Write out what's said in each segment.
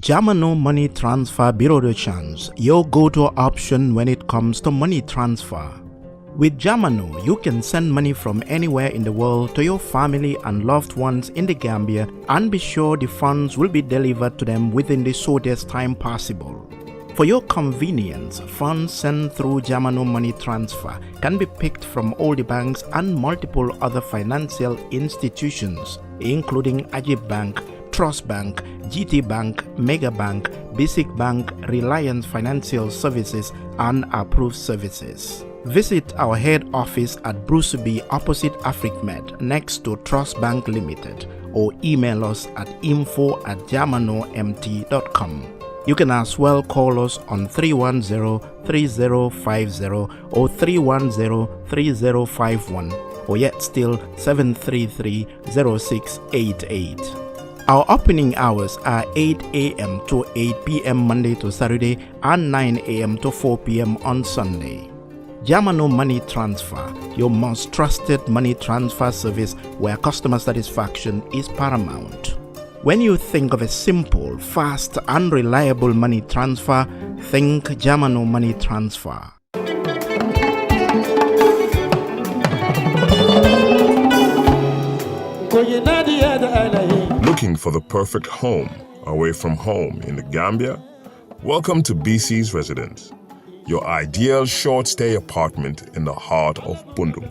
Jamano Money Transfer Bureau de Change, your go-to option when it comes to money transfer. With Jamano, you can send money from anywhere in the world to your family and loved ones in the Gambia and be sure the funds will be delivered to them within the shortest time possible. For your convenience, funds sent through Jamano Money Transfer can be picked from all the banks and multiple other financial institutions, including Ajib Bank, Trust Bank, GT Bank, Mega Bank, Basic Bank, Reliance Financial Services, and Approved Services. Visit our head office at Bruceby opposite AfricMed next to Trust Bank Limited or email us at info@jamanomt.com. You can as well call us on 310-3050 or 310-3051 or yet still 733-0688. Our opening hours are 8 a.m. to 8 p.m. Monday to Saturday and 9 a.m. to 4 p.m. on Sunday. Jamano Money Transfer, your most trusted money transfer service where customer satisfaction is paramount. When you think of a simple, fast, and reliable money transfer, think Jamano Money Transfer. Looking for the perfect home away from home in the Gambia? Welcome to BC's Residence, your ideal short-stay apartment in the heart of Bundung.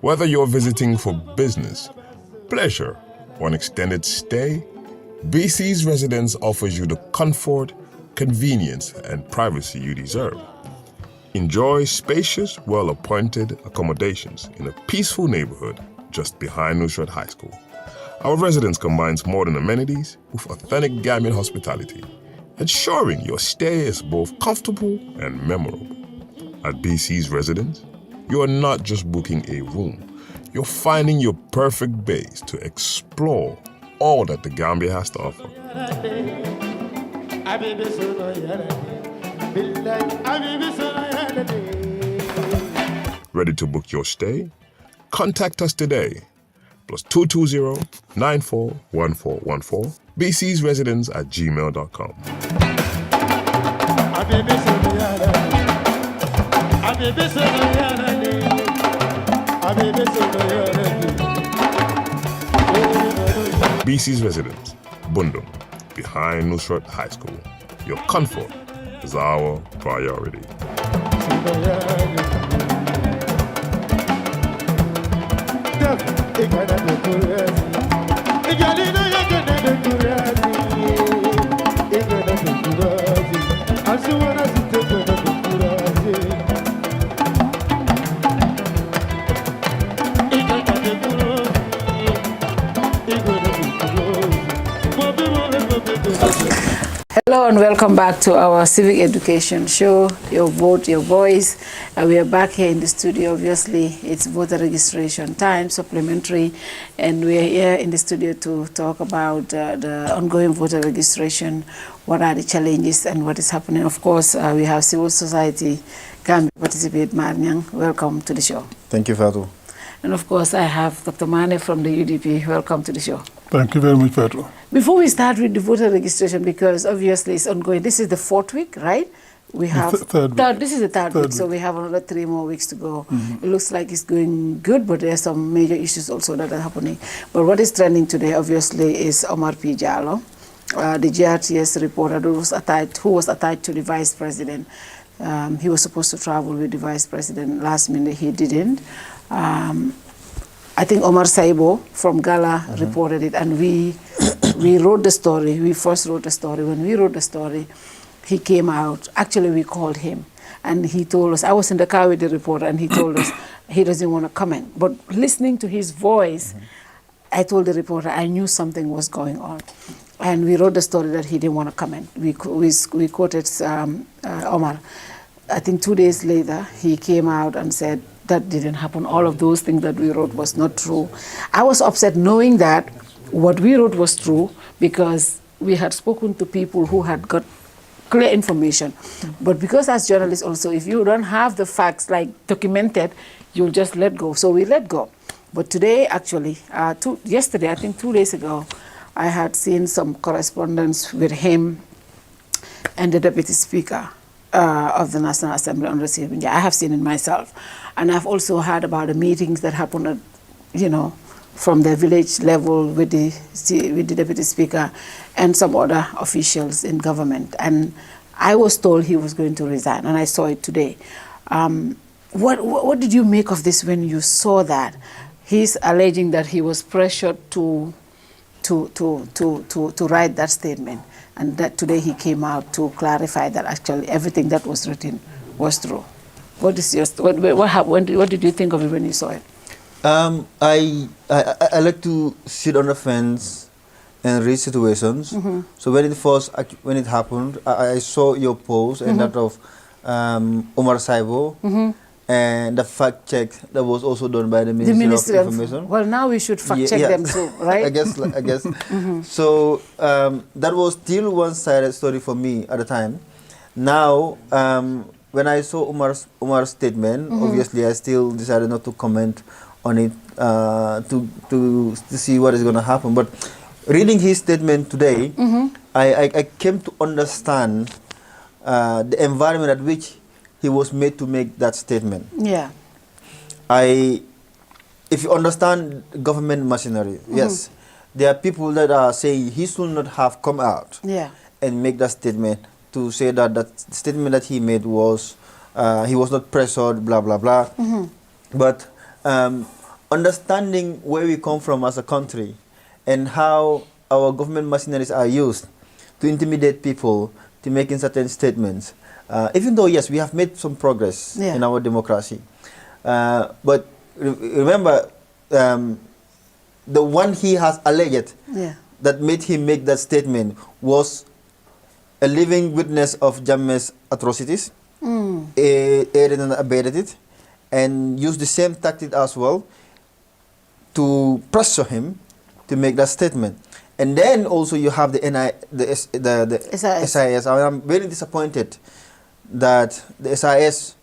Whether you're visiting for business, pleasure, or an extended stay, BC's Residence offers you the comfort, convenience, and privacy you deserve. Enjoy spacious, well-appointed accommodations in a peaceful neighborhood just behind Nusrat High School. Our residence combines modern amenities with authentic Gambian hospitality, ensuring your stay is both comfortable and memorable. At BC's Residence, you are not just booking a room, you're finding your perfect base to explore all that the Gambia has to offer. Ready to book your stay? Contact us today. +220 941414 BC's Residence at gmail.com. BC's Residence, Bundung, behind Nusrat High School. Your comfort is our priority. Hello and welcome back to our civic education show, Your Vote, Your Voice. We are back here in the studio. Obviously, it's voter registration time, supplementary, and we are here in the studio to talk about the ongoing voter registration, what are the challenges and what is happening. Of course, we have civil society Gambia participate. Marr Nyang, welcome to the show. Thank you, Fatou. And of course, I have Dr. Manneh from the UDP. Welcome to the show. Thank you very much, Fatou. Before we start with the voter registration, because obviously it's ongoing, this is the 4th week, right? We have third week. This is the third week, so we have another 3 more weeks to go. It looks like it's going good, but there are some major issues also that are happening. But what is trending today, obviously, is Omar Po Jalo, the GRTS reporter who was attached to the vice president. He was supposed to travel with the vice president. Last minute, he didn't. I think Omar Saibo from Gala reported it, and we wrote the story. We first wrote the story. When we wrote the story, he came out. Actually, we called him, and he told us, I was in the car with the reporter, and he told us he doesn't want to comment. But listening to his voice, I told the reporter I knew something was going on. And we wrote the story that he didn't want to comment. We quoted Omar. I think 2 days later, he came out and said, that didn't happen. All of those things that we wrote was not true. I was upset knowing that what we wrote was true because we had spoken to people who had got clear information. But because as journalists also, if you don't have the facts like documented, you'll just let go. So we let go. But today, actually, yesterday, I think 2 days ago, I had seen some correspondence with him and the Deputy Speaker of the National Assembly on receiving. I have seen it myself. And I've also heard about the meetings that happen at, from the village level with the Deputy Speaker and some other officials in government. And I was told he was going to resign, and I saw it today. What did you make of this when you saw that? He's alleging that he was pressured to write that statement, and that today he came out to clarify that actually everything that was written was true. What did you think of it when you saw it? I like to sit on the fence and read situations. So when it happened, I saw your post and that of Omar Saibo, and the fact check that was also done by the Ministry of Information. Well, now we should fact check them too, right? I guess. So that was still one-sided story for me at the time. Now, when I saw Omar's statement, obviously I still decided not to comment on it to see what is going to happen. But reading his statement today, I came to understand the environment at which he was made to make that statement. Yeah. If you understand government machinery, yes, there are people that are saying he should not have come out and make that statement, to say that that statement that he made was he was not pressured, blah blah blah. But understanding where we come from as a country and how our government machineries are used to intimidate people to making certain statements, even though yes, we have made some progress in our democracy, but remember, the one he has alleged that made him make that statement was a living witness of Jammeh's atrocities, aided and abetted it, and used the same tactic as well to pressure him to make that statement. And then also you have the SIS. I'm very disappointed that the SIS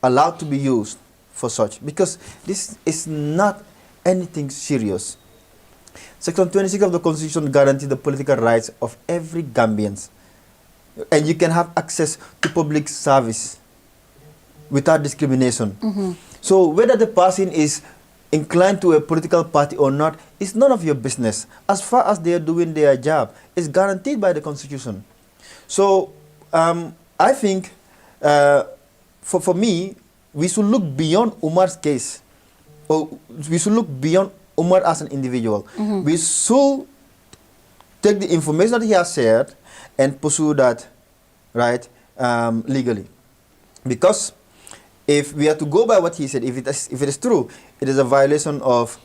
allowed to be used for such, because this is not anything serious. Section 26 of the Constitution guarantees the political rights of every Gambian, and you can have access to public service without discrimination. So whether the person is inclined to a political party or not is none of your business. As far as they are doing their job, it's guaranteed by the Constitution. So I think for me, we should look beyond Umar's case, or we should look beyond Umar as an individual. We should take the information that he has shared and pursue that legally. Because if we are to go by what he said, if it is true, it is a violation of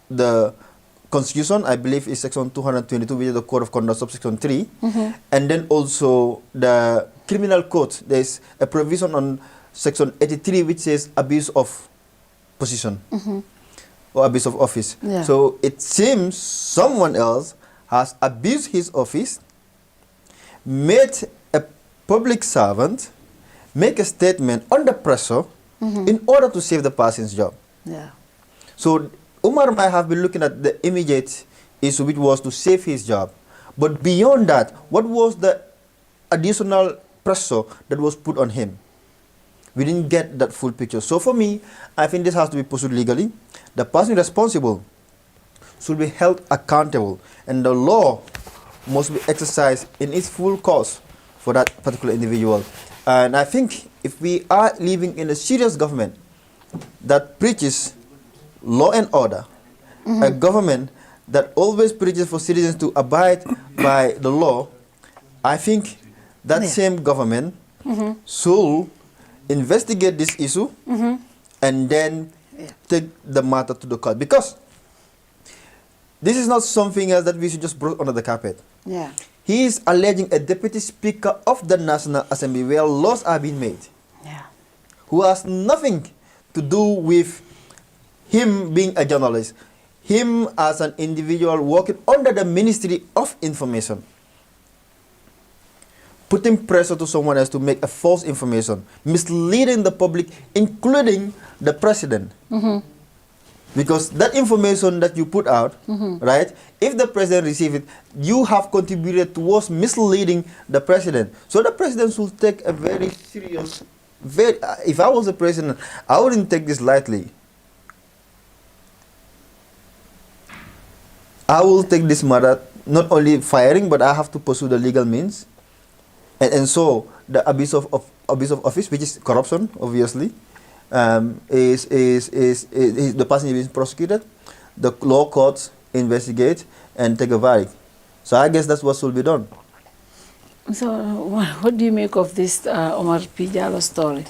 the Constitution. I believe is Section 222, which is the Code of Conduct, subsection 3. And then also the Criminal Code, there is a provision on Section 83, which says abuse of position or abuse of office. So it seems someone else has abused his office, made a public servant make a statement under pressure in order to save the person's job. So Umar might have been looking at the immediate issue, which was to save his job. But beyond that, what was the additional pressure that was put on him? We didn't get that full picture. So for me, I think this has to be pursued legally. The person responsible should be held accountable, and the law must be exercised in its full course for that particular individual. And I think if we are living in a serious government that preaches law and order, a government that always preaches for citizens to abide by the law, I think that same government should investigate this issue and then take the matter to the court. Because this is not something else that we should just brush under the carpet. He is alleging a deputy speaker of the National Assembly where laws are being made, who has nothing to do with him being a journalist, him as an individual working under the Ministry of Information, putting pressure to someone else to make a false information, misleading the public, including the president. Because that information that you put out, right, if the president receives it, you have contributed towards misleading the president. So the president should take a very serious, if I was the president, I wouldn't take this lightly. I will take this matter, not only firing, but I have to pursue the legal means. And so the abuse of office, which is corruption, obviously, is the person is being prosecuted. The law courts investigate and take a verdict. So I guess that's what should be done. So what do you make of this Omar P. Jalo story?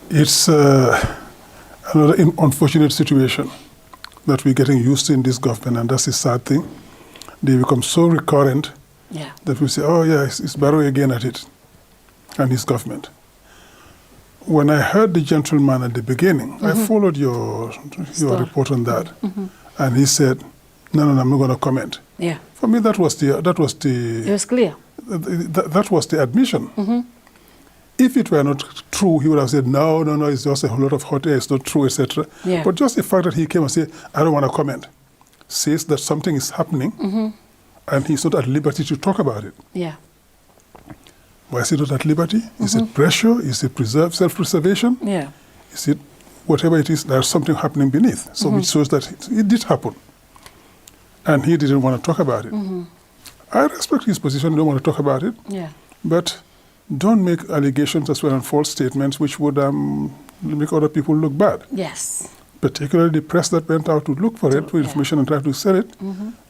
It's another unfortunate situation that we're getting used to in this government, and that's the sad thing. They become so recurrent that we say, oh yeah, it's Barrow again at it, and his government. When I heard the gentleman at the beginning, I followed your report on that, and he said, no, I'm not going to comment. Yeah. For me, that was the. It was clear. That was the admission. If it were not true, he would have said, no, it's just a whole lot of hot air, it's not true, etc. Yeah. But just the fact that he came and said, I don't want to comment, says that something is happening, and he's not at liberty to talk about it. Yeah. Why is he not at liberty? Is it pressure? Is it self-preservation? Yeah. Is it whatever it is, there's something happening beneath, so which shows that it did happen. And he didn't want to talk about it. I respect his position, don't want to talk about it. Yeah. But don't make allegations as well and false statements which would make other people look bad. Yes. Particularly the press that went out to look for it, for information and try to sell it.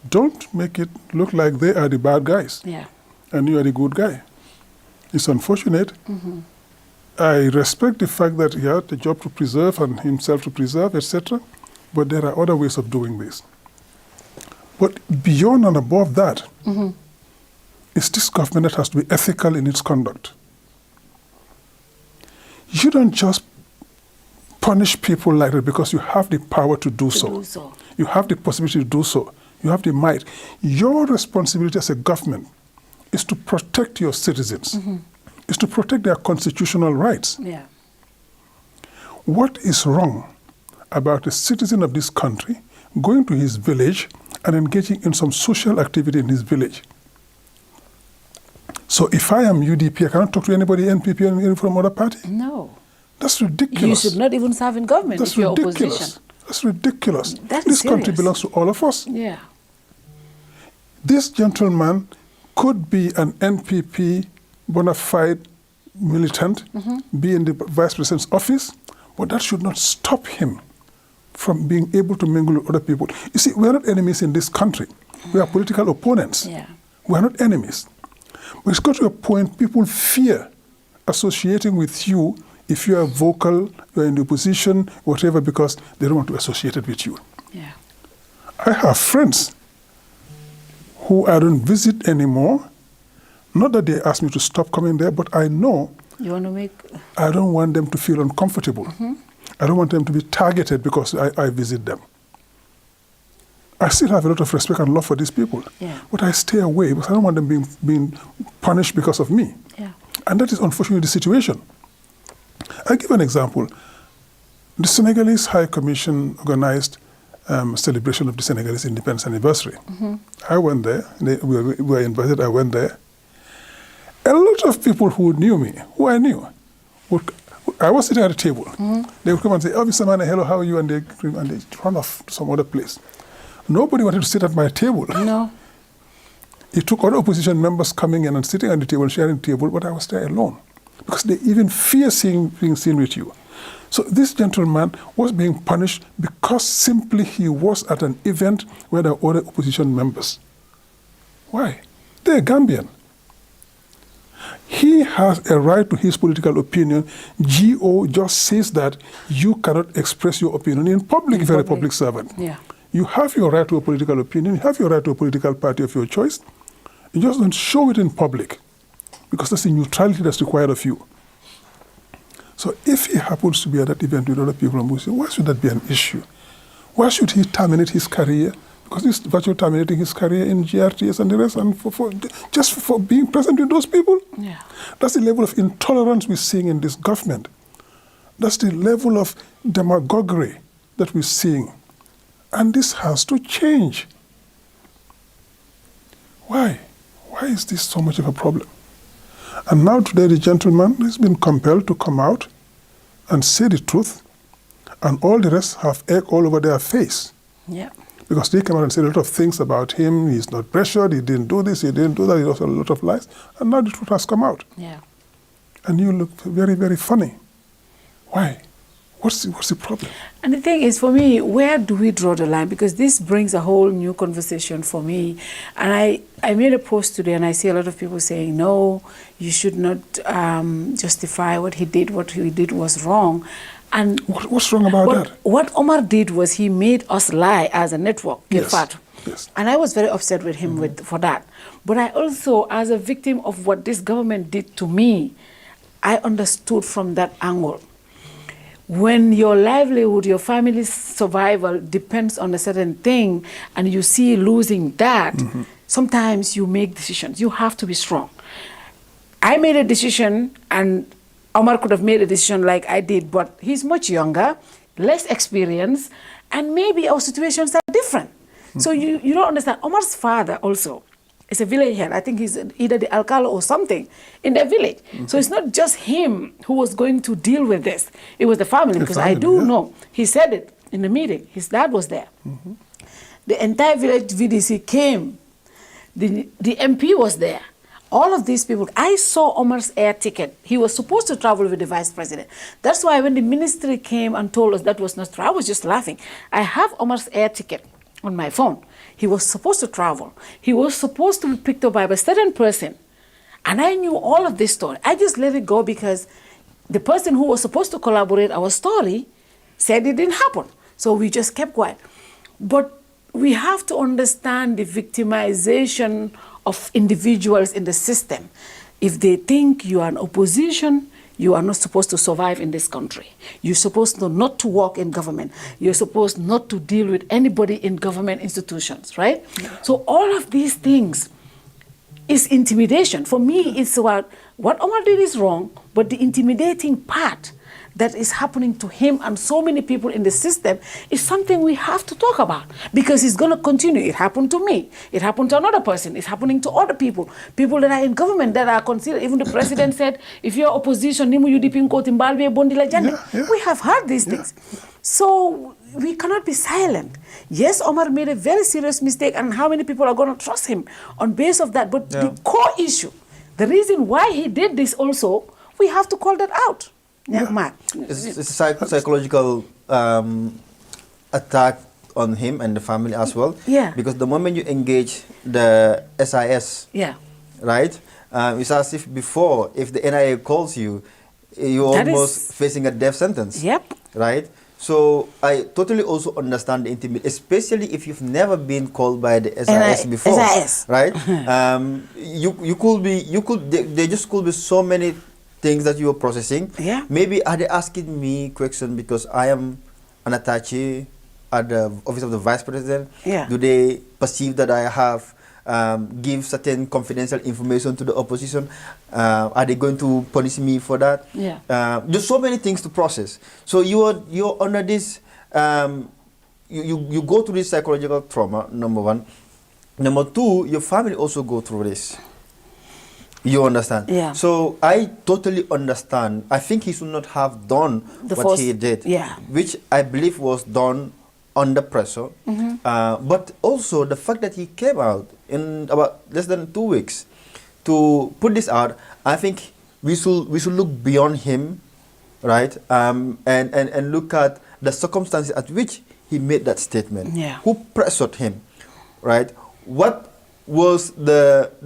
Don't make it look like they are the bad guys. Yeah. And you are the good guy. It's unfortunate. I respect the fact that he had the job to preserve and himself to preserve, etc. But there are other ways of doing this. But beyond and above that, it's this government that has to be ethical in its conduct. You don't just punish people like that because you have the power to do so. You have the possibility to do so. You have the might. Your responsibility as a government is to protect your citizens, is to protect their constitutional rights. Yeah. What is wrong about a citizen of this country going to his village and engaging in some social activity in his village? So if I am UDP, I cannot talk to anybody, NPP, or anybody from other party? No. That's ridiculous. You should not even serve in government if you're opposition. That's ridiculous. That's this country serious. belongs to all of us. Yeah. This gentleman could be an NPP bona fide militant, be in the vice president's office, but that should not stop him from being able to mingle with other people. You see, we are not enemies in this country. We are political opponents. Yeah. We are not enemies. But it's got to a point people fear associating with you if you are vocal, you are in the opposition, whatever, because they don't want to associate it with you. Yeah. I have friends who I don't visit anymore. Not that they ask me to stop coming there, but I know You want to make... I don't want them to feel uncomfortable. I don't want them to be targeted because I visit them. I still have a lot of respect and love for these people. Yeah. But I stay away because I don't want them being punished because of me. Yeah. And that is unfortunately the situation. I'll give an example. The Senegalese High Commission organized celebration of the Senegalese independence anniversary. I went there. We were invited. I went there. A lot of people who knew me, who I knew, I was sitting at a table. They would come and say, "Oh, Mr. Manneh, hello, how are you?" And they run off to some other place. Nobody wanted to sit at my table. No. It took other opposition members coming in and sitting at the table, sharing the table, but I was there alone. Because they even fear being seen with you. So this gentleman was being punished because simply he was at an event where there were other opposition members. Why? They're Gambian. He has a right to his political opinion. GO just says that you cannot express your opinion in public if you're a public servant. Yeah. You have your right to a political opinion. You have your right to a political party of your choice. You just don't show it in public because that's the neutrality that's required of you. So if he happens to be at that event with other people, why should that be an issue? Why should he terminate his career? Because he's virtually terminating his career in GRTS and the rest, and just for being present with those people. Yeah. That's the level of intolerance we're seeing in this government. That's the level of demagoguery that we're seeing. And this has to change. Why? Why is this so much of a problem? And now today the gentleman has been compelled to come out and say the truth, and all the rest have egg all over their face. Yeah. Because they came out and said a lot of things about him. He's not pressured, he didn't do this, he didn't do that, he lost a lot of lies. And now the truth has come out. Yeah. And you look very, very funny. Why? What's the problem? And the thing is, for me, where do we draw the line? Because this brings a whole new conversation for me. And I made a post today, and I see a lot of people saying, no, you should not justify what he did. What he did was wrong. And what's wrong about that? What Omar did was he made us lie as a network. Yes. Yes. And I was very upset with him for that. But I also, as a victim of what this government did to me, I understood from that angle. When your livelihood, your family's survival depends on a certain thing, and you see losing that, sometimes you make decisions. You have to be strong. I made a decision, and Omar could have made a decision like I did, but he's much younger, less experienced, and maybe our situations are different. So you don't understand. Omar's father also is a village head. I think he's either the alcalde or something in the village. So it's not just him who was going to deal with this. It was the family, because I do know. He said it in the meeting. His dad was there. The entire village VDC came. The MP was there. All of these people. I saw Omar's air ticket. He was supposed to travel with the vice president. That's why when the ministry came and told us that was not true, I was just laughing. I have Omar's air ticket on my phone. He was supposed to travel. He was supposed to be picked up by a certain person. And I knew all of this story. I just let it go because the person who was supposed to collaborate our story said it didn't happen. So we just kept quiet. But we have to understand the victimization of individuals in the system. If they think you are an opposition, you are not supposed to survive in this country. You're supposed not to work in government. You're supposed not to deal with anybody in government institutions, right? So all of these things is intimidation. For me, it's about what Omar did is wrong, but the intimidating part that is happening to him and so many people in the system is something we have to talk about, because it's going to continue. It happened to me. It happened to another person. It's happening to other people. People that are in government that are considered, even the president said, if you're opposition, Nimu UDP Mbalbe Bondila Jande. We have heard these things. So we cannot be silent. Yes, Omar made a very serious mistake, and how many people are going to trust him on base of that? But the core issue, the reason why he did this also, we have to call that out. Mark. It's a psychological attack on him and the family as well. Yeah. Because the moment you engage the SIS, right, it's as if before, if the NIA calls you, you're almost facing a death sentence. Yep. Right? So I totally also understand the intimidation, especially if you've never been called by the SIS before. SIS. Right? There just could be so many things that you are processing. Yeah. Maybe are they asking me question because I am an attaché at the office of the vice president? Yeah. Do they perceive that I have give certain confidential information to the opposition? Are they going to punish me for that? Yeah. There's so many things to process. So you're under this. You go through this psychological trauma. Number one. Number two, your family also go through this. You understand? Yeah. So I totally understand. I think he should not have done what he did, which I believe was done under pressure. But also the fact that he came out in about less than 2 weeks to put this out, I think we should look beyond him, right? And look at the circumstances at which he made that statement. Yeah. Who pressured him, right? What was what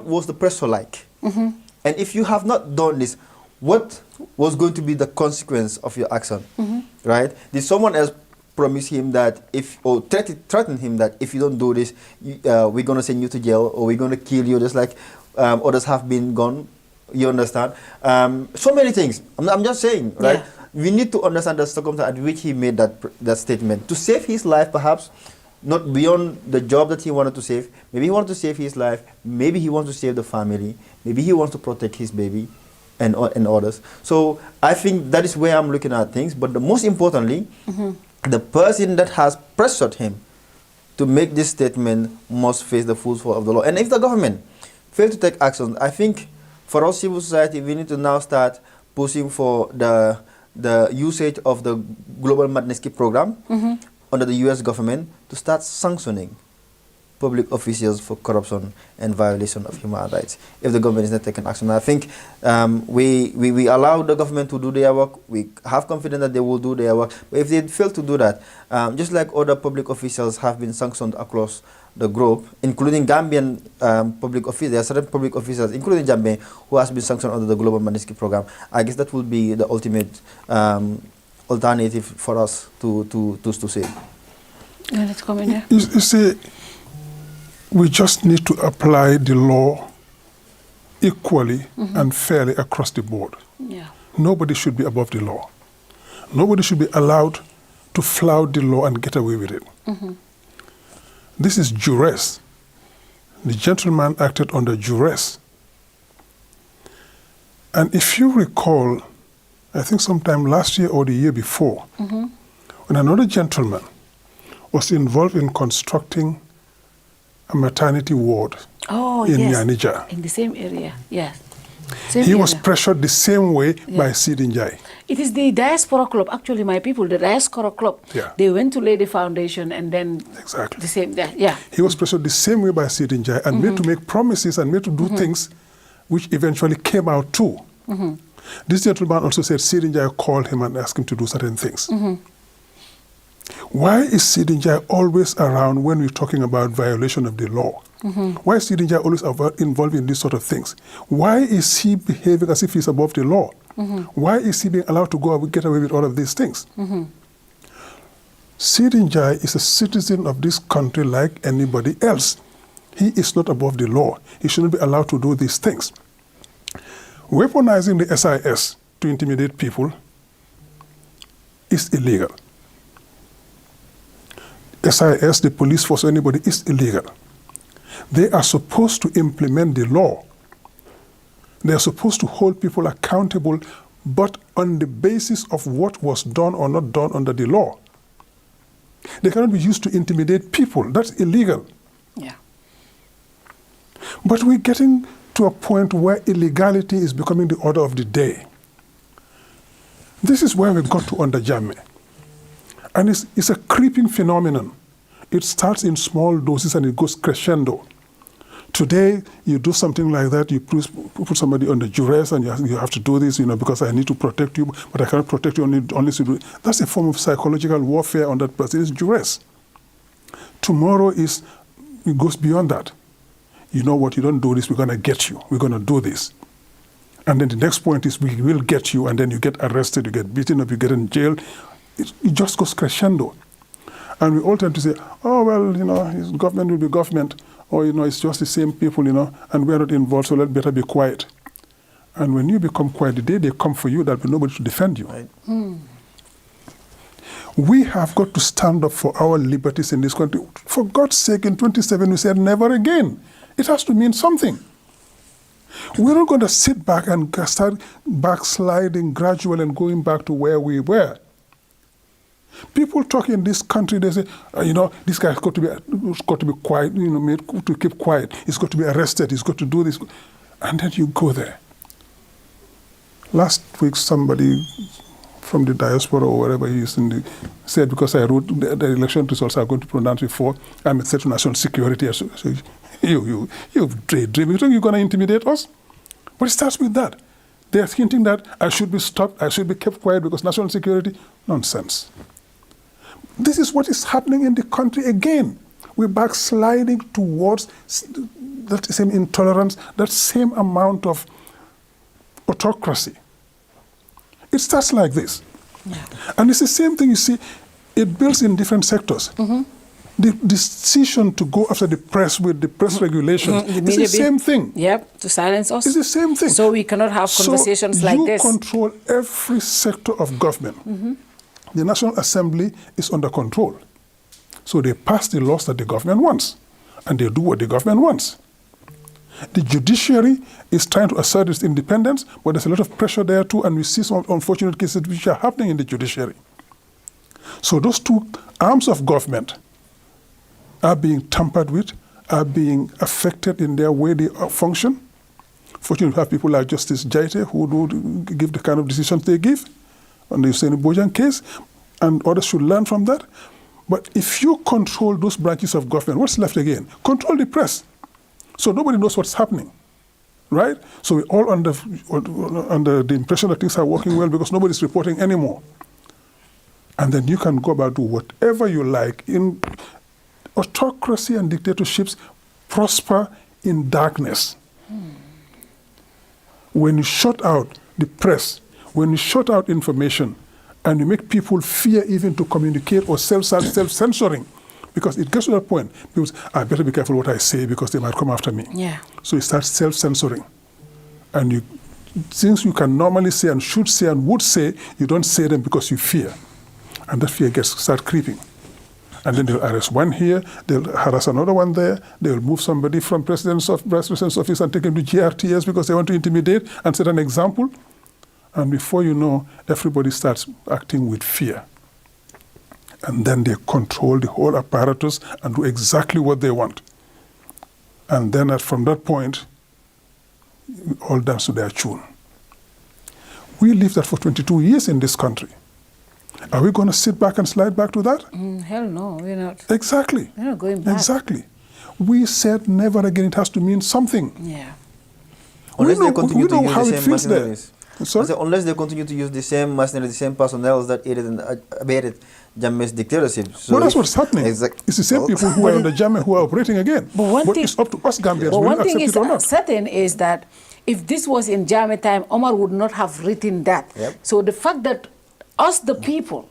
was the pressure like? And if you have not done this, what was going to be the consequence of your action, right? Did someone else promise him that or threaten him that if you don't do this, we're going to send you to jail, or we're going to kill you, just like others have been gone? You understand? So many things. I'm just saying, right? Yeah. We need to understand the circumstance at which he made that statement to save his life, perhaps. Not beyond the job that he wanted to save. Maybe he wanted to save his life. Maybe he wants to save the family. Maybe he wants to protect his baby. and others. So I think that is where I'm looking at things. But the most importantly, the person that has pressured him to make this statement must face the full force of the law. And if the government fails to take action, I think for us civil society, we need to now start pushing for the usage of the Global Magnitsky program under the U.S. government to start sanctioning public officials for corruption and violation of human rights if the government is not taking action. I think we allow the government to do their work. We have confidence that they will do their work. But if they fail to do that, just like other public officials have been sanctioned across the globe, including Gambian public officials, there are certain public officials, including Gambia, who has been sanctioned under the Global Magnitsky program. I guess that will be the ultimate alternative for us to say. Yeah, let's come in here. You see, we just need to apply the law equally and fairly across the board. Yeah. Nobody should be above the law. Nobody should be allowed to flout the law and get away with it. This is duress. The gentleman acted under duress. And if you recall, I think sometime last year or the year before, when another gentleman was involved in constructing a maternity ward in Yanija. In the same area, yes. He was pressured the same way by Sidinjai. It is the diaspora club, actually my people, the diaspora club. Yeah. They went to lay the foundation and then the same, He was pressured the same way by Sidinjai and made to make promises and made to do things which eventually came out too. This gentleman also said Sidinjai called him and asked him to do certain things. Why is Sidinjai always around when we're talking about violation of the law? Why is Sidinjai always involved in these sort of things? Why is he behaving as if he's above the law? Why is he being allowed to go and get away with all of these things? Sidinjai is a citizen of this country like anybody else. He is not above the law. He shouldn't be allowed to do these things. Weaponizing the SIS to intimidate people is illegal. SIS, the police force, or anybody, is illegal. They are supposed to implement the law. They are supposed to hold people accountable, but on the basis of what was done or not done under the law. They cannot be used to intimidate people. That's illegal. Yeah. But we're getting to a point where illegality is becoming the order of the day. This is where we got to under Jammeh. And it's a creeping phenomenon. It starts in small doses and it goes crescendo. Today, you do something like that, you put somebody under duress and you have to do this, because I need to protect you, but I cannot protect you unless you do it. That's a form of psychological warfare on that person. It's duress. Tomorrow it goes beyond that. You know what, you don't do this, we're going to get you. We're going to do this. And then the next point is we will get you, and then you get arrested, you get beaten up, you get in jail. It just goes crescendo. And we all tend to say, oh, well, government will be government, or, it's just the same people, and we're not involved, so let's better be quiet. And when you become quiet, the day they come for you, there'll be nobody to defend you. Right. We have got to stand up for our liberties in this country. For God's sake, in 27, we said never again. It has to mean something. We're not going to sit back and start backsliding gradually and going back to where we were. People talk in this country, they say, this guy's got to be quiet, made to keep quiet. He's got to be arrested. He's got to do this. And then you go there. Last week, somebody from the diaspora or wherever he is said, because I wrote the election results are going to pronounce before, I'm a threat to national security. So you've daydreamed. You think you're going to intimidate us? But it starts with that. They're hinting that I should be stopped, I should be kept quiet because national security. Nonsense. This is what is happening in the country again. We're backsliding towards that same intolerance, that same amount of autocracy. It starts like this. Yeah. And it's the same thing, you see, it builds in different sectors. The decision to go after the press with the press regulations is the same thing. Yep, to silence us. It's the same thing. So we cannot have conversations like this. You control every sector of government. The National Assembly is under control. So they pass the laws that the government wants, and they do what the government wants. The judiciary is trying to assert its independence, but there's a lot of pressure there too, and we see some unfortunate cases which are happening in the judiciary. So those two arms of government are being tampered with, are being affected in their way they function. Fortunately, we have people like Justice Jaite who do give the kind of decisions they give on the Usainu Darboe case, and others should learn from that. But if you control those branches of government, what's left again? Control the press. So nobody knows what's happening, right? So we're all under the impression that things are working well because nobody's reporting anymore. And then you can go about do whatever you like. In autocracy and dictatorships prosper in darkness. When you shut out the press, when you shut out information, and you make people fear even to communicate or self-censoring, because it gets to that point, people say, I better be careful what I say because they might come after me. Yeah. So you start self-censoring. And things you can normally say and should say and would say, you don't say them because you fear. And that fear start creeping. And then they'll arrest one here, they'll harass another one there, they'll move somebody from President's office and take him to GRTS because they want to intimidate and set an example. And before you know, everybody starts acting with fear. And then they control the whole apparatus and do exactly what they want. And then from that point, all dance to their tune. We lived that for 22 years in this country. Are we going to sit back and slide back to that? Hell no, we're not. Exactly. We're not going back. Exactly. We said never again. It has to mean something. Yeah. Unless they continue to know use how the it same feels there. mercenaries. Sorry? Unless they continue to use the same mercenaries, the same personnel that aided and abetted Jammeh's dictatorship. So Well, that's what's happening. It's the same people who are under Jammeh who are operating again. But it's up to us Gambians. But Will one we thing accept is it or not? certain is that if this was in Jammeh time, Omar would not have written that. Yep. So the fact that us, the people,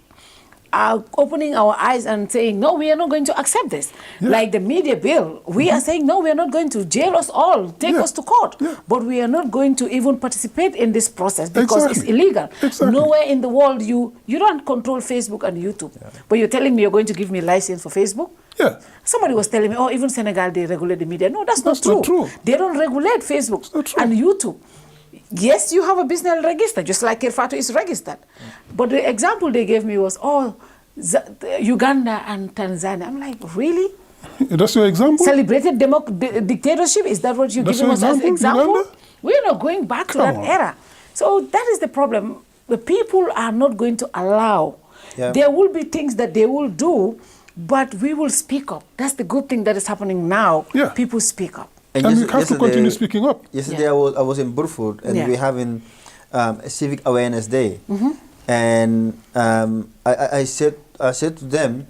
are opening our eyes and saying, no, we are not going to accept this. Yeah. Like the media bill, we are saying, no, we are not going to jail us all, take us to court. Yeah. But we are not going to even participate in this process because it's Exactly. illegal. Exactly. Nowhere in the world you don't control Facebook and YouTube. Yeah. But you're telling me you're going to give me a license for Facebook? Yeah. Somebody was telling me, oh, even Senegal, they regulate the media. No, that's not not true. They don't regulate Facebook not true. and YouTube. Yes, you have a business register, just like Kerfatu is registered. But the example they gave me was, Uganda and Tanzania. I'm like, really? That's your example? Celebrated dictatorship? Is that what you're That's giving your us as example? Uganda? We're not going back to Come that on. era. So that is the problem. The people are not going to allow. Yeah. There will be things that they will do, but we will speak up. That's the good thing that is happening now. Yeah. People speak up. And we have to continue speaking up. Yesterday Yeah. I was in Burfoot and we're having a Civic Awareness Day. And I said to them,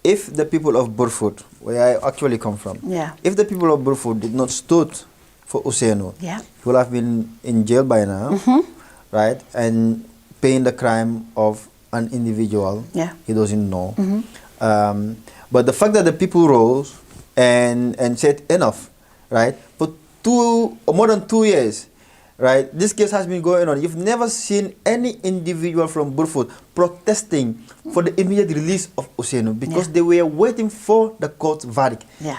if the people of Burfoot, where I actually come from, if the people of Burfoot did not stood for Usainu, he would have been in jail by now, right? And paying the crime of an individual he doesn't know. But the fact that the people rose and said enough, right? For more than 2 years, right? This case has been going on. You've never seen any individual from Burfoot protesting for the immediate release of Usainu because they were waiting for the court's verdict. Yeah.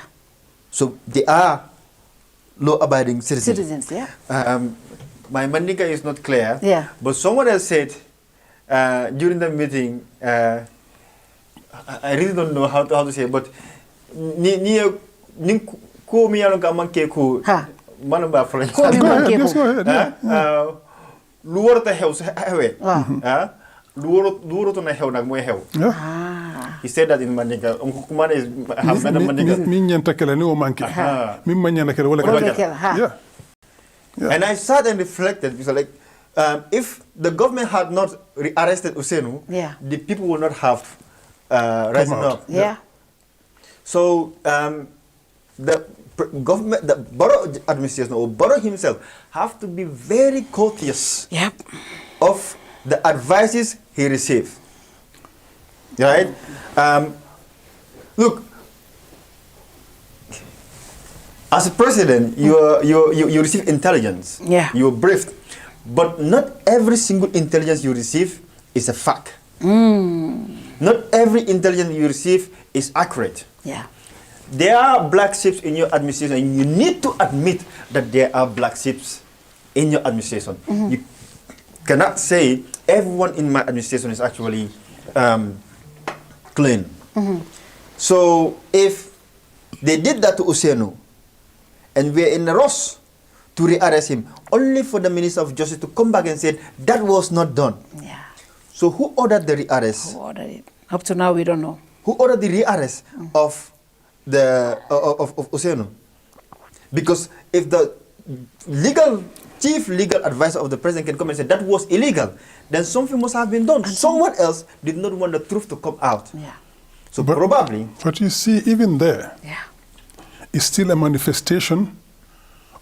So they are law-abiding citizens. My Mandinka is not clear. Yeah. But someone else said during the meeting, I really don't know how to say it, but manamba French. Lu warata xew sa xewé lu waratu na xew nak moy xew. He said that in Mandinka. Kumane is Mandinka. Min ñenta kala ni o manki. Min ma ñana kala wala kala. Yeah. And I sat and reflected because like if the government had not arrested Usainu, the people would not have risen up. Yeah. So the government, the borough administration or borough himself have to be very courteous of the advices he received. Right? Look, as a president, you receive intelligence. You're briefed, but not every single intelligence you receive is a fact. Not every intelligence you receive is accurate. there are black sheep in your administration, and you need to admit that there are black sheep in your administration. You cannot say everyone in my administration is actually clean. So if they did that to Usainu, and we're in a rush to rearrest him, only for the Minister of Justice to come back and say that was not done. Yeah. So who ordered the rearrest? Who ordered it? Up to now, we don't know. Who ordered the rearrest of the of Usainu? Because if the chief legal advisor of the president can come and say that was illegal, then something must have been done. And someone else did not want the truth to come out. Yeah. So probably. But you see, even there, Yeah. it's still a manifestation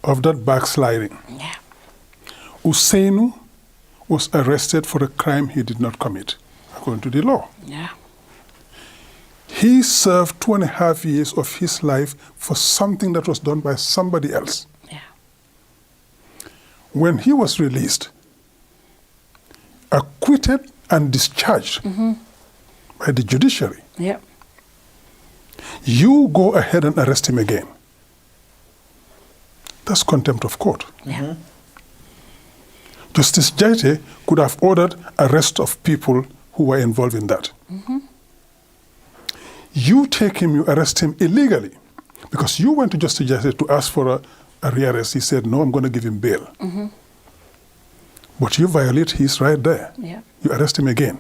of that backsliding. Yeah. Usainu was arrested for a crime he did not commit, according to the law. Yeah. He served 2.5 years of his life for something that was done by somebody else. Yeah. When he was released, acquitted and discharged by the judiciary, Yeah. you go ahead and arrest him again. That's contempt of court. Yeah. Justice Jaite could have ordered arrest of people who were involved in that. You take him, you arrest him illegally, because you went to Justice Jaite to ask for a rearrest. He said, no, I'm going to give him bail. But you violate his right there. Yeah. You arrest him again.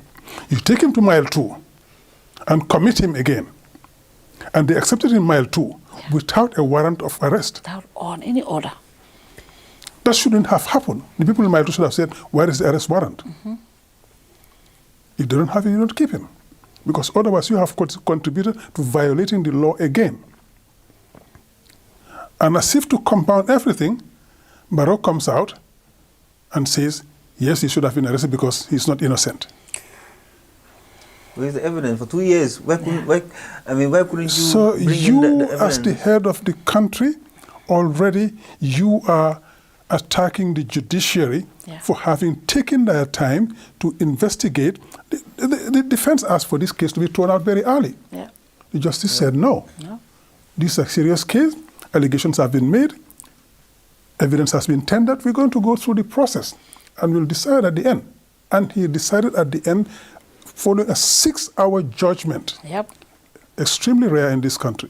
You take him to mile 2 and commit him again. And they accepted him mile 2 without a warrant of arrest. Without on any order. That shouldn't have happened. The people in mile 2 should have said, where is the arrest warrant? If they don't have it, you don't keep him. Because otherwise you have contributed to violating the law again. And as if to compound everything, Barrow comes out and says, yes, he should have been arrested because he's not innocent. Where's the evidence? For 2 years, why couldn't you So bring you, in the evidence? as the head of the country, already you are attacking the judiciary for having taken their time to investigate. The defense asked for this case to be thrown out very early. Yeah. The justice said no. No. This is a serious case. Allegations have been made. Evidence has been tendered. We're going to go through the process and we'll decide at the end. And he decided at the end following a 6-hour judgment. Yep. Extremely rare in this country.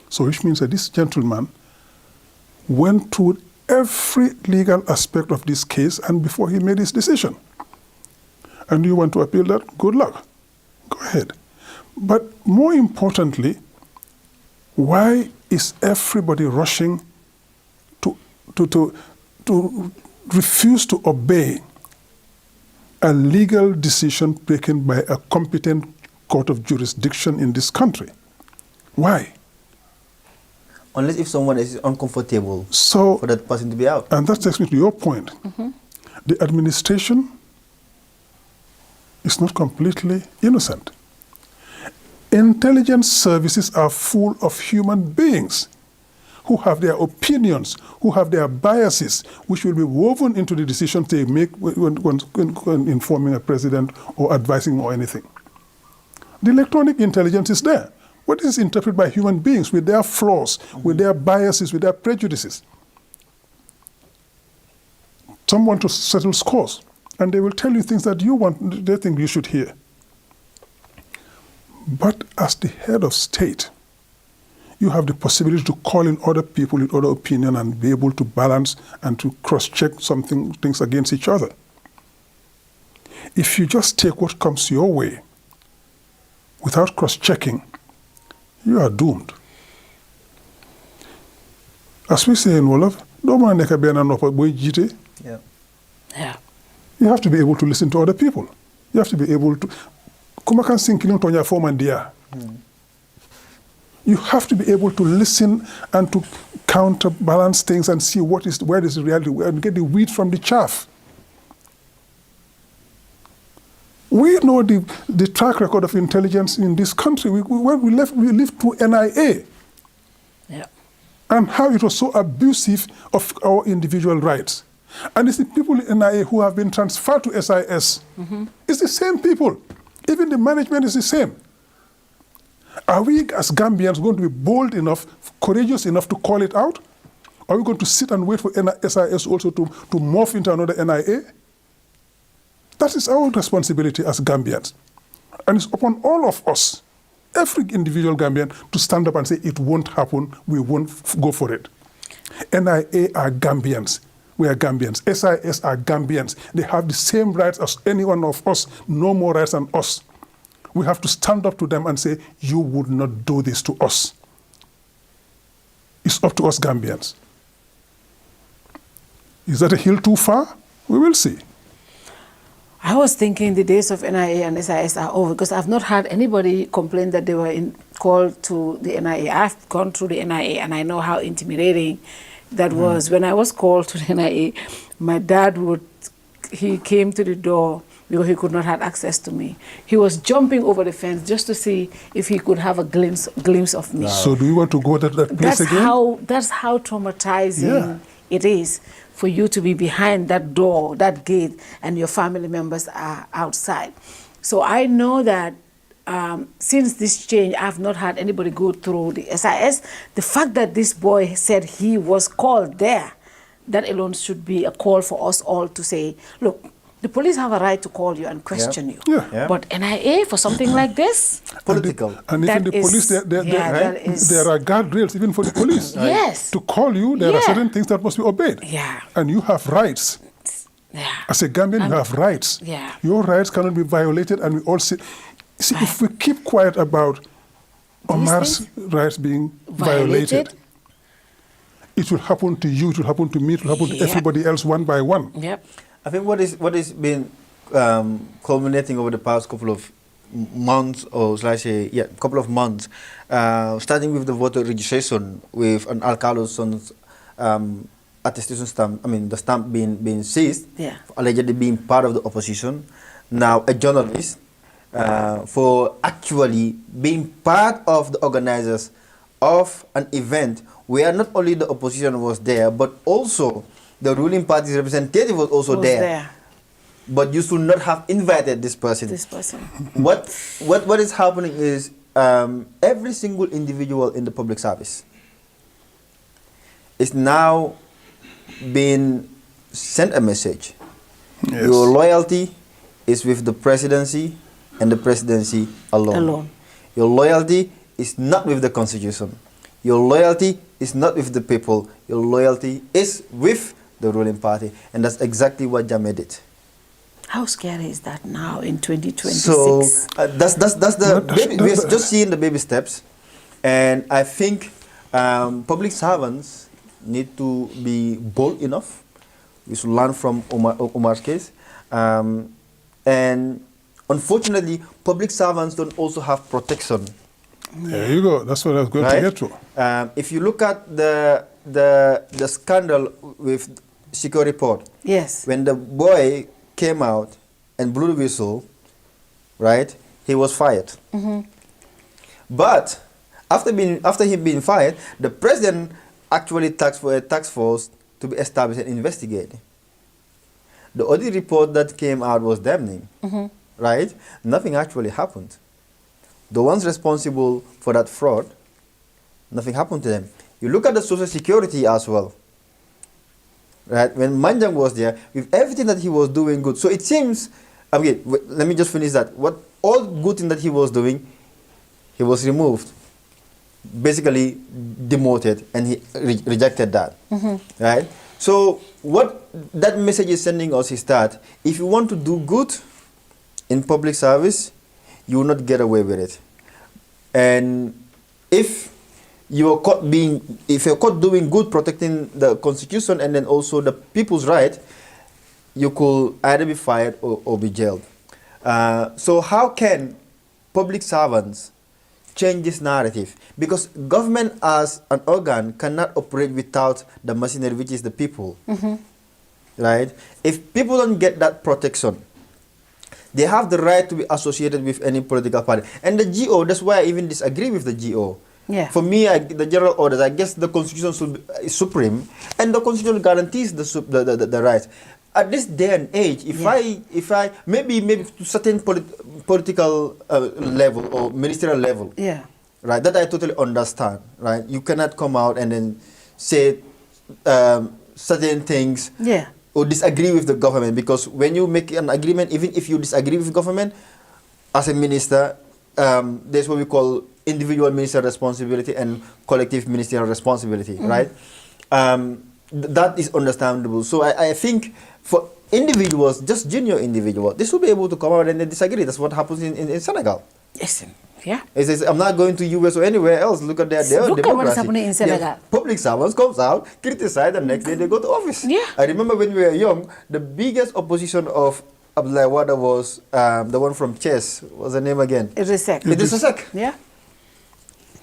So which means that this gentleman went through every legal aspect of this case and before he made his decision. And you want to appeal that? Good luck. Go ahead. But more importantly, why is everybody rushing to refuse to obey a legal decision taken by a competent court of jurisdiction in this country? Why? Unless if someone is uncomfortable for that person to be out. And that takes me to your point. The administration is not completely innocent. Intelligence services are full of human beings who have their opinions, who have their biases, which will be woven into the decisions they make when informing a president or advising or anything. The electronic intelligence is there. What is interpreted by human beings with their flaws, with their biases, with their prejudices? Some want to settle scores, and they will tell you things that they think you should hear. But as the head of state, you have the possibility to call in other people with other opinion and be able to balance and to cross-check things against each other. If you just take what comes your way without cross-checking, you are doomed. As we say in Wolof, Yeah. you have to be able to listen to other people. You have to be able to... You have to be able to listen and to counterbalance things and see where is the reality and get the wheat from the chaff. We know the track record of intelligence in this country. We lived through NIA. Yeah. And how it was so abusive of our individual rights. And it's the people in NIA who have been transferred to SIS. It's the same people. Even the management is the same. Are we as Gambians going to be bold enough, courageous enough to call it out? Are we going to sit and wait for SIS also to morph into another NIA? That is our responsibility as Gambians. And it's upon all of us, every individual Gambian, to stand up and say, it won't happen, we won't go for it. NIA are Gambians. We are Gambians. SIS are Gambians. They have the same rights as any one of us, no more rights than us. We have to stand up to them and say, you would not do this to us. It's up to us Gambians. Is that a hill too far? We will see. I was thinking the days of NIA and SIS are over because I've not had anybody complain that they were called to the NIA. I've gone through the NIA and I know how intimidating that was. When I was called to the NIA, my dad he came to the door because he could not have access to me. He was jumping over the fence just to see if he could have a glimpse of me. Wow. So do you want to go to that place again? That's how traumatizing it is for you to be behind that door, that gate, and your family members are outside. So I know that since this change, I've not had anybody go through the SIS. The fact that this boy said he was called there, that alone should be a call for us all to say, look, the police have a right to call you and question you. Yeah. But NIA, for something like this? Political. And even the police, there are guardrails even for the police. Yes. To call you, there are certain things that must be obeyed. Yeah. And you have rights. Yeah. As a Gambian, you have rights. Yeah. Your rights cannot be violated, and we all see, if we keep quiet about Omar's rights being violated, it will happen to you, it will happen to me, it will happen to everybody else one by one. Yep. I think what is been culminating over the past couple of months, or couple of months, starting with the voter registration, with an Alcalo's attestation stamp, the stamp being seized, allegedly being part of the opposition. Now a journalist, for actually being part of the organizers of an event where not only the opposition was there, but also the ruling party's representative was also there. But you should not have invited this person. What is happening is every single individual in the public service is now being sent a message. Yes. Your loyalty is with the presidency and the presidency alone. Your loyalty is not with the constitution. Your loyalty is not with the people. Your loyalty is with the ruling party. And that's exactly what Jammeh did. How scary is that now in 2026? So that's the baby. We're just seeing the baby steps. And I think public servants need to be bold enough. We should learn from Omar's case. And unfortunately, public servants don't also have protection. There you go. That's what I was going to get to. If you look at the scandal with Security Report, yes, when the boy came out and blew the whistle, right, he was fired. But after him being fired, the president actually tasked for a task force to be established and investigate. The audit report that came out was damning, right? Nothing actually happened. The ones responsible for that fraud, nothing happened to them. You look at the Social Security as well, right? When Manjang was there, with everything that he was doing good. So it seems, okay, let me just finish that. What all good thing that he was doing, he was removed, basically demoted, and he rejected that, right? So what that message is sending us is that if you want to do good in public service, you will not get away with it. And if you're caught doing good, protecting the constitution and then also the people's right, you could either be fired or be jailed. So how can public servants change this narrative? Because government as an organ cannot operate without the machinery, which is the people, right? If people don't get that protection, they have the right to be associated with any political party. And the GO, that's why I even disagree with the GO. Yeah. For me, the general orders, I guess the constitution is supreme, and the constitution guarantees the rights. At this day and age, if I maybe to certain political level or ministerial level, right? That I totally understand, right? You cannot come out and then say certain things Yeah. or disagree with the government, because when you make an agreement, even if you disagree with government, as a minister, there's what we call individual ministerial responsibility and collective ministerial responsibility, right? That is understandable. So I think for individuals, just junior individuals, they should be able to come out and then disagree. That's what happens in Senegal. Yes. Yeah. It says, I'm not going to US or anywhere else. Look at their Look democracy. at what is happening in Senegal. Yeah, public servants comes out, criticize, the next day they go to office. Yeah. I remember when we were young, the biggest opposition of Abdoulaye Wade was the one from Chess. What's the name again? Idrissa. Idrissa. Yeah.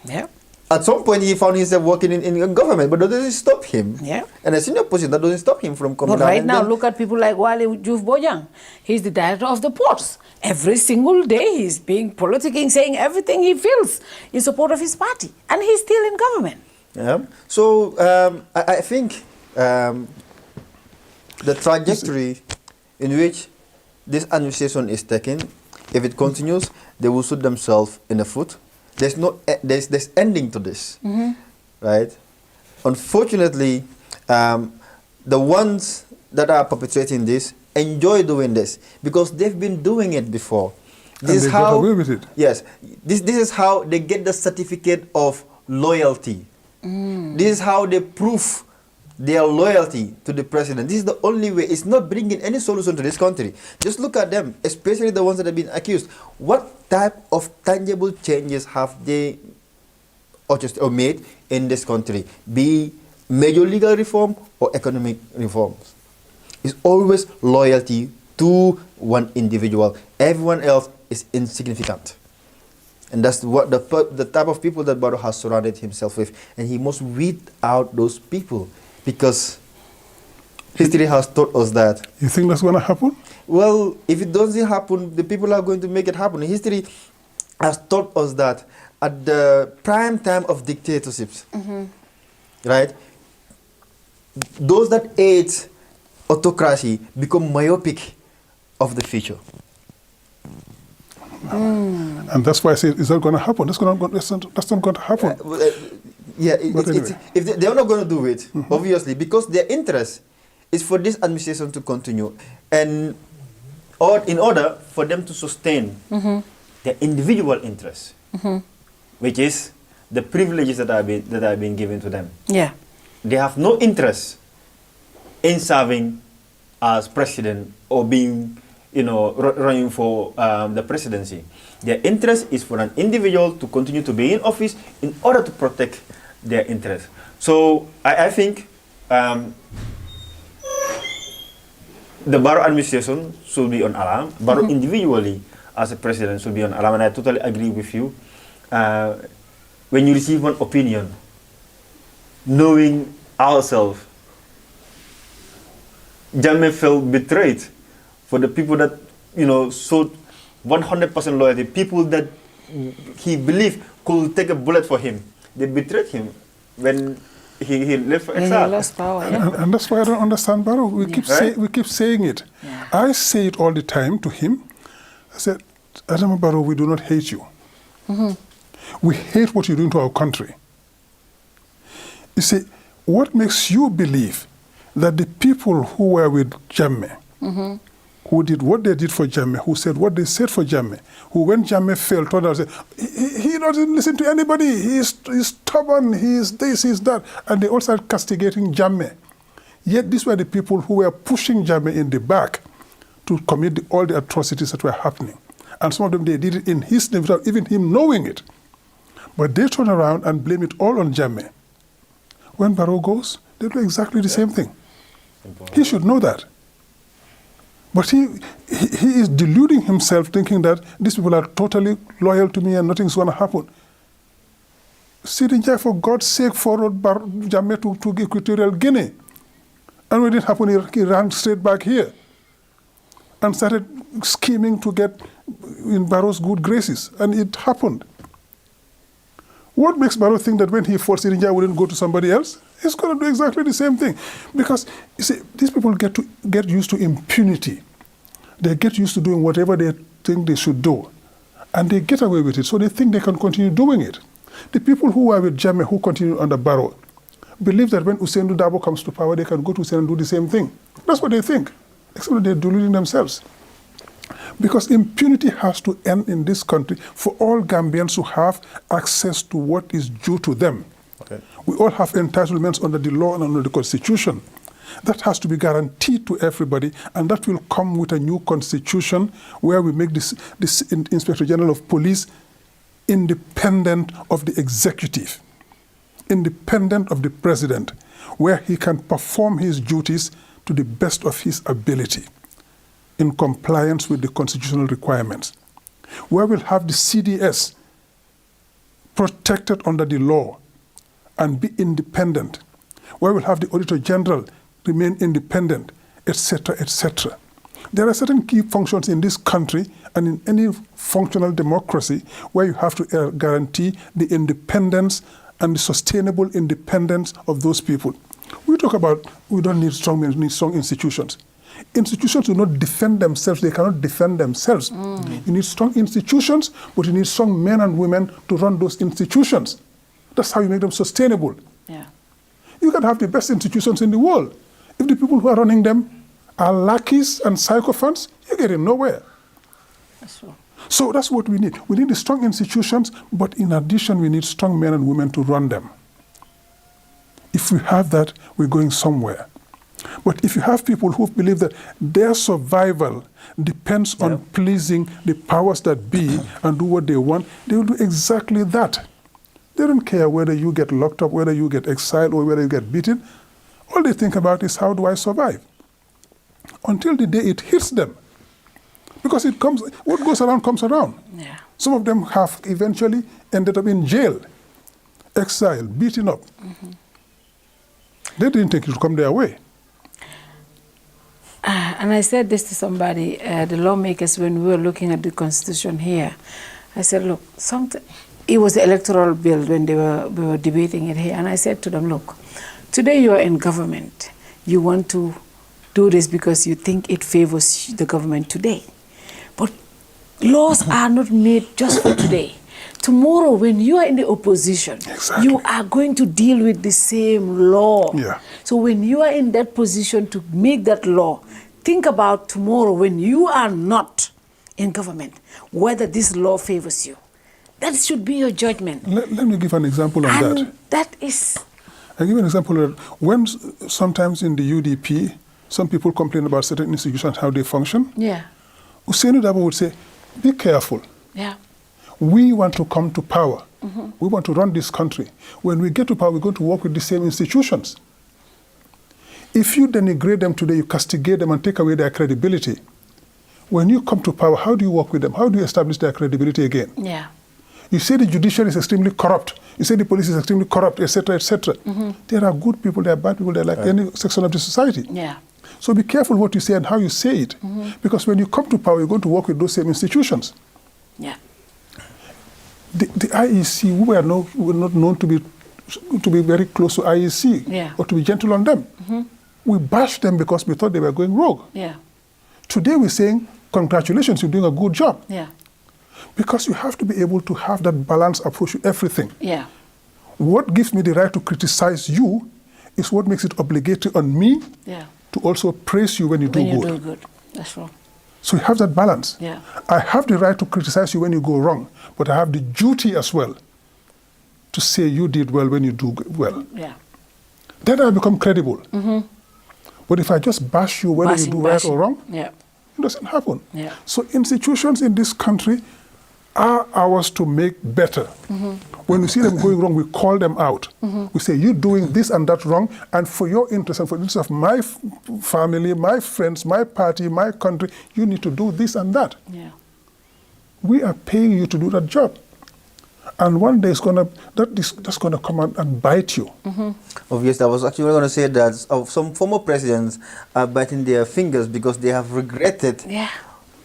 Yeah. At some point, he found himself working in government, but that doesn't stop him. Yeah. And a senior position, that doesn't stop him from coming But out. right And now, then- look at people like Wale Diouf Bojang. He's the director of the ports. Every single day, he's being politicking, saying everything he feels in support of his party. And he's still in government. Yeah. So I think the trajectory in which this administration is taking, if it continues, they will shoot themselves in the foot. There's ending to this, right? Unfortunately, the ones that are perpetrating this enjoy doing this because they've been doing it before. This is got how, away with it. Yes, this is how they get the certificate of loyalty. This is how they prove their loyalty to the president. This is the only way. It's not bringing any solution to this country. Just look at them, especially the ones that have been accused. What type of tangible changes have they or made in this country? Be major legal reform or economic reforms. It's always loyalty to one individual. Everyone else is insignificant. And that's what the type of people that Barrow has surrounded himself with. And he must weed out those people. Because history has taught us that. You think that's going to happen? Well, if it doesn't happen, the people are going to make it happen. History has taught us that at the prime time of dictatorships, right, those that aid autocracy become myopic of the future. And that's why I say it's not going to happen. That's not going to happen. If they're not going to do it, obviously, because their interest is for this administration to continue, and in order for them to sustain their individual interests, which is the privileges that are being given to them. Yeah. They have no interest in serving as president or being, running for the presidency. Their interest is for an individual to continue to be in office in order to protect their interests. So I think the Barrow administration should be on alarm. Barrow individually as a president should be on alarm. And I totally agree with you. When you receive one opinion, knowing ourselves, Jammeh felt betrayed for the people that, showed 100% loyalty, people that he believed could take a bullet for him. They betrayed him when he left for exile. He lost power, yeah. And that's why I don't understand Barrow. We keep saying it. Yeah. I say it all the time to him. I said, Adama Barrow, we do not hate you. We hate what you're doing to our country. You see, what makes you believe that the people who were with Jammeh, who did what they did for Jammeh, who said what they said for Jammeh, who when Jammeh failed, told us, he doesn't listen to anybody, he's stubborn, he's this, he's that, and they all started castigating Jammeh. Yet these were the people who were pushing Jammeh in the back to commit all the atrocities that were happening. And some of them, they did it in his name without even him knowing it. But they turn around and blame it all on Jammeh. When Barrow goes, they do exactly the same thing. He should know that. But he is deluding himself, thinking that these people are totally loyal to me and nothing's going to happen. Sirinjai, for God's sake, followed Jammeh to Equatorial Guinea. And when it happened, he ran straight back here and started scheming to get in Barrow's good graces. And it happened. What makes Barrow think that when he fought Sirinjai wouldn't go to somebody else? He's going to do exactly the same thing. Because, you see, these people get used to impunity. They get used to doing whatever they think they should do. And they get away with it, so they think they can continue doing it. The people who were with Jammeh, who continue under Barrow, believe that when Usainu Darboe comes to power, they can go to Usainu and do the same thing. That's what they think, except that they're deluding themselves. Because impunity has to end in this country for all Gambians who have access to what is due to them. Okay. We all have entitlements under the law and under the Constitution. That has to be guaranteed to everybody, and that will come with a new constitution where we make this Inspector General of Police independent of the executive, independent of the president, where he can perform his duties to the best of his ability in compliance with the constitutional requirements, where we'll have the CDS protected under the law and be independent, where we'll have the Auditor General remain independent, etc., etc. There are certain key functions in this country and in any functional democracy where you have to guarantee the independence and the sustainable independence of those people. We talk about we don't need strong men, we need strong institutions. Institutions do not defend themselves, they cannot defend themselves. You need strong institutions, but you need strong men and women to run those institutions. That's how you make them sustainable. Yeah. You can have the best institutions in the world. If the people who are running them are lackeys and sycophants, you're getting nowhere. That's true. So that's what we need. We need the strong institutions, but in addition, we need strong men and women to run them. If we have that, we're going somewhere. But if you have people who believe that their survival depends on pleasing the powers that be and do what they want, they will do exactly that. They don't care whether you get locked up, whether you get exiled, or whether you get beaten. All they think about is, how do I survive? Until the day it hits them. Because it comes, what goes around comes around. Yeah. Some of them have eventually ended up in jail, exiled, beaten up. They didn't think it would come their way. And I said this to somebody, the lawmakers, when we were looking at the Constitution here. I said, look, it was the electoral bill when we were debating it here. And I said to them, look, today you are in government. You want to do this because you think it favors the government today. But laws are not made just for today. Tomorrow, when you are in the opposition, you are going to deal with the same law. Yeah. So when you are in that position to make that law, think about tomorrow when you are not in government, whether this law favors you. That should be your judgment. Let me give an example on that. That is... I'll give an example of when sometimes in the UDP, some people complain about certain institutions, how they function. Yeah. Usainu Darboe would say, be careful. Yeah. We want to come to power. We want to run this country. When we get to power, we're going to work with the same institutions. If you denigrate them today, you castigate them and take away their credibility. When you come to power, how do you work with them? How do you establish their credibility again? Yeah. You say the judiciary is extremely corrupt. You say the police is extremely corrupt, etc., etc. There are good people, there are bad people, there are like any section of the society. Yeah. So be careful what you say and how you say it. Because when you come to power, you're going to work with those same institutions. Yeah. The IEC, we were not known to be very close to IEC or to be gentle on them. We bashed them because we thought they were going rogue. Yeah. Today we're saying, congratulations, you're doing a good job. Yeah. Because you have to be able to have that balanced approach to everything. Yeah. What gives me the right to criticize you is what makes it obligatory on me to also praise you when you do good. When you do good, that's wrong. So you have that balance. Yeah. I have the right to criticize you when you go wrong, but I have the duty as well to say you did well when you do well. Yeah. Then I become credible. But if I just bash you whether you do right or wrong, it doesn't happen. Yeah. So institutions in this country are ours to make better. When we see them going wrong, we call them out. We say, you're doing this and that wrong, and for your interest and for the interest of my family, my friends, my party, my country, you need to do this and that. Yeah. We are paying you to do that job. And one day that's gonna come out and bite you. Obviously, I was actually going to say that some former presidents are biting their fingers because they have regretted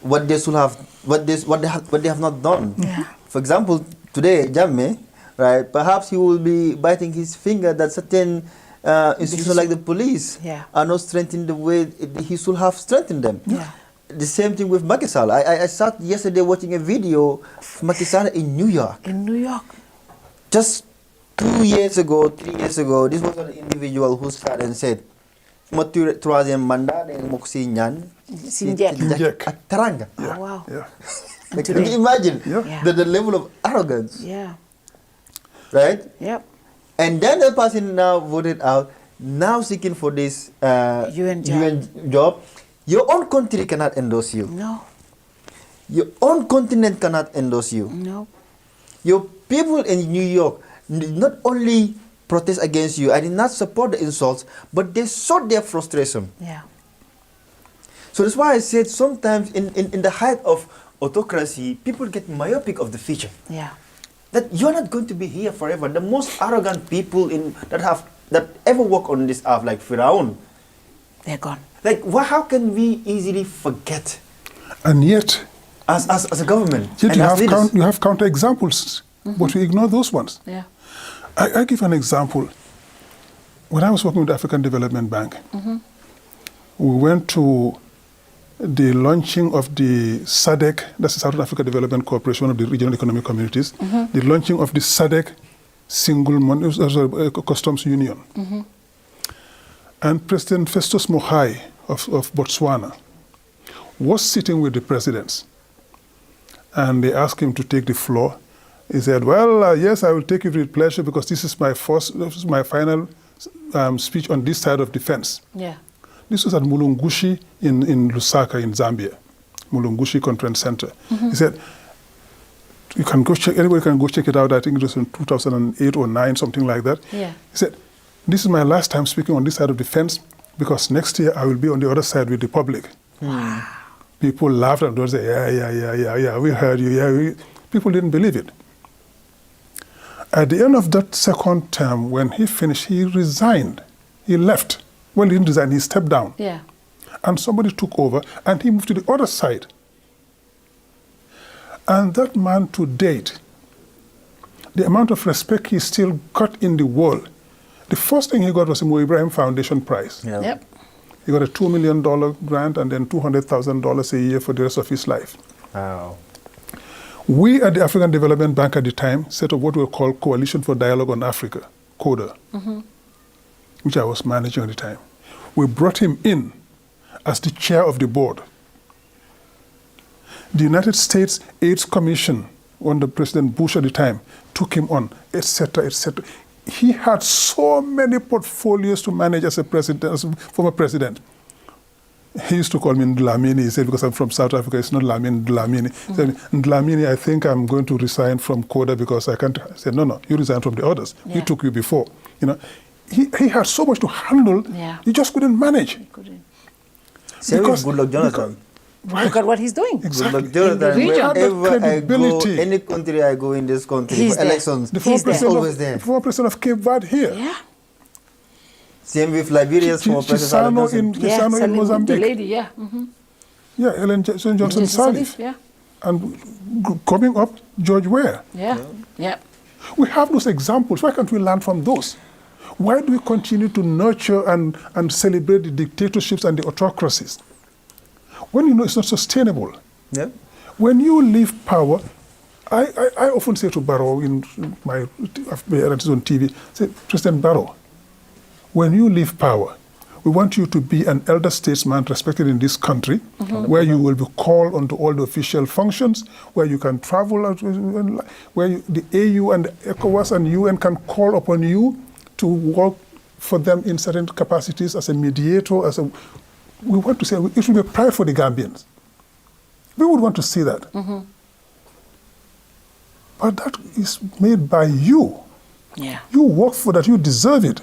what they should have, what they have not done. Yeah. For example, today, Jammeh, right? Perhaps he will be biting his finger that certain institutions like the police are not strengthened the way he should have strengthened them. Yeah. The same thing with Macky Sall. I sat yesterday watching a video of Macky Sall in New York. In New York. just 2 years ago, 3 years ago, this was an individual who started and said, "Mo troisième mandat de mo si ñaan si njëkk ak teranga." Oh, wow. Yeah. Like, can you imagine Yeah. the level of arrogance, Yeah. right? Yep. And then the person now voted out, now seeking for this UN job. Your own country cannot endorse you. No. Your own continent cannot endorse you. No. Your people in New York not only protest against you, I did not support the insults, but they showed their frustration. Yeah. So that's why I said sometimes in the height of autocracy, people get myopic of the future. Yeah. That you're not going to be here forever. The most arrogant people that ever walk on this earth, like Firaun, They're gone. like how can we easily forget And yet, as a government yet and as leaders? you have counter examples, but we ignore those ones. Yeah. I give an example. When I was working with the African Development Bank, we went to the launching of the SADC, that's the South Africa Development Corporation of the Regional Economic Communities, the launching of the SADC Customs Union. And President Festus Mogae of Botswana was sitting with the presidents. And they asked him to take the floor. He said, "Well, yes, I will take it with pleasure because this is my final speech on this side of the fence." Yeah. This was at Mulungushi in Lusaka in Zambia, Mulungushi Conference Center. He said, "You can go check, anybody can go check it out. I think it was in 2008 or 9, something like that." Yeah. He said, "This is my last time speaking on this side of the fence because next year I will be on the other side with the public." People laughed and they said, yeah, we heard you. People didn't believe it. At the end of that second term, when he finished, he resigned. He left. Well, he didn't resign, he stepped down. Yeah. And somebody took over and he moved to the other side. And that man to date, the amount of respect he still got in the world, the first thing he got was the Mo Ibrahim Foundation Prize. Yeah. Yep. He got a $2 million grant and then $200,000 a year for the rest of his life. Wow. We at the African Development Bank at the time set up what we call Coalition for Dialogue on Africa, CODA, which I was managing at the time. We brought him in as the chair of the board. The United States AIDS Commission, under President Bush at the time, took him on, etc., etc. He had so many portfolios to manage as a president, as a former president. He used to call me Ndlamini. He said, because I'm from South Africa, it's not Lamin, Ndlamini. He said, "Ndlamini, I think I'm going to resign from CODA because I can't." I said, no, you resign from the others. Yeah. We took you before. You know, he had so much to handle, he just couldn't manage. Couldn't. Same with Goodluck Jonathan. Look at what he's doing. Exactly. Goodluck Jonathan, region. wherever I go, Credibility. any country I go in this country, He's for there. elections, The former He's there. he's president always there. the former president of Cape Verde here. Yeah. Same with Liberia's former president. Chisano in Salim, the Mozambique. lady, yeah. Yeah, Ellen Johnson Sirleaf. Yeah. And coming up, George Weah. Yeah. Yeah. We have those examples. Why can't we learn from those? Why do we continue to nurture and celebrate the dictatorships and the autocracies when you know it's not sustainable? Yeah. When you leave power, I often say to Barrow in my appearances on TV, say, "President Barrow, when you leave power, we want you to be an elder statesman respected in this country, where you will be called onto all the official functions, where you can travel, where the AU and the ECOWAS and UN can call upon you to work for them in certain capacities as a mediator, we want to say it should be a pride for the Gambians. We would want to see that. But that is made by you. Yeah. You work for that, you deserve it.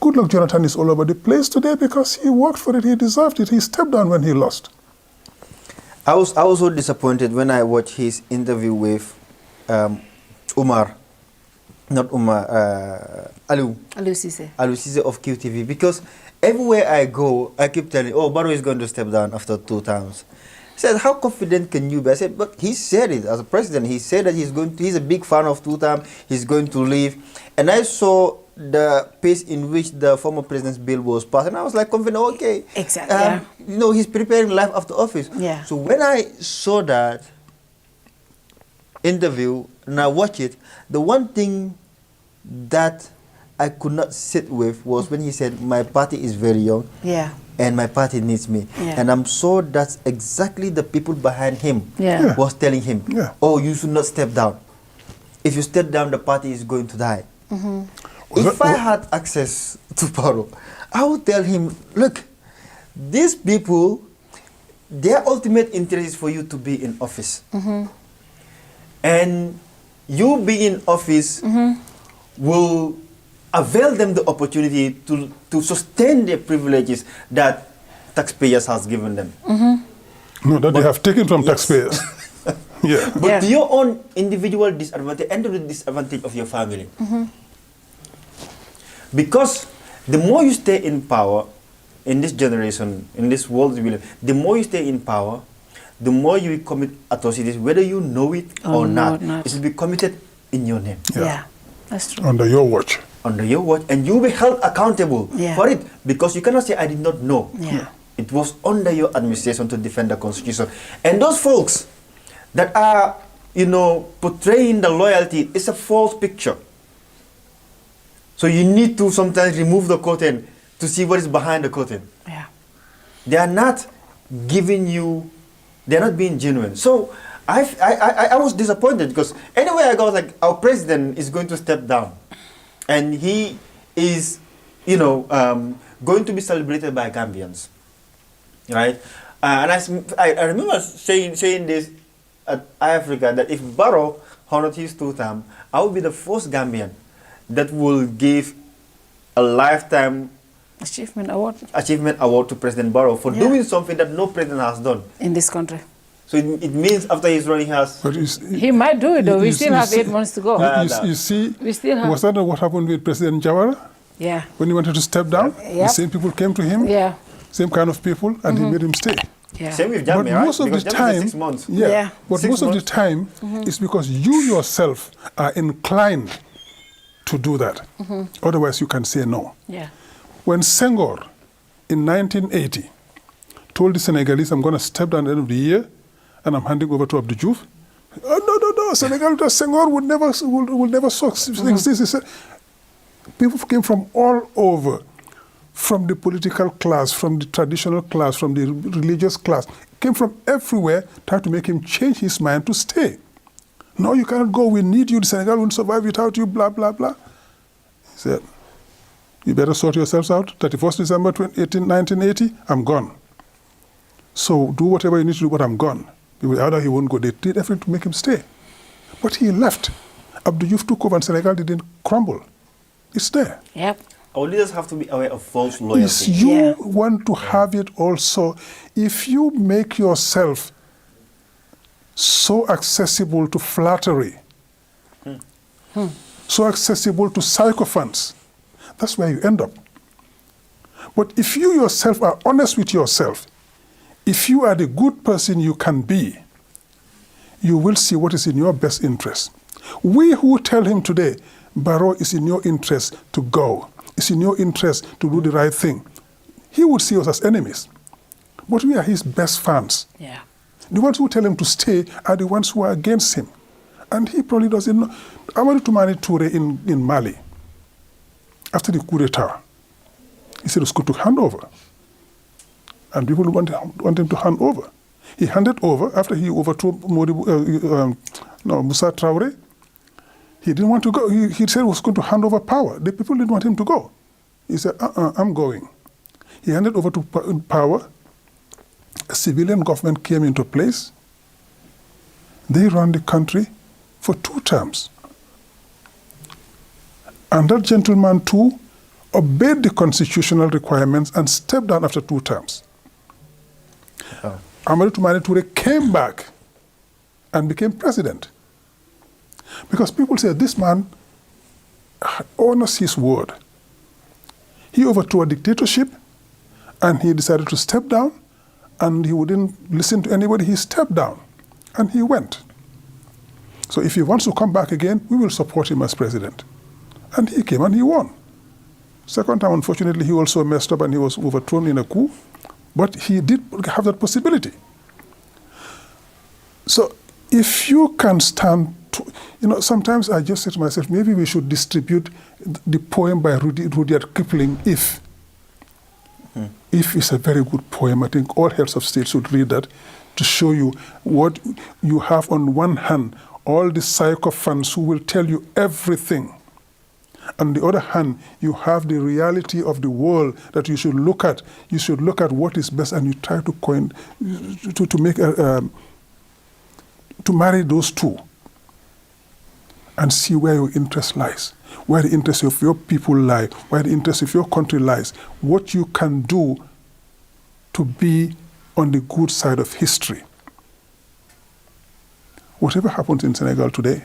Goodluck Jonathan is all over the place today because he worked for it, he deserved it. He stepped down when he lost. I was so disappointed when I watched his interview with Aliu Cisse of QTV, because everywhere I go, I keep telling, Barrow is going to step down after 2 terms. He said, how confident can you be? I said, but he said it as a president. He said that he's a big fan of 2 terms, he's going to leave. And I saw the pace in which the former president's bill was passed, and I was like confident, okay. Exactly. He's preparing life after office. Yeah. So when I saw that, interview and I watch it, the one thing that I could not sit with was when he said, my party is very young Yeah. and my party needs me. Yeah. And I'm sure that's exactly the people behind him Yeah. was telling him, Yeah. oh, you should not step down. If you step down, the party is going to die. If I had access to Barrow, I would tell him, look, these people, their ultimate interest is for you to be in office. And you being in office will avail them the opportunity to sustain their privileges that taxpayers has given them. No, that they have taken from Yes. taxpayers. Yeah. But Yeah. to your own individual disadvantage and to the disadvantage of your family. Because the more you stay in power in this generation, in this world we live, the more you stay in power, the more you will commit atrocities, whether you know it or not. It will be committed in your name, Yeah. That's true. Under your watch. under your watch, and you will be held accountable Yeah. for it. Because you cannot say, I did not know. Yeah. It was under your administration to defend the Constitution. And those folks that are, portraying the loyalty is a false picture. So you need to sometimes remove the curtain to see what is behind the curtain. Yeah. They are not giving you, they're not being genuine. So I was disappointed because anyway I go like, our president is going to step down. And he is, going to be celebrated by Gambians. Right? And I remember saying this at Africa, that if Barrow honored his 2 terms, I would be the first Gambian that will give a lifetime Achievement award achievement award to President Barrow for Yeah. doing something that no president has done. in this country. So it means after he's running has. But He might do it though. We you still see- have 8 months to go. you see, We still have- was that not what happened with President Jawara Yeah. when he wanted to step down? The Yep. same people came to him, Yeah. same kind of people, and he made him stay. Yeah. Same with But Jammeh, right? most of Because the Jammeh time, said 6 months. Yeah. But 6 most of the months. time, it's because you yourself are inclined to do that. Otherwise, you can say no. Yeah. When Senghor, in 1980, told the Senegalese, I'm going to step down at the end of the year, and I'm handing over to Abdou Diouf. Oh, no, Senegal, Senghor would never exist. He said, people came from all over, from the political class, from the traditional class, from the religious class, came from everywhere, trying to make him change his mind to stay. No, you cannot go, we need you, the Senegal won't survive without you, blah, blah, blah. He said, you better sort yourselves out. 31st December 1980, I'm gone. So do whatever you need to do, but I'm gone. Either he won't go. They did everything to make him stay. But he left. Abdou Diouf took over and Senegal didn't crumble. It's there. Yep. Our leaders have to be aware of false loyalty. Is you Yeah. want to have it also. If you make yourself so accessible to flattery, so accessible to sycophants, that's where you end up. But if you yourself are honest with yourself, if you are the good person you can be, you will see what is in your best interest. We who tell him today, Barrow, is in your interest to go, it's in your interest to do the right thing, he would see us as enemies. But we are his best fans. Yeah. The ones who tell him to stay are the ones who are against him. And he probably doesn't know. Amadou Toumani Touré in Mali, after the coup d'etat, he said it was good to hand over. And people want him to hand over. He handed over after he overthrew Moussa Traoré. He didn't want to go. He said he was going to hand over power. The people didn't want him to go. He said, I'm going. He handed over to power. A civilian government came into place. They ran the country for 2 terms. And that gentleman too obeyed the constitutional requirements and stepped down after 2 terms. Amadou Toumani Touré came back and became president. Because people say this man honors his word. He overthrew a dictatorship and he decided to step down, and he wouldn't listen to anybody. He stepped down and he went. So if he wants to come back again, we will support him as president. And he came and he won. Second time, unfortunately, he also messed up and he was overthrown in a coup. But he did have that possibility. So if you can stand to, sometimes I just say to myself, maybe we should distribute the poem by Rudyard Kipling, If. If is a very good poem. I think all heads of state should read that to show you what you have on one hand, all the sycophants who will tell you everything. On the other hand, you have the reality of the world that you should look at. You should look at what is best, and you try to marry those two and see where your interest lies, where the interest of your people lie, where the interest of your country lies, what you can do to be on the good side of history. Whatever happens in Senegal today,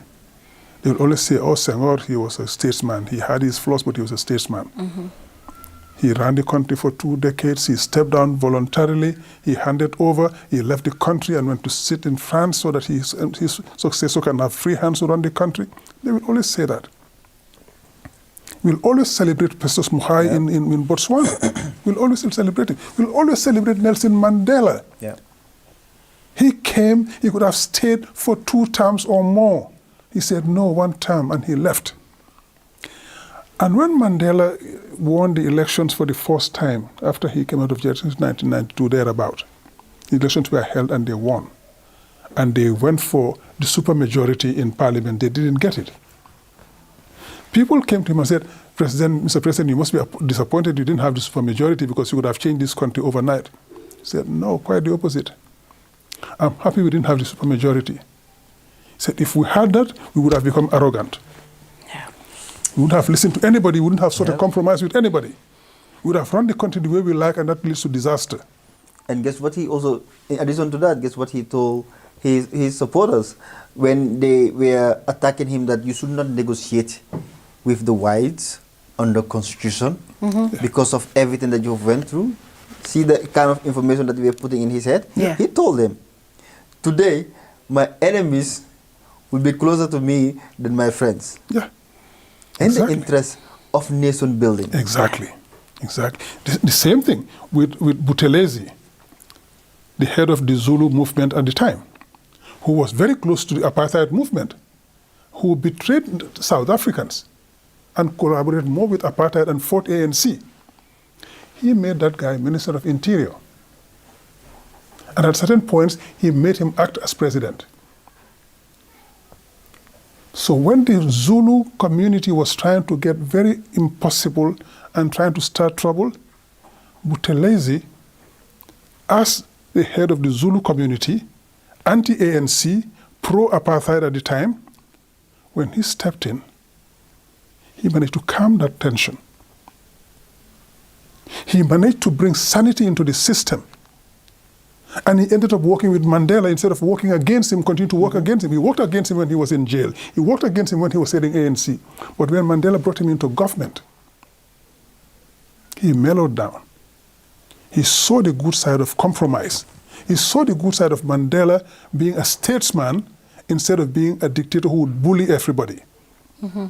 they will always say, oh, Senghor, he was a statesman. He had his flaws, but he was a statesman. Mm-hmm. He ran the country for 2 decades. He stepped down voluntarily. He handed over. He left the country and went to sit in France so that his successor can have free hands to run the country. They will always say that. We'll always celebrate Festus Mogae in Botswana. We'll always celebrate him. We'll always celebrate Nelson Mandela. Yeah. He came, he could have stayed for 2 terms or more. He said no 1 term, and he left. And when Mandela won the elections for the first time, after he came out of jail since 1992, thereabout, the elections were held and they won. And they went for the supermajority in parliament. They didn't get it. People came to him and said, Mr. President, you must be disappointed you didn't have the supermajority because you would have changed this country overnight. He said, no, quite the opposite. I'm happy we didn't have the supermajority. He said, if we had that, we would have become arrogant. Yeah. We wouldn't have listened to anybody. We wouldn't have sought a compromise with anybody. We would have run the country the way we like, and that leads to disaster. And guess what he also, in addition to that, guess what he told his supporters when they were attacking him, that you should not negotiate with the whites on the constitution because of everything that you've went through. See the kind of information that we are putting in his head? Yeah. He told them, today, my enemies will be closer to me than my friends. Yeah. In the interest of nation building. Exactly. Exactly. The same thing with Buthelezi, the head of the Zulu movement at the time, who was very close to the apartheid movement, who betrayed South Africans and collaborated more with apartheid and fought ANC. He made that guy Minister of Interior. And at certain points, he made him act as president. So when the Zulu community was trying to get very impossible and trying to start trouble, Buthelezi, as the head of the Zulu community, anti-ANC, pro-apartheid at the time, when he stepped in, he managed to calm that tension. He managed to bring sanity into the system. And he ended up working with Mandela instead of working against him, continued to work against him. He worked against him when he was in jail. He worked against him when he was heading ANC. But when Mandela brought him into government, he mellowed down. He saw the good side of compromise. He saw the good side of Mandela being a statesman instead of being a dictator who would bully everybody. Mm-hmm.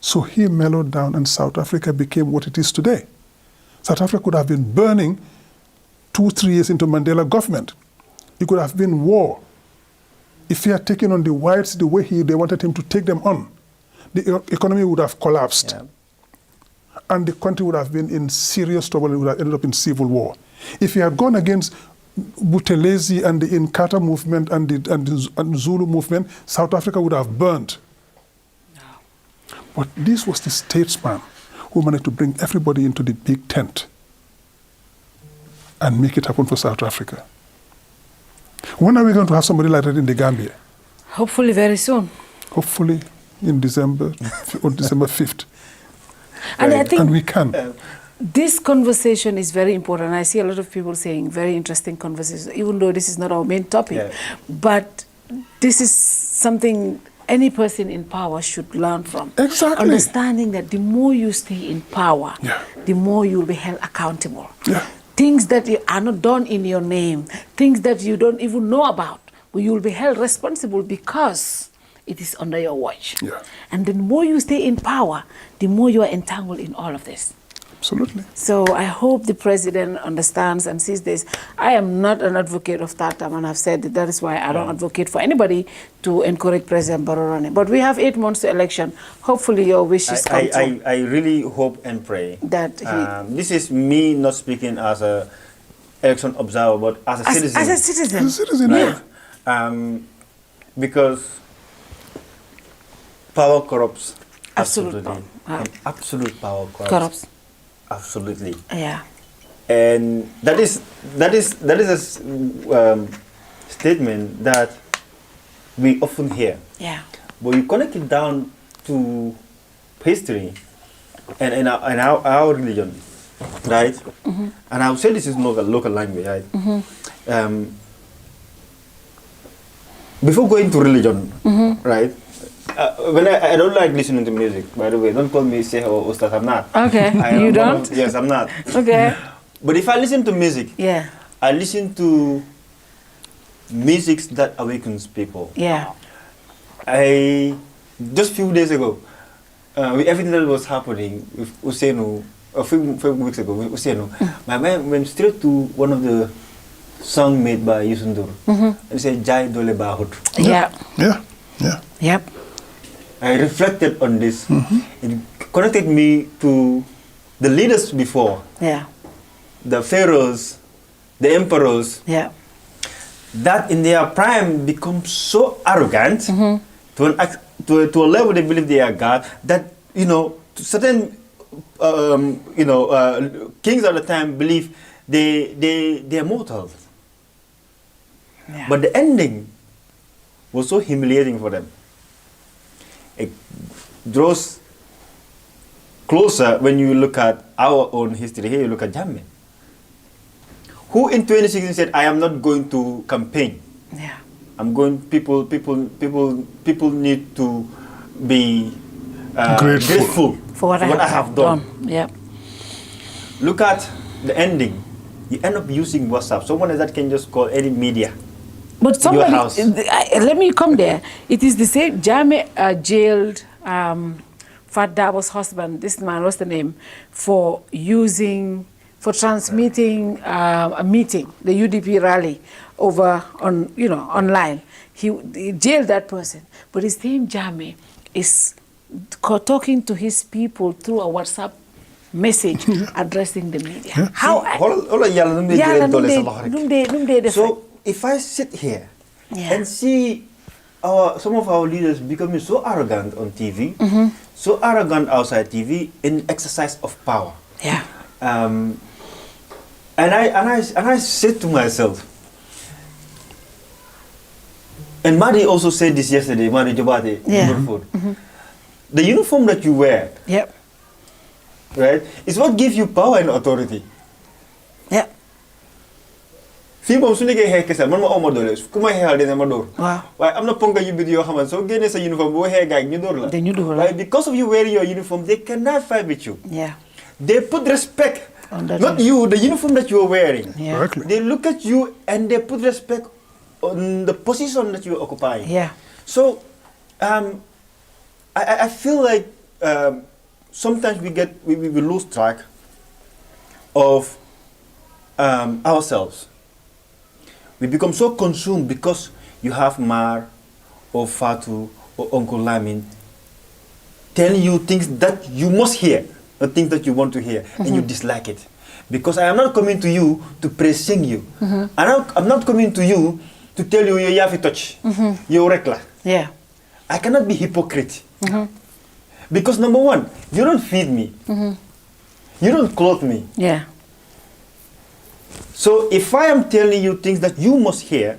So he mellowed down, and South Africa became what it is today. South Africa could have been burning 2-3 years into Mandela government. It could have been war. If he had taken on the whites the way they wanted him to take them on, the economy would have collapsed. Yeah. And the country would have been in serious trouble. It would have ended up in civil war. If he had gone against Buthelezi and the Inkatha movement and the Zulu movement, South Africa would have burned. No. But this was the statesman who managed to bring everybody into the big tent and make it happen for South Africa. When are we going to have somebody like that in the Gambia? Hopefully very soon. Hopefully in December or December 5th. And I think we can. This conversation is very important. I see a lot of people saying very interesting conversation, even though this is not our main topic. Yeah. But this is something any person in power should learn from. Exactly. Understanding that the more you stay in power, the more you'll be held accountable. Yeah. Things that are not done in your name, things that you don't even know about, but you'll be held responsible because it is under your watch. Yeah. And the more you stay in power, the more you are entangled in all of this. Absolutely. So I hope the president understands and sees this. I am not an advocate of third term, and I've said that is why I don't advocate for anybody to encourage President Barrow running. But we have 8 months to election. Hopefully your wishes come true. I really hope and pray That this is me not speaking as a election observer, but as a citizen. As a citizen. As a citizen, Right? yeah. Because power corrupts. Absolute power. And absolute power Corrupts. Absolutely. Yeah. And that is a statement that we often hear. Yeah. But you connect it down to history and our religion, right? And I would say this is local language, right? Before going to religion, right? When I don't like listening to music, by the way. Don't call me Sheikh or Ustaz, I'm not. Okay. You don't? Yes, I'm not. Okay. But if I listen to music, Yeah. I listen to music that awakens people. Yeah. Just few days ago, with everything that was happening with Usainu, a few weeks ago with Usainu, my mind went straight to one of the songs made by Usainu Darboe. It said, Jai Dole Bahut. Yeah. Yeah. Yeah. Yep. I reflected on this. It connected me to the leaders before, Yeah. the pharaohs, the emperors, Yeah. that in their prime become so arrogant to a level they believe they are God, that, certain, kings at the time believe they are mortal. Yeah. But the ending was so humiliating for them. It draws closer when you look at our own history. Here you look at Jammeh, who in 2016 said, I am not going to campaign. Yeah. I'm going, people need to be grateful For what I have done. Yeah. Look at the ending. You end up using WhatsApp. Someone that can just call any media. But somebody, house. let me come there. It is the same. Jammeh jailed Fat Darboe's husband. This man, what's the name? For transmitting a meeting, the UDP rally, online. He jailed that person. But his name Jammeh is talking to his people through a WhatsApp message addressing the media. Yeah. How? So if I sit here and see some of our leaders becoming so arrogant on TV, so arrogant outside TV in exercise of power, Yeah. and I said to myself, and Madi also said this yesterday, Madi Jabate, the uniform that you wear, Yep. right, is what gives you power and authority. Yep. Fii moom su nekkee xeex kese man ma aw ma doole ku ma xeexal dina ma dóor. Waaw. waaye am na ponka yu biir yoo xamante soo génnee sa uniforme boo xeex gaay ñu dóor la. Dañu dóor la. waaye because of you wearing your uniform they cannot fight with you. Yeah. They put respect, On that not you, the uniform that you are wearing. Yeah. Correctly. They look at you and they put respect on the position that you are occupying. Yeah. So, I feel like sometimes we lose track of ourselves. We become so consumed because you have Marr or Fatu or Uncle Lamin telling you things that you must hear, not things that you want to hear, and you dislike it. Because I am not coming to you to praising you. I'm not coming to you to tell you you have a touch, you're reckless. Yeah. I cannot be hypocrite. Because number one, you don't feed me. You don't clothe me. Yeah. So if I am telling you things that you must hear,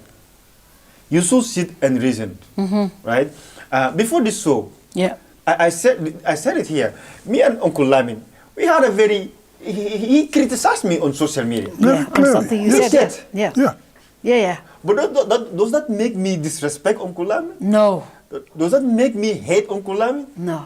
you should sit and reason, right? Before this show, Yeah. I said it here. Me and Uncle Lamin, we had a very. He criticized me on social media. Yeah. On clearly. something you Yes, said. yes. Yeah. Yeah. Yeah. Yeah. But does that make me disrespect Uncle Lamin? No. Does that make me hate Uncle Lamin? No.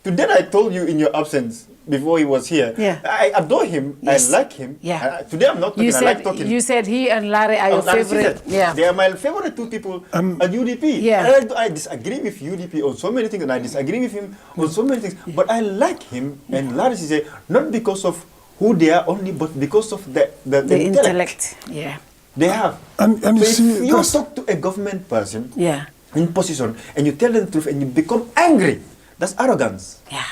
Today I told you in your absence before he was here. Yeah. I adore him. Yes. I like him. Yeah. Today I'm not talking. I like talking. You said he and Larry are your favorite. Yeah. They are my favorite two people at UDP. Yeah. And I disagree with UDP on so many things, and I disagree with him on so many things. But I like him and Larry Cisse, not because of who they are only, but because of the intellect. Yeah. They have. And you so see, if you talk to a government person in position and you tell them the truth and you become angry, that's arrogance. Yeah.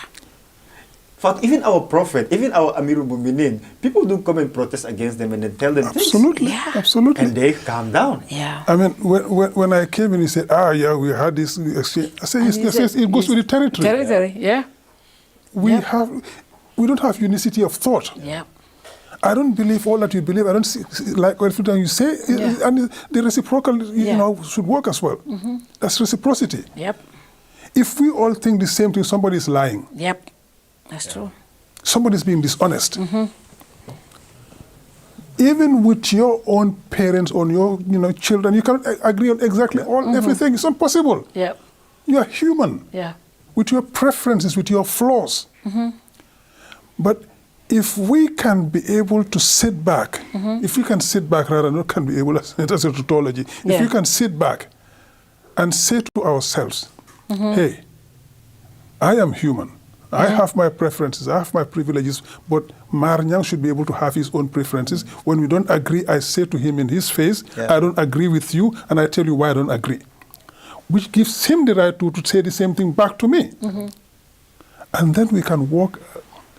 But even our prophet, even our Amirul Muminin, people do come and protest against them and then tell them absolutely, things. Yeah. Absolutely. And they calm down. Yeah. I mean, when I came in, he said, we had this exchange. I said, yes, it goes with the territory. Territory, yeah. We don't have unity of thought. Yeah. I don't believe all that you believe. I don't see, like everything you say, and the reciprocal, should work as well. That's reciprocity. Yep. If we all think the same thing, somebody is lying. Yep. That's true. Somebody is being dishonest. Even with your own parents or your children, you cannot agree on exactly everything. It's impossible. Yep. You are human. Yeah. With your preferences, with your flaws. But if we can be able to sit back, if we can sit back rather than can be able, that's a tautology, if we can sit back and say to ourselves, hey, I am human. I have my preferences, I have my privileges, but Marr Nyang should be able to have his own preferences. When we don't agree, I say to him in his face, I don't agree with you, and I tell you why I don't agree. Which gives him the right to say the same thing back to me. And then we can walk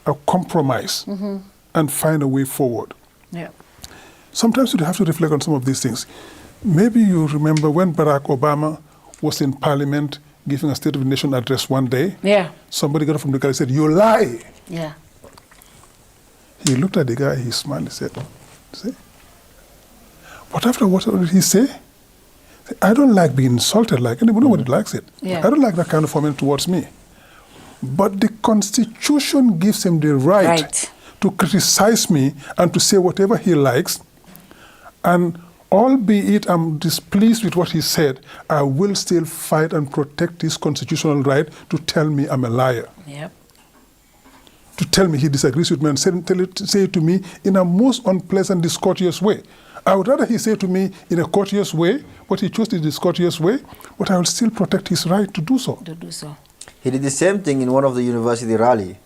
a compromise and find a way forward. Yeah. Sometimes you have to reflect on some of these things. Maybe you remember when Barack Obama was in Parliament giving a State of the Nation address one day. Yeah. Somebody got up from the guy and said, "You lie." Yeah. He looked at the guy, he smiled, he said, "See?" But after what did he say? I don't like being insulted like anybody. Nobody likes it. Yeah. I don't like that kind of comment towards me. But the Constitution gives him the right to criticize me and to say whatever he likes. And albeit I'm displeased with what he said, I will still fight and protect his constitutional right to tell me I'm a liar. Yep. To tell me he disagrees with me and say it to me in a most unpleasant, discourteous way. I would rather he say it to me in a courteous way, but he chose the discourteous way, but I will still protect his right to do so. He did the same thing in one of the university rally.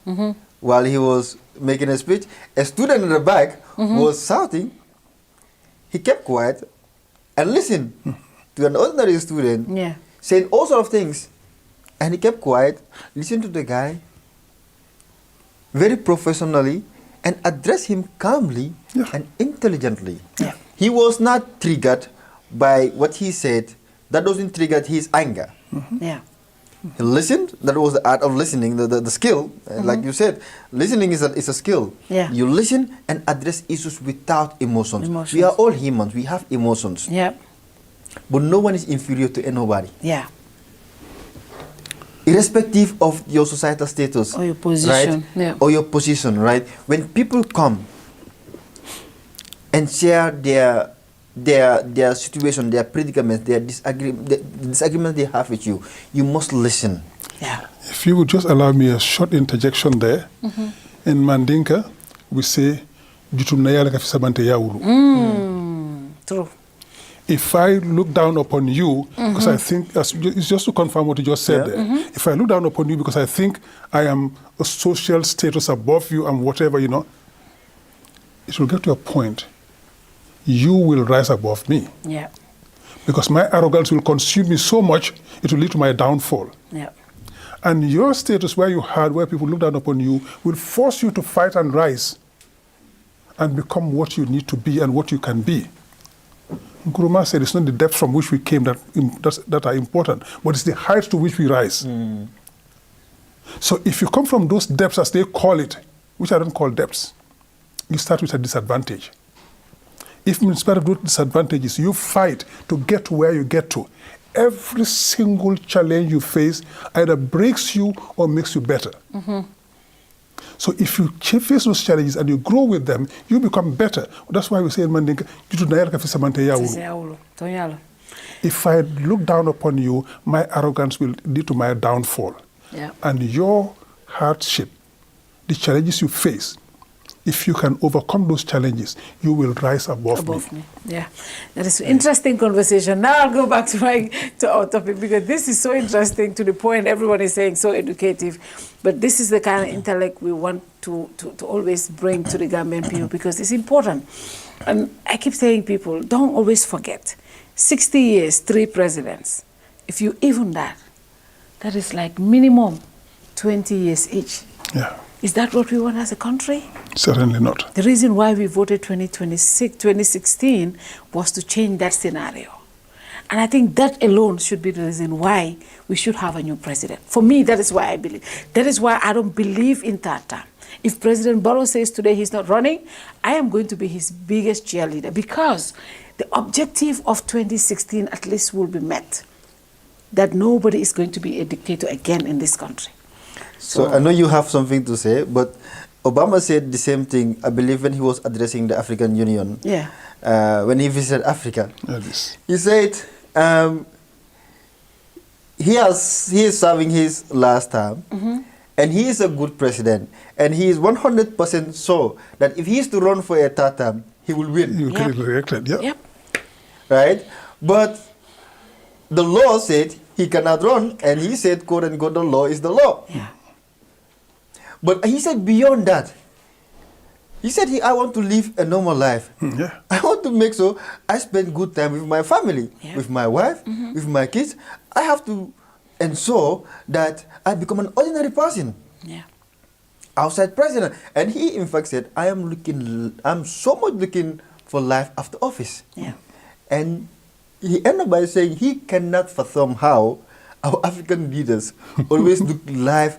While he was making a speech, a student in the back was shouting. He kept quiet and listened to an ordinary student saying all sorts of things. And he kept quiet, listened to the guy very professionally and addressed him calmly and intelligently. Yeah. He was not triggered by what he said. That doesn't trigger his anger. Yeah. He listened. That was the art of listening, the skill. Like you said, listening is a skill. Yeah. You listen and address issues without emotions. We are all humans. We have emotions. Yeah. But no one is inferior to anybody. Yeah. Irrespective of your societal status. Or your position. Right? Yeah. Or your position, right? When people come and share their situation, their predicaments, the disagreements they have with you, you must listen. Yeah. If you would just allow me a short interjection there. In Mandinka, we say, "Jutum na yala kafisa bante yaulu." True. If I look down upon you, because I think, it's just to confirm what you just said there. If I look down upon you because I think I am a social status above you and whatever, it will get to a point you will rise above me. Yeah. Because my arrogance will consume me so much, it will lead to my downfall. Yeah. And your status where people look down upon you, will force you to fight and rise and become what you need to be and what you can be. Nkrumah said it's not the depths from which we came that are important, but it's the heights to which we rise. So if you come from those depths, as they call it, which I don't call depths, you start with a disadvantage. If in spite of those disadvantages, you fight to get to where you get to, every single challenge you face either breaks you or makes you better. So if you face those challenges and you grow with them, you become better. That's why we say in Mandinka, if I look down upon you, my arrogance will lead to my downfall. Yeah. And your hardship, the challenges you face, if you can overcome those challenges, you will rise above me. Yeah, that is interesting conversation. Now I'll go back to our topic, because this is so interesting, to the point everyone is saying so educative. But this is the kind of intellect we want to always bring to the Gambian people, because it's important. And I keep saying, people, don't always forget, 60 years, 3 presidents. If you even that is like minimum 20 years each. Yeah. Is that what we want as a country? Certainly not. The reason why we voted 2016 was to change that scenario. And I think that alone should be the reason why we should have a new president. For me, that is why I believe. That is why I don't believe in third term. If President Barrow says today he's not running, I am going to be his biggest cheerleader, because the objective of 2016 at least will be met. That nobody is going to be a dictator again in this country. So I know you have something to say, but Obama said the same thing, I believe, when he was addressing the African Union. Yeah. When he visited Africa. Yes. He said he is serving his last term, and he is a good president, and he is 100% sure that if he is to run for a third term, he will win. You get elected, yeah. Yep. Right? But the law said he cannot run, and he said, quote unquote, the law is the law. Yeah. But he said beyond that, he said, I want to live a normal life. Yeah. I want to make sure I spend good time with my family, Yeah. with my wife, with my kids. I have to ensure that I become an ordinary person. Yeah. Outside president. And he in fact said, I'm so much looking for life after office. Yeah. And he ended by saying he cannot fathom how our African leaders always look life,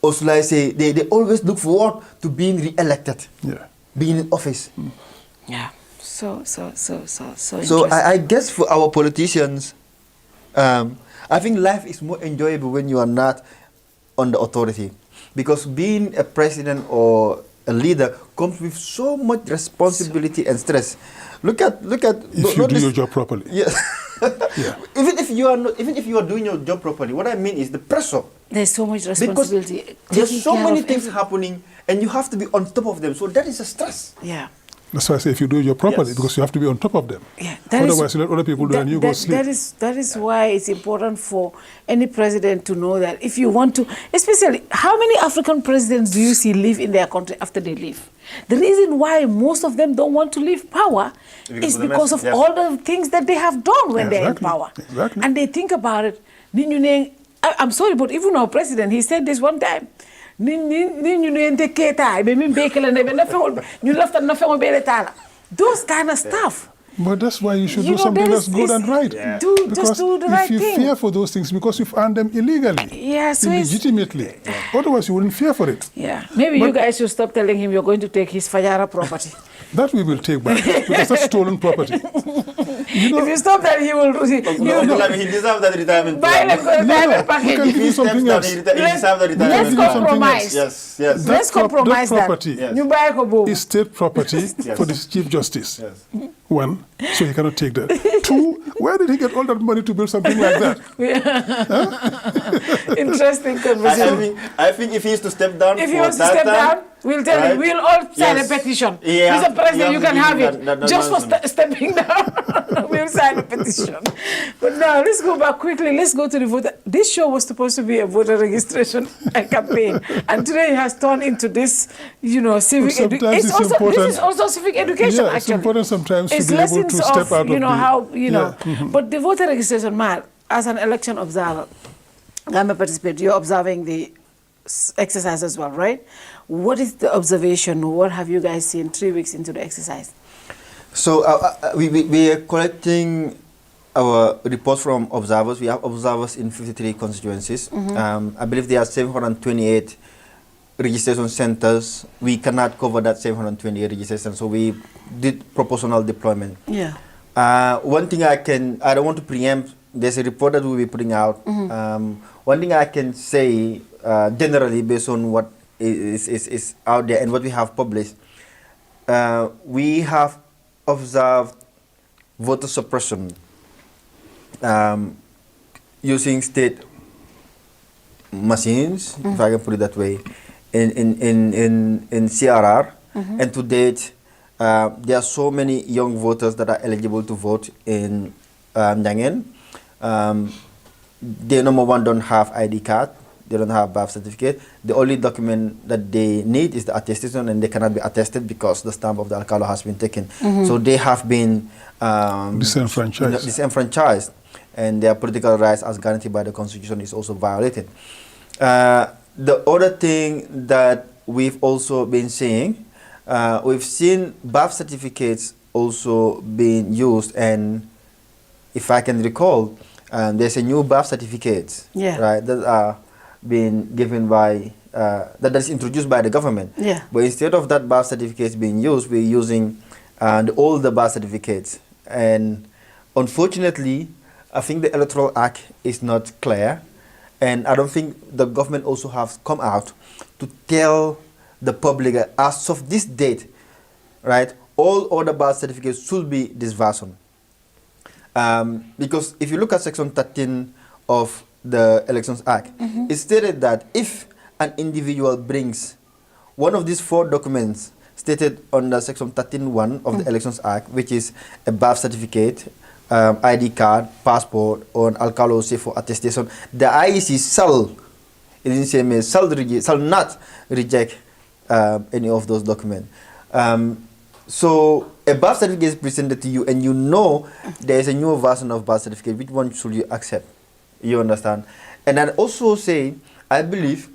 or should I say, they always look forward to being re-elected, being in office. Yeah. So So I guess for our politicians, I think life is more enjoyable when you are not under authority, because being a president or a leader comes with so much responsibility and stress. Look at. If you do your job properly. Yes. Yeah. Even if you are doing your job properly, what I mean is the pressure. there's so much responsibility. Because there's taking so care many of things every- happening, and you have to be on top of them. So that is a stress. Yeah. That's why I say if you do your job properly, Yes. because you have to be on top of them. Yeah, Otherwise, you let other people do and you go sleep. That is why it's important for any president to know that if you want to, especially, how many African presidents do you see live in their country after they leave? The reason why most of them don't want to leave power is because of all the things that they have done when they're in Exactly, power. exactly. And they think about it. I'm sorry, but even our president, he said this one time. Those kind of stuff. But that's why you should You do know, something there that's is- good is- and right. Just do the right if you thing. fear for those things, because you've earned them illegally, Yeah, so it's- illegitimately. Otherwise, you wouldn't fear for it. Yeah, maybe you guys should stop telling him you're going to take his Fajara property. That we will take back, because that's stolen property. You know, If you stop that, he will. He deserves that retirement Buy plan. them No, retirement he package. can give you something else. He deserves that retirement Let's plan. compromise. Yes. That Let's compromise that that. property You buy a kobo. is state property for the Chief Justice. One, so he cannot take that. Two, where did he get all that money to build something like that? Interesting conversation. I think if he is to step down, If he for wants to that step time, down, we'll tell him. We'll all sign a petition. Yeah, Mr. President, you can have it. that Just for nonsense. stepping down. We'll sign a petition. But now, let's go back quickly. Let's go to the voter. This show was supposed to be a voter registration campaign. And today it has turned into this, civic Sometimes education. it's important. This is also civic education, Yeah, it's actually. important sometimes to It's be able lessons to step of, out of the- how, Yeah. But the voter registration, Marr, as an election observer, Gambia participate, you're observing the exercise as well, right? What is the observation? What have you guys seen 3 weeks into the exercise? So we are collecting our reports from observers. We have observers in 53 constituencies. I believe there are 728 registration centers. We cannot cover that 728 registration, so we did proportional deployment. Yeah. One thing I don't want to preempt, there's a report that we'll be putting out. One thing I can say generally based on what is out there and what we have published, we have observed voter suppression using state machines, if I can put it that way, in CRR. And to date, there are so many young voters that are eligible to vote in Nyangen. They, number one, don't have ID card. They don't have birth certificate. The only document that they need is the attestation, and they cannot be attested because the stamp of the alcalo has been taken. So they have been disenfranchised, and their political rights as guaranteed by the Constitution is also violated. The other thing that we've also been seeing, we've seen birth certificates also being used, and if I can recall, there's a new birth certificate, right, that are being given by, that's introduced by the government. But instead of that birth certificate being used, we're using the older birth certificates. And unfortunately, I think the Electoral Act is not clear, and I don't think the government also has come out to tell the public that as of this date, right, all other birth certificates should be this version. Because if you look at Section 13 of the Elections Act, it stated that if an individual brings one of these 4 documents stated under Section 13(1) of the Elections Act, which is a birth certificate, ID card, passport, or an alcalo for attestation, the IEC shall, it didn't say may, shall not reject any of those documents. So a birth certificate is presented to you, and you know there is a new version of birth certificate. Which one should you accept? You understand? And I also say, I believe,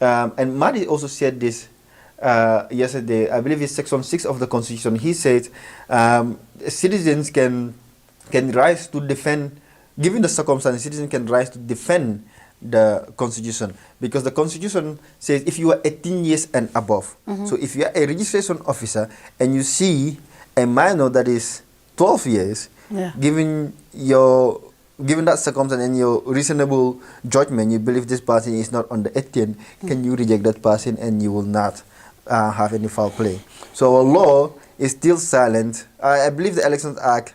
and Madi also said this yesterday, I believe it's Section 6 of the Constitution. He said citizens can rise to defend, given the circumstances, citizens can rise to defend the Constitution, because the Constitution says if you are 18 years and above, so if you are a registration officer and you see a minor that is 12 years, given that circumstance and your reasonable judgment, you believe this person is not under 18, can you reject that person and you will not have any foul play? So our law is still silent. I believe the Elections Act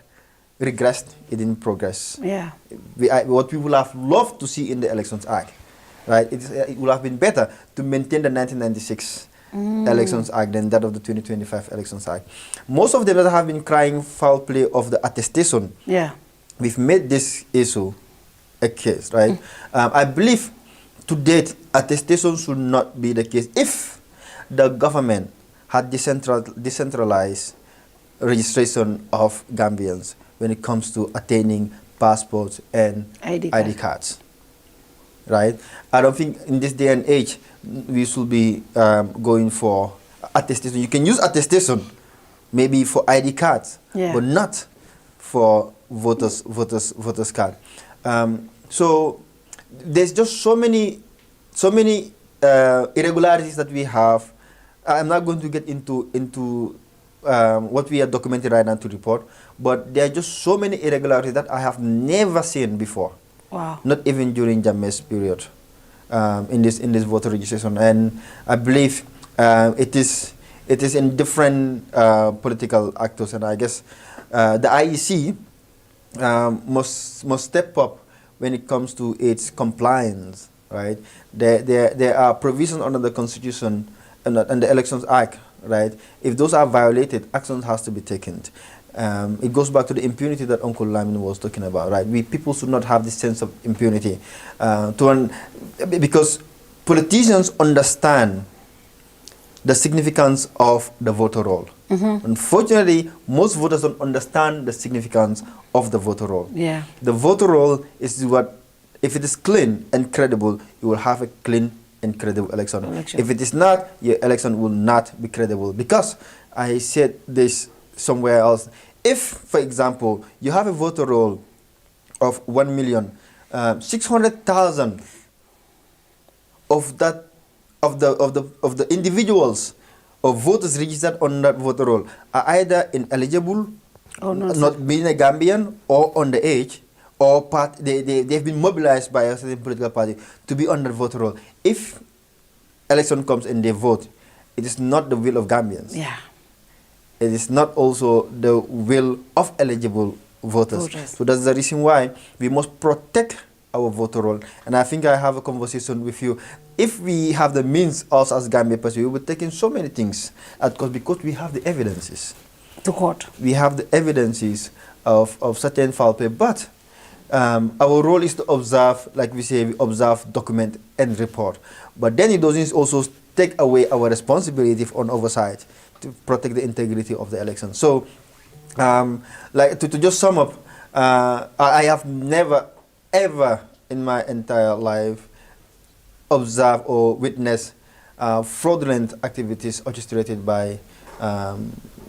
regressed, it didn't progress. What we would have loved to see in the Elections Act, right? It would have been better to maintain the 1996 Elections Act than that of the 2025 Elections Act. Most of them that have been crying foul play of the attestation, we've made this issue a case, right? I believe to date, attestation should not be the case. If the government had decentralized registration of Gambians when it comes to attaining passports and ID cards, right? I don't think in this day and age we should be going for attestation. You can use attestation maybe for ID cards, but not for voters card. So there's just so many irregularities that we have. I'm not going to get into what we are documenting right now to report, but there are just so many irregularities that I have never seen before. Wow. Not even during Jammeh's period in this voter registration, and I believe it is in different political actors, and I guess the IEC must step up when it comes to its compliance. Right? There are provisions under the Constitution and the Elections Act. Right? If those are violated, action has to be taken. It goes back to the impunity that Uncle Lamin was talking about. Right? People should not have this sense of impunity, because politicians understand the significance of the voter roll. Unfortunately, most voters don't understand the significance of the voter roll. The voter roll is what, if it is clean and credible, you will have a clean and credible election. If it is not, your election will not be credible. Because I said this somewhere else. If, for example, you have a voter roll of 1,600,000 of that of the individuals or voters registered on that voter roll are either ineligible, or not being a Gambian, or underage, or they've been mobilized by a certain political party to be on that voter roll. If election comes and they vote, it is not the will of Gambians. It is not also the will of eligible voters. So that's the reason why we must protect our voter roll. And I think I have a conversation with you. If we have the means, us as Gambia, we will be taking so many things because we have the evidences. To court. We have the evidences of certain foul play, but our role is to observe, like we say, we observe, document, and report. But then it doesn't also take away our responsibility on oversight to protect the integrity of the election. So, like to just sum up, I have never, ever in my entire life observed or witnessed fraudulent activities orchestrated by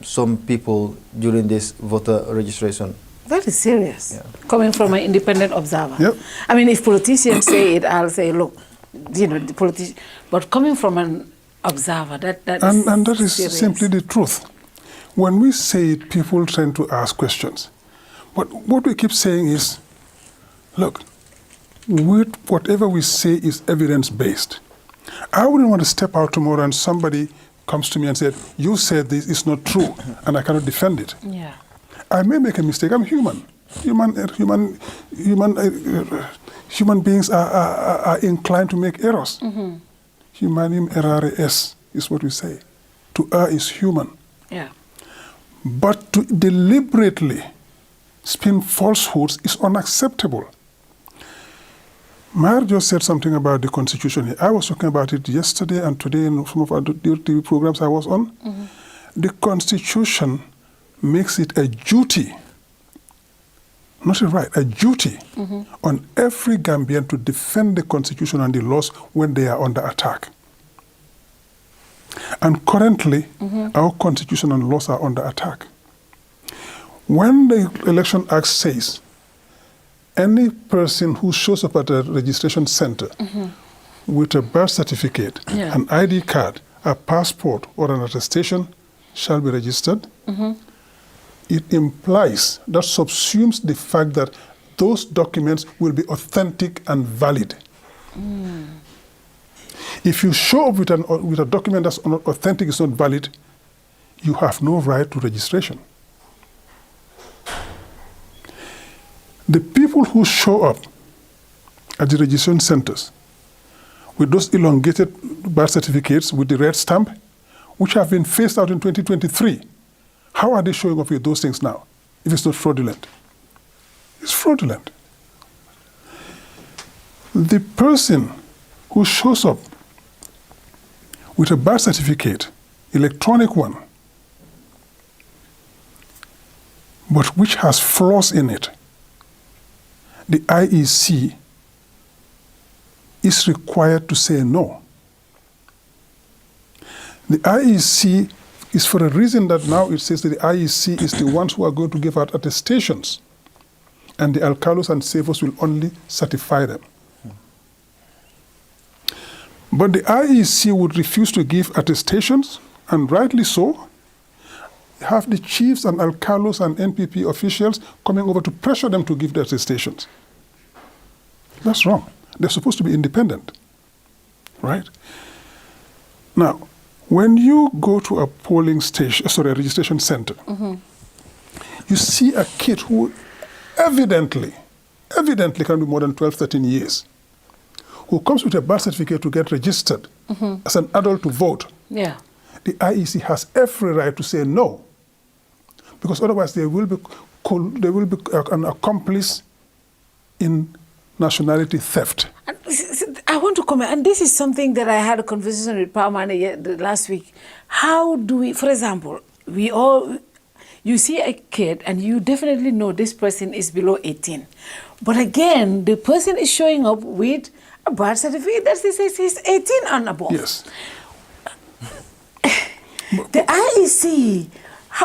some people during this voter registration. Very serious. Yeah. Coming from an independent observer. Yep. I mean, if politicians say it, I'll say, look, the politician. But coming from an observer, that is and that is serious. simply the truth. When we say it, people tend to ask questions. But what we keep saying is, look, whatever we say is evidence-based. I wouldn't want to step out tomorrow and somebody comes to me and said, you said this is not true, and I cannot defend it. Yeah. I may make a mistake. I'm human. Human beings are inclined to make errors. Humanum errare est is what we say. To err is human. Yeah. But to deliberately spin falsehoods is unacceptable. Marr just said something about the Constitution here. I was talking about it yesterday and today in some of our TV programs I was on. The Constitution makes it a duty, not a right, a duty on every Gambian to defend the Constitution and the laws when they are under attack. And currently, our Constitution and laws are under attack. When the Election Act says any person who shows up at a registration center with a birth certificate, an ID card, a passport, or an attestation shall be registered, it implies, that subsumes the fact that those documents will be authentic and valid. If you show up with a document that's not authentic, it's not valid, you have no right to registration. The people who show up at the registration centers with those elongated birth certificates with the red stamp, which have been phased out in 2023, how are they showing up with those things now if it's not fraudulent? It's fraudulent. The person who shows up with a birth certificate, electronic one, but which has flaws in it, the IEC is required to say no. The IEC is for a reason that now it says that the IEC is the ones who are going to give out attestations, and the alcalos and savos will only certify them. But the IEC would refuse to give attestations, and rightly so. Have the chiefs and alcalos and NPP officials coming over to pressure them to give the attestations. That's wrong. They're supposed to be independent, right? Now, when you go to a polling station, a registration center, you see a kid who evidently can be more than 12, 13 years, who comes with a birth certificate to get registered as an adult to vote. Yeah. The IEC has every right to say no, because otherwise they will be an accomplice in nationality theft. I want to comment, and this is something that I had a conversation with Marr Nyang last week. How do we, for example, you see a kid and you definitely know this person is below 18. But again, the person is showing up with a birth certificate that says he's 18 and above. Yes. The IEC,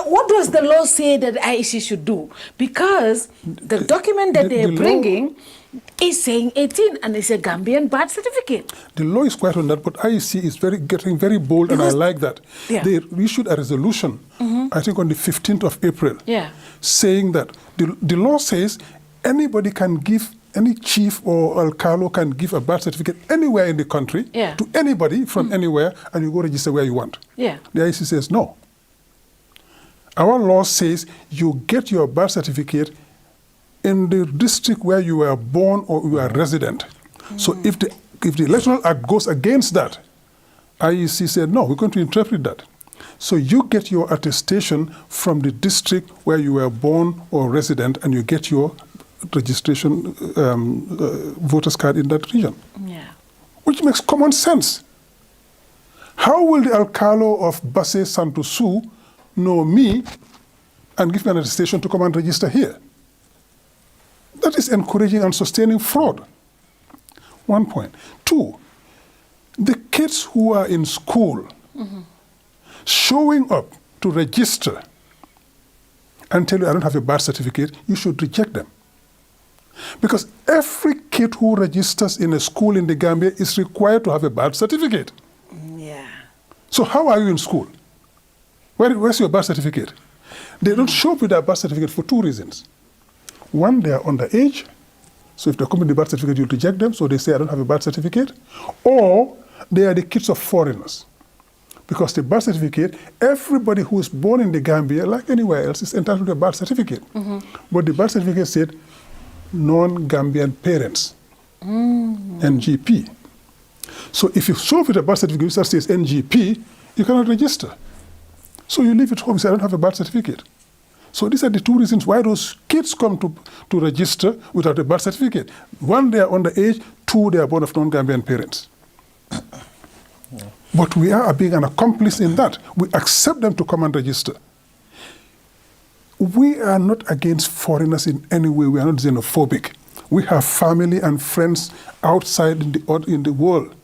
what does the law say that the IEC should do? Because the document that they're bringing is saying 18 and it's a Gambian birth certificate. The law is quite on that, but IEC is getting very bold, and I like that. Yeah. They issued a resolution, I think on the 15th of April, saying that the law says anybody can give, any chief or alcalo can give a birth certificate anywhere in the country to anybody from anywhere, and you go register where you want. The IEC says no. Our law says you get your birth certificate in the district where you were born or you are resident. So if the Electoral Act goes against that, IEC said, no, we're going to interpret that. So you get your attestation from the district where you were born or resident, and you get your registration voters card in that region. Yeah. Which makes common sense. How will the Alcalo of Basse Santosu know me and give me an attestation to come and register here? That is encouraging and sustaining fraud. 1 point. 2, the kids who are in school showing up to register and tell you, I don't have a birth certificate, you should reject them. Because every kid who registers in a school in the Gambia is required to have a birth certificate. Yeah. So how are you in school? Where's your birth certificate? They don't show up with their birth certificate for 2 reasons. 1, they are underage. So if they come with the birth certificate, you reject them. So they say, I don't have a birth certificate. Or they are the kids of foreigners. Because the birth certificate, everybody who is born in the Gambia, like anywhere else, is entitled to a birth certificate. But the birth certificate said non-Gambian parents, NGP. So if you show up with a birth certificate that says NGP, you cannot register. So you leave it home and say, I don't have a birth certificate. So these are the 2 reasons why those kids come to register without a birth certificate. 1, they are underage. 2, they are born of non-Gambian parents. But we are being an accomplice in that. We accept them to come and register. We are not against foreigners in any way. We are not xenophobic. We have family and friends outside in the world,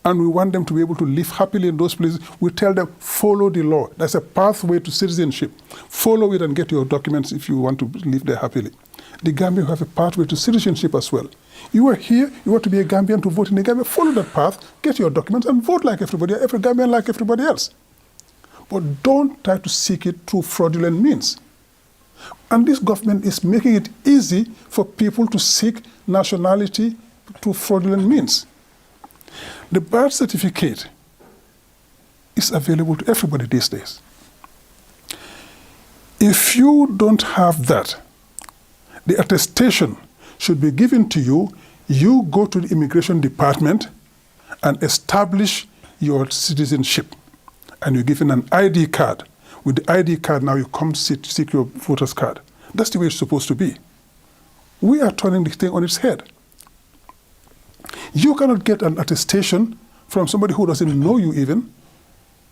and we want them to be able to live happily in those places. We tell them, follow the law. That's a pathway to citizenship. Follow it and get your documents if you want to live there happily. The Gambia have a pathway to citizenship as well. You are here, you want to be a Gambian to vote in the Gambia, follow that path, get your documents, and vote like everybody, every Gambian like everybody else. But don't try to seek it through fraudulent means. And this government is making it easy for people to seek nationality through fraudulent means. The birth certificate is available to everybody these days. If you don't have that, the attestation should be given to you. You go to the immigration department and establish your citizenship. And you're given an ID card. With the ID card, now you come seek your voter's card. That's the way it's supposed to be. We are turning the thing on its head. You cannot get an attestation from somebody who doesn't know you even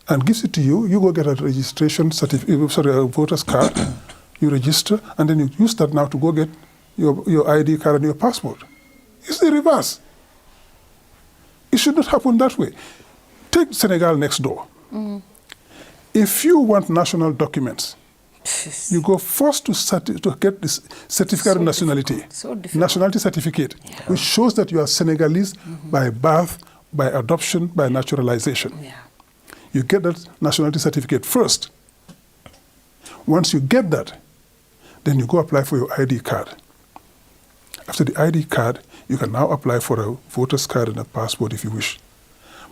and gives it to you. You go get a registration certificate, a voter's card. You register, and then you use that now to go get your ID card and your passport. It's the reverse. It should not happen that way. Take Senegal next door. If you want national documents, you go first to get this certificate of nationality. Nationality certificate, which shows that you are Senegalese by birth, by adoption, by naturalization. You get that nationality certificate first. Once you get that, then you go apply for your ID card. After the ID card, you can now apply for a voter's card and a passport if you wish.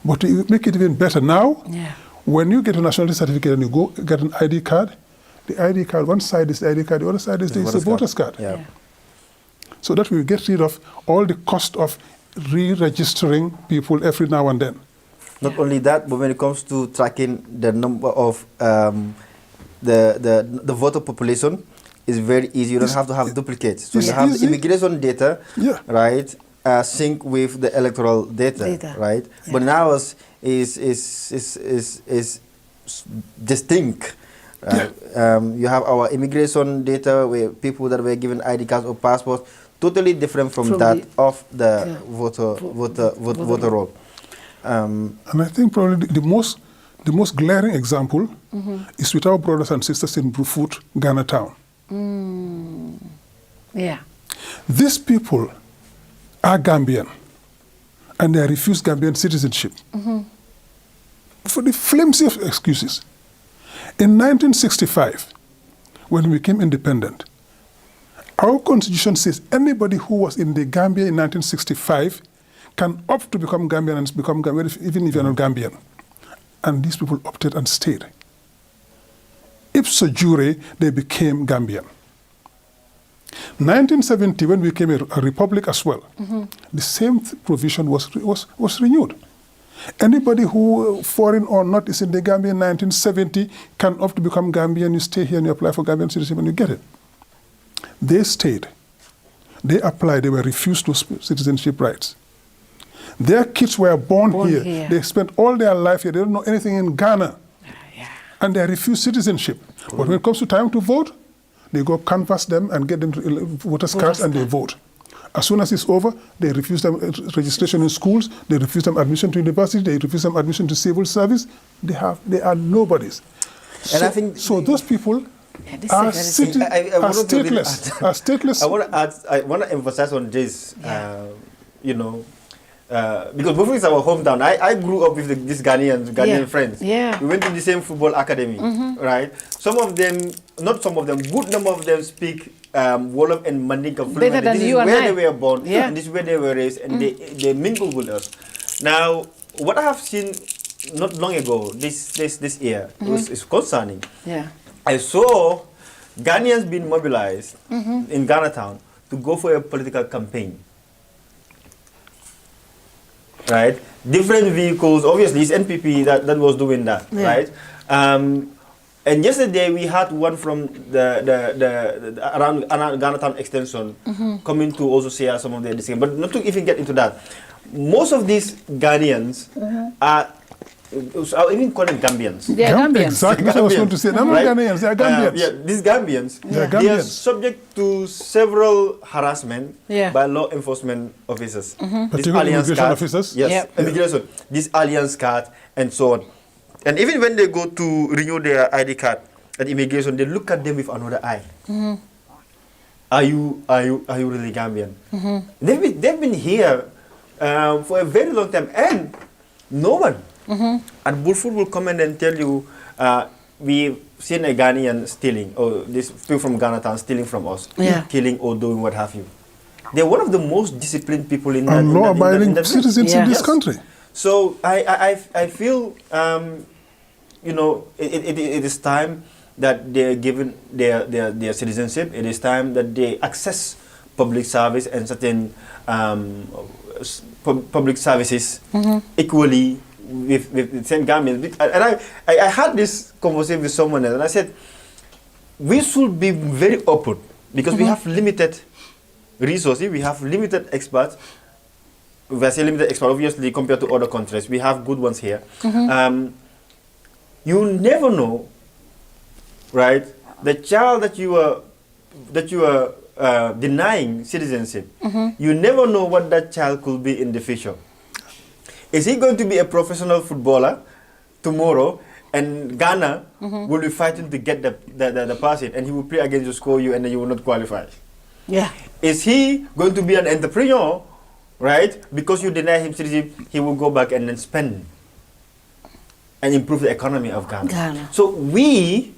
But to make it even better now, when you get a nationality certificate and you go get an ID card, the ID card, one side is the ID card, the other side is the voter's card. So that we get rid of all the cost of re-registering people every now and then. Not only that, but when it comes to tracking the number of the voter population, is very easy. You don't have to have duplicates. So you have the immigration data, right, sync with the electoral data. Right? But now is distinct. Right? You have our immigration data where people that were given ID cards or passports, totally different from that of the voter roll. And I think probably the most glaring example is with our brothers and sisters in Brufut, Ghana town. These people are Gambian, and they are refused Gambian citizenship for the flimsy of excuses. In 1965, when we became independent, our constitution says anybody who was in the Gambia in 1965 can opt to become Gambian and become Gambian even if you're not Gambian. And these people opted and stayed. Ipso jure, they became Gambian. 1970, when we became a republic as well, the same provision was renewed. Anybody who, foreign or not, is in the Gambia in 1970 can opt to become Gambian. You stay here and you apply for Gambian citizenship and you get it. They stayed. They applied. They were refused those citizenship rights. Their kids were born here. They spent all their life here. They don't know anything in Ghana. And they refuse citizenship. But when it comes to time to vote, they go canvass them and get them voters cards and they vote. As soon as it's over, they refuse them registration in schools, they refuse them admission to university, they refuse them admission to civil service. They are nobodies. And I think those people are stateless. I want to emphasize on this, because Buffer is our hometown. I grew up with these Ghanaian friends. Yeah. We went to the same football academy, right? Some of them, not some of them, good number of them speak Wolof and Mandinka fluently. This is where they were born, and this is where they were raised, and they mingle with us. Now, what I have seen not long ago, this year, is concerning. Yeah. I saw Ghanaians being mobilized in Ghana town to go for a political campaign. Right, different vehicles. Obviously, it's NPP that was doing that, right? And yesterday we had one from the around Ghana Town extension coming to also share some of their decisions. But not to even get into that, most of these Ghanaians are. I even call them Gambians. They are Gambians. Exactly, that's what I was going to say. They're not Ghanaians, they are Gambians. These Gambians, they are subject to several harassment by law enforcement officers. These immigration officers? Yes, immigration. This alliance card and so on. And even when they go to renew their ID card at immigration, they look at them with another eye. Are you really Gambian? They've been here for a very long time, and no one at Bulford will come in and tell you, we've seen a Ghanaian stealing, or this people from Ghana town stealing from us, killing or doing what have you. They're one of the most disciplined people in law-abiding citizens in this country. So I feel, it is time that they're given their citizenship. It is time that they access public service and certain public services equally with the same Gambians. And I had this conversation with someone else, and I said, we should be very open, because we have limited resources, we have limited experts. We are saying limited experts, obviously, compared to other countries. We have good ones here. You never know, right? The child that you are denying citizenship, you never know what that child could be in the future. Is he going to be a professional footballer tomorrow, and Ghana will be fighting to get the person, and he will play against you, score you, and then you will not qualify? Yeah. Is he going to be an entrepreneur, right? Because you deny him citizenship, he will go back and then spend and improve the economy of Ghana. So we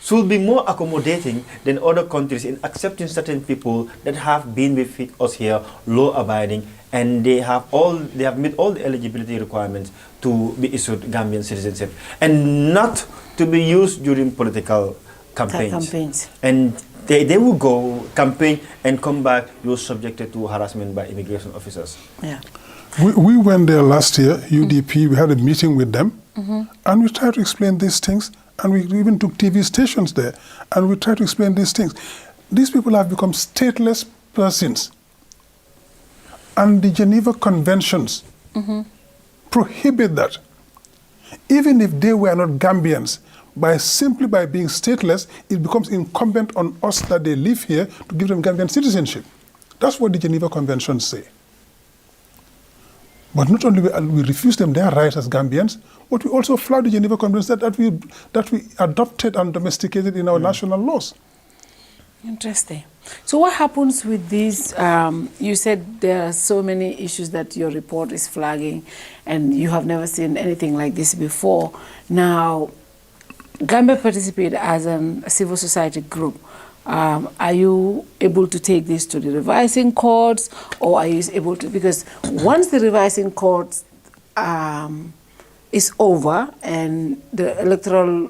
should be more accommodating than other countries in accepting certain people that have been with us here, law-abiding, and they have met all the eligibility requirements to be issued Gambian citizenship, and not to be used during political campaigns. And they will go campaign and come back, you're subjected to harassment by immigration officers. Yeah. We went there last year, UDP, we had a meeting with them, and we tried to explain these things, and we even took TV stations there, and we tried to explain these things. These people have become stateless persons. And the Geneva Conventions prohibit that. Even if they were not Gambians, simply by being stateless, it becomes incumbent on us that they live here to give them Gambian citizenship. That's what the Geneva Conventions say. But not only we refuse them their rights as Gambians, but we also flout the Geneva Conventions that we adopted and domesticated in our national laws. Interesting. So what happens with these? You said there are so many issues that your report is flagging, and you have never seen anything like this before. Now, Gambia participated as a civil society group. Are you able to take this to the revising courts, or are you able to, because once the revising courts is over and the electoral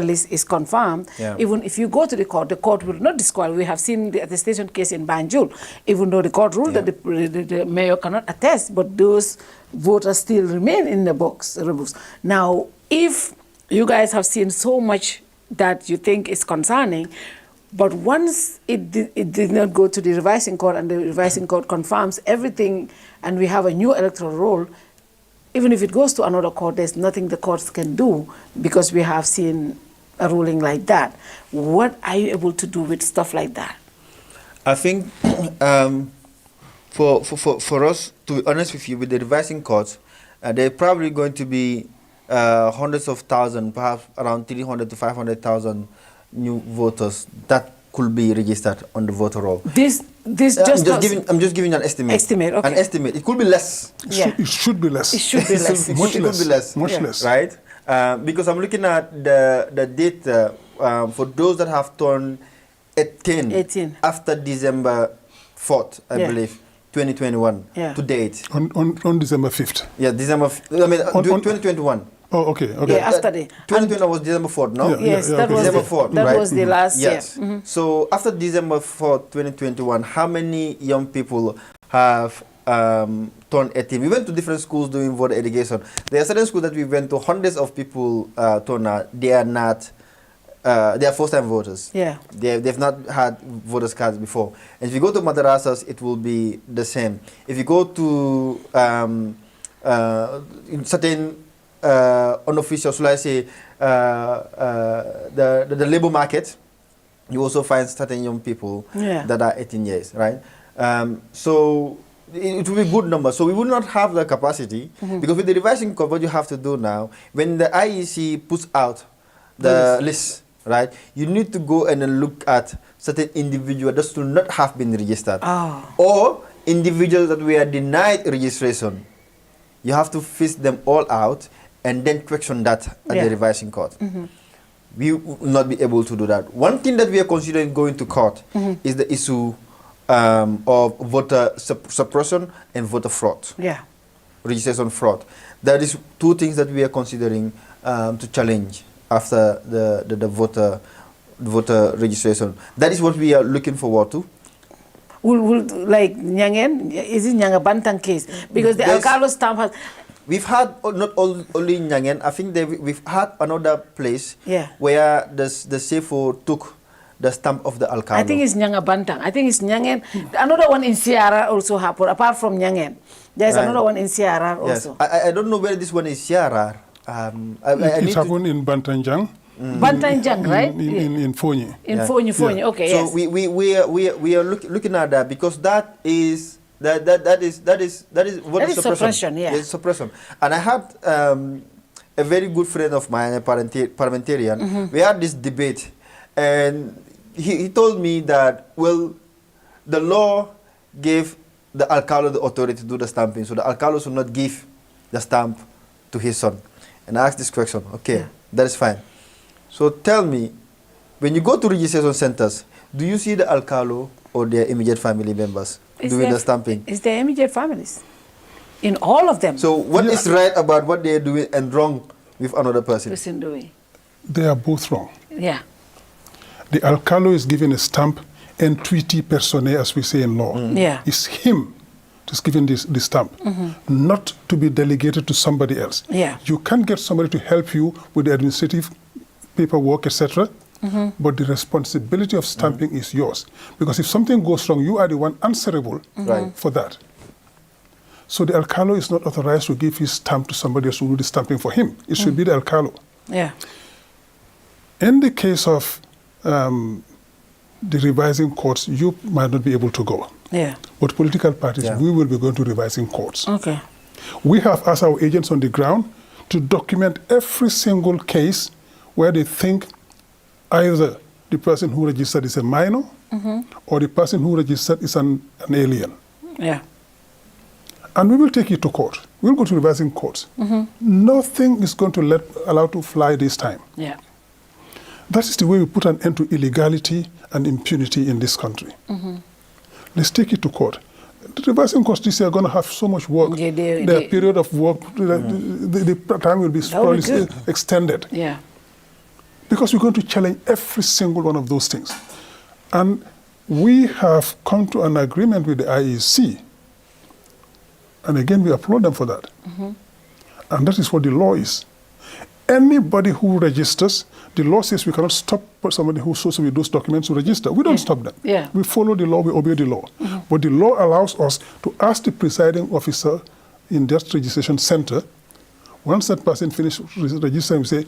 list is confirmed, even if you go to the court will not disqualify. We have seen the attestation case in Banjul, even though the court ruled that the mayor cannot attest, but those voters still remain in the books. Now, if you guys have seen so much that you think is concerning, but once it did not go to the revising court and the revising court confirms everything and we have a new electoral roll, even if it goes to another court, there's nothing the courts can do because we have seen a ruling like that. What are you able to do with stuff like that? I think for us, to be honest with you, with the revising courts, they're probably going to be hundreds of thousands, perhaps around 300 to 500,000 new voters that could be registered on the voter roll. I'm just giving an estimate. Okay. An estimate. It could be less. It should be less. It should be less. Much It could be less. Much less. Right? Because I'm looking at the data for those that have turned 18. After December 4th, I believe, 2021 to date. On December 5th. Yeah, December. 2021. Oh, okay. Yeah, after the 2020 was December 4th, no? Yes, that was December 4th. That right? was the last year. So after December 4th, 2021, how many young people have turned 18? We went to different schools doing voter education. There are certain schools that we went to, hundreds of people turned out. They are not. They are first-time voters. Yeah. They've not had voters cards before. And if you go to madrasas, it will be the same. If you go to certain unofficial, should I say, the labor market, you also find certain young people that are 18 years, right? So it will be good numbers. So we will not have the capacity because with the revising code, what you have to do now, when the IEC puts out the list, right, you need to go and then look at certain individuals that do not have been registered or individuals that were denied registration. You have to fish them all out and then question that at the revising court. We will not be able to do that. One thing that we are considering going to court is the issue of voter suppression and voter fraud. Registration fraud. That is two things that we are considering to challenge after the voter registration. That is what we are looking forward to. Will like Nyangen, is it Nyanga Bantan case? Because the Alcalo stamp has... We've had not only Nyangen, I think we've had another place where the CFO took the stamp of the Alcalo. I think it's Nyanga Bantang. I think it's Nyangen. Another one in Sierra also happened, apart from Nyangen. There's another one in Sierra also. I don't know whether this one is Sierra. It happened in Bantanjang. Bantanjang, right? In Fonyi. In Fonyi, okay, so we are looking at that because that is voter suppression. It's suppression. And I had a very good friend of mine, a parliamentarian. We had this debate, and he told me that, well, the law gave the Alcalo the authority to do the stamping, so the Alcalo should not give the stamp to his son. And I asked this question. Okay, that is fine. So tell me, when you go to registration centers, do you see the Alcalo or their immediate family members doing the stamping? It's their immediate families. In all of them. So what is right about what they are doing and wrong with another person? They are both wrong. Yeah. The Alcalo is given a stamp and treaty personae, as we say in law. It's him just given this stamp, not to be delegated to somebody else. You can get somebody to help you with the administrative paperwork, etc. But the responsibility of stamping is yours. Because if something goes wrong, you are the one answerable for that. So the Alcalo is not authorized to give his stamp to somebody else to do the stamping for him. It should be the Alcalo. In the case of the revising courts, you might not be able to go. But political parties, we will be going to revising courts. We have asked our agents on the ground to document every single case where they think either the person who registered is a minor or the person who registered is an alien. And we will take it to court. We'll go to revising courts. Nothing is going to allow to fly this time. That is the way we put an end to illegality and impunity in this country. Let's take it to court. The reversing courts this year are going to have so much work. Yeah, Their period of work, the time will be probably extended. Yeah. Because we're going to challenge every single one of those things. And we have come to an agreement with the IEC. And again, we applaud them for that. And that is what the law is. Anybody who registers, the law says we cannot stop somebody who's supposed to be those documents to register. We don't stop them. Yeah. We follow the law, we obey the law. But the law allows us to ask the presiding officer in that registration center, once that person finishes registering, we say,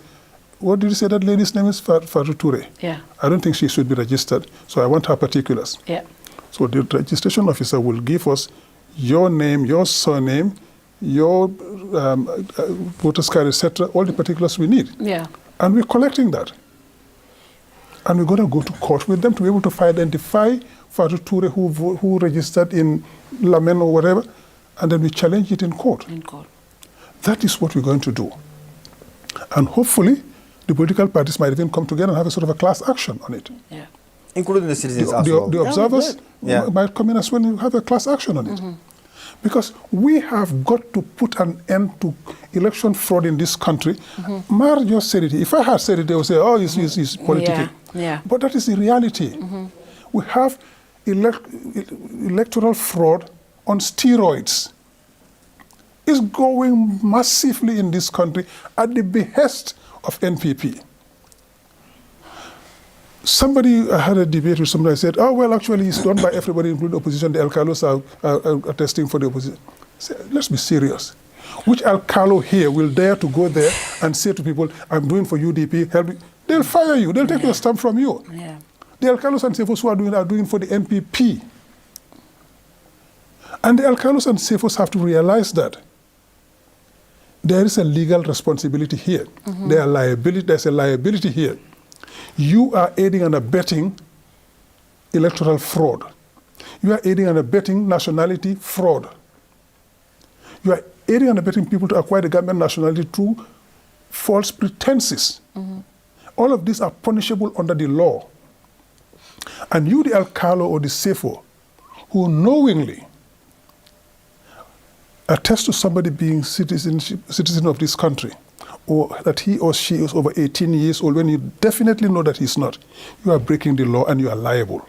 what did you say that lady's name is? Fatou Toure. Yeah. I don't think she should be registered, so I want her particulars. Yeah. So the registration officer will give us your name, your surname, your voter's card, etc., all the particulars we need. Yeah. And we're collecting that. And we're going to go to court with them to be able to identify Fatou Toure who registered in Lamin or whatever, and then we challenge it in court. In court. That is what we're going to do. And hopefully, the political parties might even come together and have a sort of a class action on it. Yeah. Including the citizens as well. The observers might come in as well and have a class action on it. Because we have got to put an end to election fraud in this country. Marr just said it. If I had said it, they would say, oh, it's politicking. Yeah. But that is the reality. We have electoral fraud on steroids. It's going massively in this country at the behest of NPP. I had a debate with somebody. I said, oh, well, actually, it's done by everybody, including the opposition. The alcalos are testing for the opposition. I said, let's be serious. Which alcalo here will dare to go there and say to people, I'm doing for UDP, help me? They'll fire you. They'll take your stamp from you. Yeah. The alcalos and CFOs who are doing for the NPP. And the alcalos and CFOs have to realize that there is a legal responsibility here. There's a liability here. You are aiding and abetting electoral fraud. You are aiding and abetting nationality fraud. You are aiding and abetting people to acquire the Gambian nationality through false pretenses. All of these are punishable under the law. And you, the alcalo or the CFO, who knowingly attest to somebody being citizen of this country, or that he or she is over 18 years old, when you definitely know that he's not, you are breaking the law and you are liable.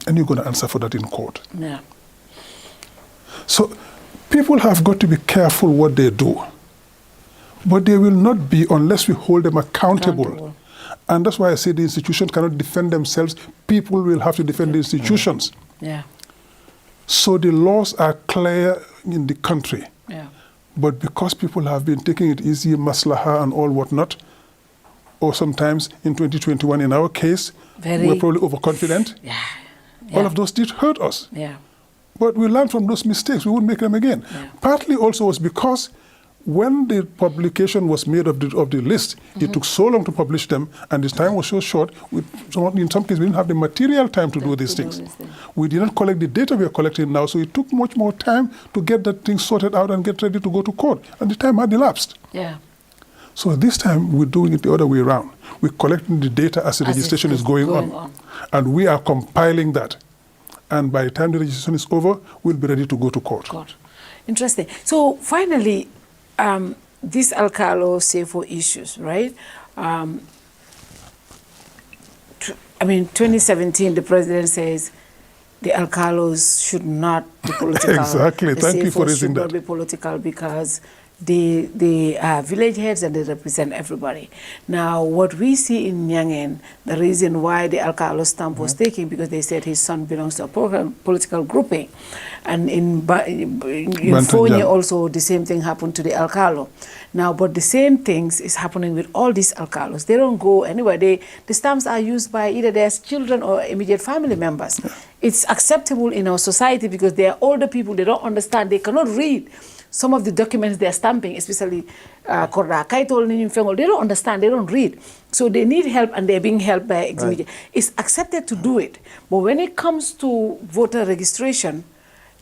And you're going to answer for that in court. Yeah. So people have got to be careful what they do. But they will not be unless we hold them accountable. And that's why I say the institutions cannot defend themselves. People will have to defend the institutions. Yeah. So the laws are clear in the country. Yeah. But because people have been taking it easy, maslaha and all whatnot, or sometimes in 2021, in our case, we're probably overconfident. Yeah. All of those did hurt us. Yeah. But we learned from those mistakes. We wouldn't make them again. Yeah. Partly also was because when the publication was made of the list, it took so long to publish them, and this time was so short, in some cases we didn't have the material time to do these things. We didn't collect the data we are collecting now, so it took much more time to get that thing sorted out and get ready to go to court, and the time had elapsed. Yeah. So this time we're doing it the other way around. We're collecting the data as the registration is going on, and we are compiling that. And by the time the registration is over, we'll be ready to go to court. Interesting. So finally, these alcalo CFO issues, right? 2017, the president says the alcalos should not be political. Exactly. Thank you for raising that. Should not be political because they are village heads and they represent everybody. Now, what we see in Nyangen, the reason why the alcalo stamp was taken, because they said his son belongs to a political grouping. And in Fonye also, the same thing happened to the alcalo. Now, but the same things is happening with all these alcalos. They don't go anywhere. The stamps are used by either their children or immediate family members. It's acceptable in our society because they are older people. They don't understand. They cannot read some of the documents they're stamping, especially Korda Kaitol, they don't understand, they don't read. So they need help and they're being helped by intermediate. It's accepted to do it. But when it comes to voter registration,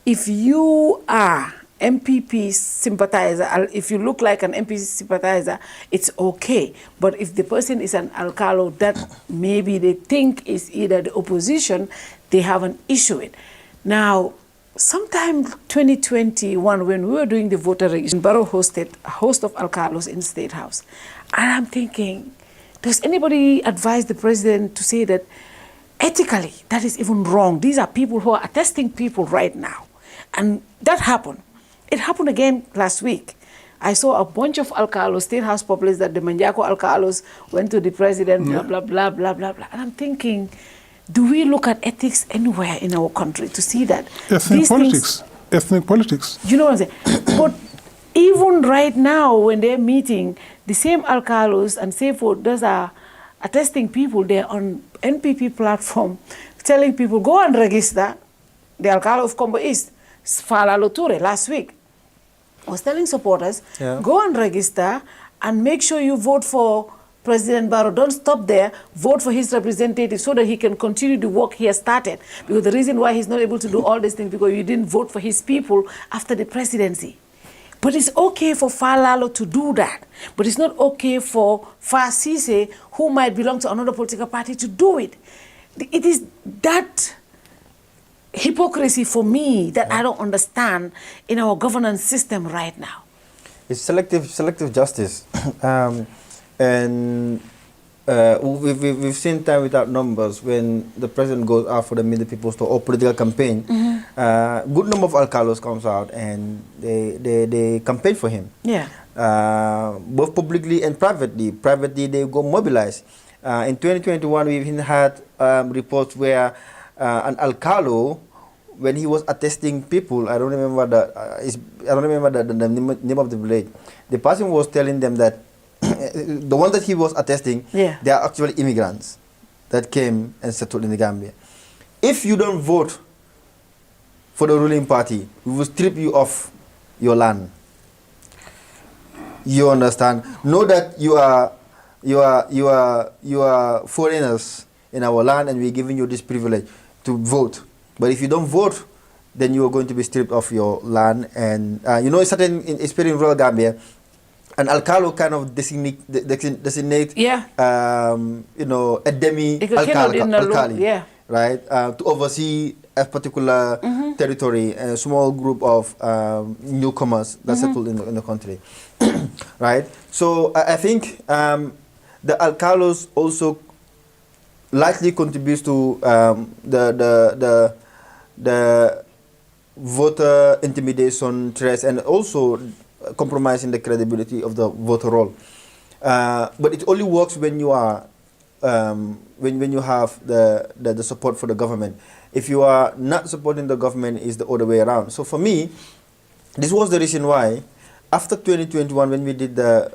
if you are MPP sympathizer, if you look like an MPP sympathizer, it's okay. But if the person is an alcalo that maybe they think is either the opposition, they have an issue with. Now, sometime 2021, when we were doing the voter registration, Barrow hosted a host of alcalos in State House. And I'm thinking, does anybody advise the president to say that ethically, that is even wrong? These are people who are attesting people right now. And that happened. It happened again last week. I saw a bunch of alcalos, State House populace, that the Manjaco alcalos went to the president, blah, blah, blah, blah, blah, blah. And I'm thinking, do we look at ethics anywhere in our country to see that? Ethnic politics. You know what I'm saying? But even right now, when they're meeting, the same alcalos and SAFO, those are attesting people, they're on NPP platform, telling people, go and register. The alcalo of Combo East, Falalo Ture, last week, was telling supporters, go and register and make sure you vote for President Barrow. Don't stop there. Vote for his representative so that he can continue the work he has started. Because the reason why he's not able to do all these things because you didn't vote for his people after the presidency. But it's okay for Falalo to do that. But it's not okay for Fa Sise, who might belong to another political party, to do it. It is that hypocrisy for me that I don't understand in our governance system right now. It's selective justice. And we've seen time without numbers when the president goes out for the Meet the People's Tour or political campaign. Good number of alcalos comes out and they campaign for him. Yeah. Both publicly and privately. Privately, they go mobilize. In 2021, we've had reports where an alcalo, when he was attesting people, I don't remember the name of the village. The person was telling them that the one that he was attesting, they are actually immigrants that came and settled in the Gambia. If you don't vote for the ruling party, we will strip you off your land. You understand? Know that you are foreigners in our land, and we're giving you this privilege to vote. But if you don't vote, then you are going to be stripped of your land. And you know, especially in rural Gambia, an alcalo kind of designate you know, a demi-alcali, right? To oversee a particular territory, a small group of newcomers that settled in the country, right? So I think the alcalos also likely contributes to the voter intimidation threats and also compromising the credibility of the voter roll. But it only works when you are when you have the support for the government. If you are not supporting the government, it's the other way around. So for me, this was the reason why after 2021, when we did the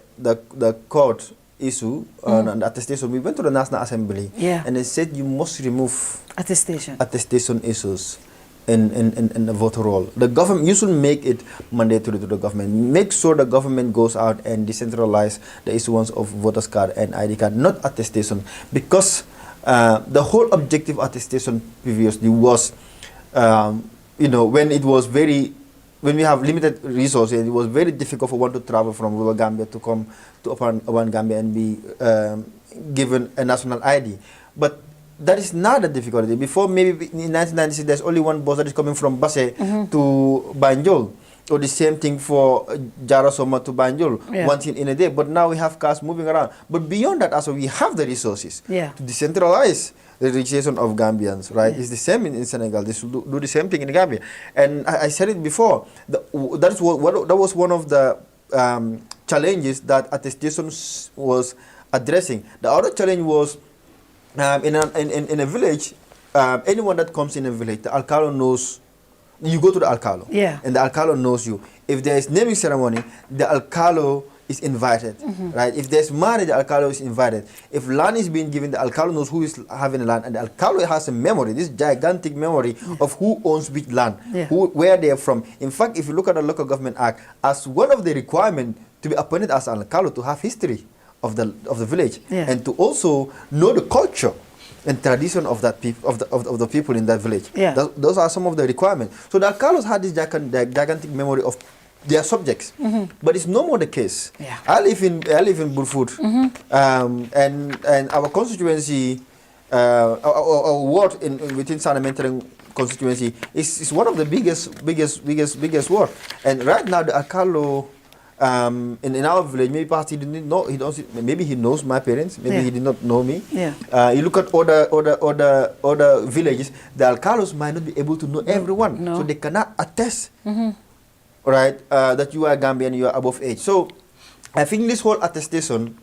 court issue on the attestation, we went to the National Assembly and they said you must remove attestation issues in the voter roll. The government, you should make it mandatory to the government. Make sure the government goes out and decentralize the issuance of voters card and ID card, not attestation, because the whole objective of attestation previously was, you know, when we have limited resources, it was very difficult for one to travel from rural Gambia to come to urban Gambia and be given a national ID. But that is not a difficulty. Before, maybe in 1996, there's only one bus that is coming from Basse to Banjul. Or the same thing for Jarasoma to Banjul, once in a day. But now we have cars moving around. But beyond that, also we have the resources to decentralize the registration of Gambians, right? It's the same in Senegal. They should do the same thing in Gambia. And I said it before, that was one of the challenges that attestation was addressing. The other challenge was in a village, anyone that comes in a village, the alcalo knows. You go to the alcalo, and the alcalo knows you. If there is naming ceremony, the alcalo is invited, right? If there's money, the alcalo is invited. If land is being given, the alcalo knows who is having the land, and the alcalo has a memory, this gigantic memory of who owns which land, where they are from. In fact, if you look at the Local Government Act, as one of the requirements to be appointed as an alcalo, to have history of the village, and to also know the culture and tradition of that of the people in that village. Those are some of the requirements. So the alcalos had this gigantic memory of their subjects, but it's no more the case. I live in Burfoot, and our constituency, our ward within Sanamentering constituency is one of the biggest work. And right now, the Akalo in our village, maybe perhaps he didn't know. Maybe he knows my parents. Maybe he did not know me. Yeah. You look at other villages. The Alcalos might not be able to know everyone, so they cannot attest, right, that you are Gambian, you are above age. So, I think this whole attestation,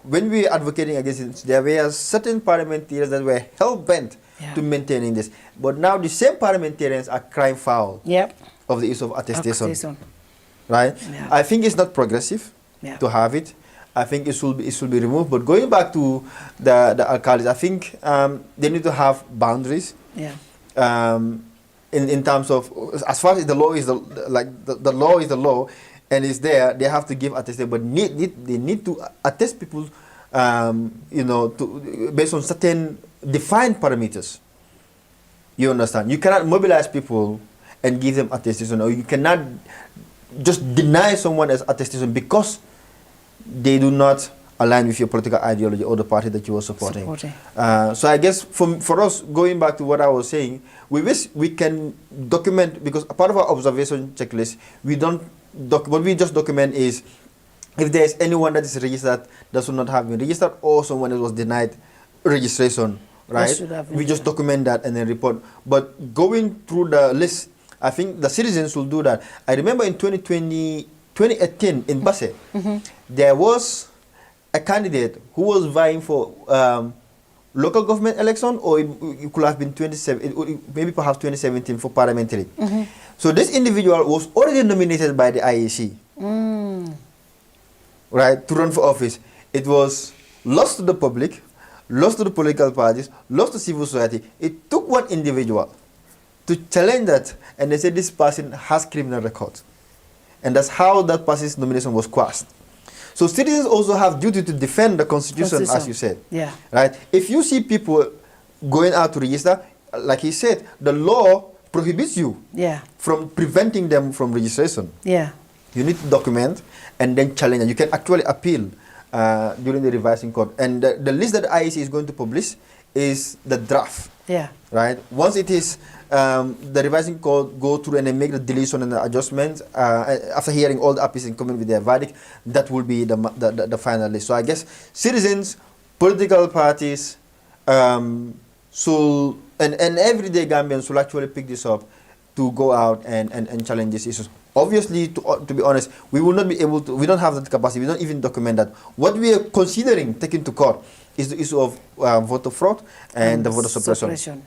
when we were advocating against it, there were certain parliamentarians that were hell bent to maintaining this. But now the same parliamentarians are crying foul of the issue of attestation. Right? Yeah. I think it's not progressive to have it. I think it should be removed. But going back to the alcaldes, I think they need to have boundaries. Yeah. In terms of, as far as the law is the law is the law, and it's there, they have to give attestation. But they need to attest people, based on certain defined parameters. You understand? You cannot mobilize people and give them attestation, or you cannot just deny someone as attestation because they do not align with your political ideology or the party that you are supporting. So I guess for us, going back to what I was saying, we wish we can document, because a part of our observation checklist, what we just document is if there is anyone that is registered that should not have been registered, or someone that was denied registration, right? We just document that and then report. But going through the list, I think the citizens will do that. I remember in 2018 in Basse, there was a candidate who was vying for local government election, or it could have been maybe perhaps 2017 for parliamentary. So this individual was already nominated by the IEC, right, to run for office. It was lost to the public, lost to the political parties, lost to civil society. It took one individual to challenge that, and they said this person has criminal records. And that's how that person's nomination was quashed. So citizens also have duty to defend the constitution, as you said. Yeah. Right? If you see people going out to register, like he said, the law prohibits you from preventing them from registration. Yeah. You need to document and then challenge, and you can actually appeal during the revising court. And the list that the IEC is going to publish is the draft. Yeah. Right? Once it is, the revising court go through and then make the deletion and the adjustments, after hearing all the appeals and coming with their verdict, that will be the final list. So I guess citizens, political parties, and everyday Gambians will actually pick this up to go out and challenge these issues. Obviously, to be honest, we will not be able to, we don't have that capacity, we don't even document that. What we are considering taking to court is the issue of voter fraud and the voter suppression.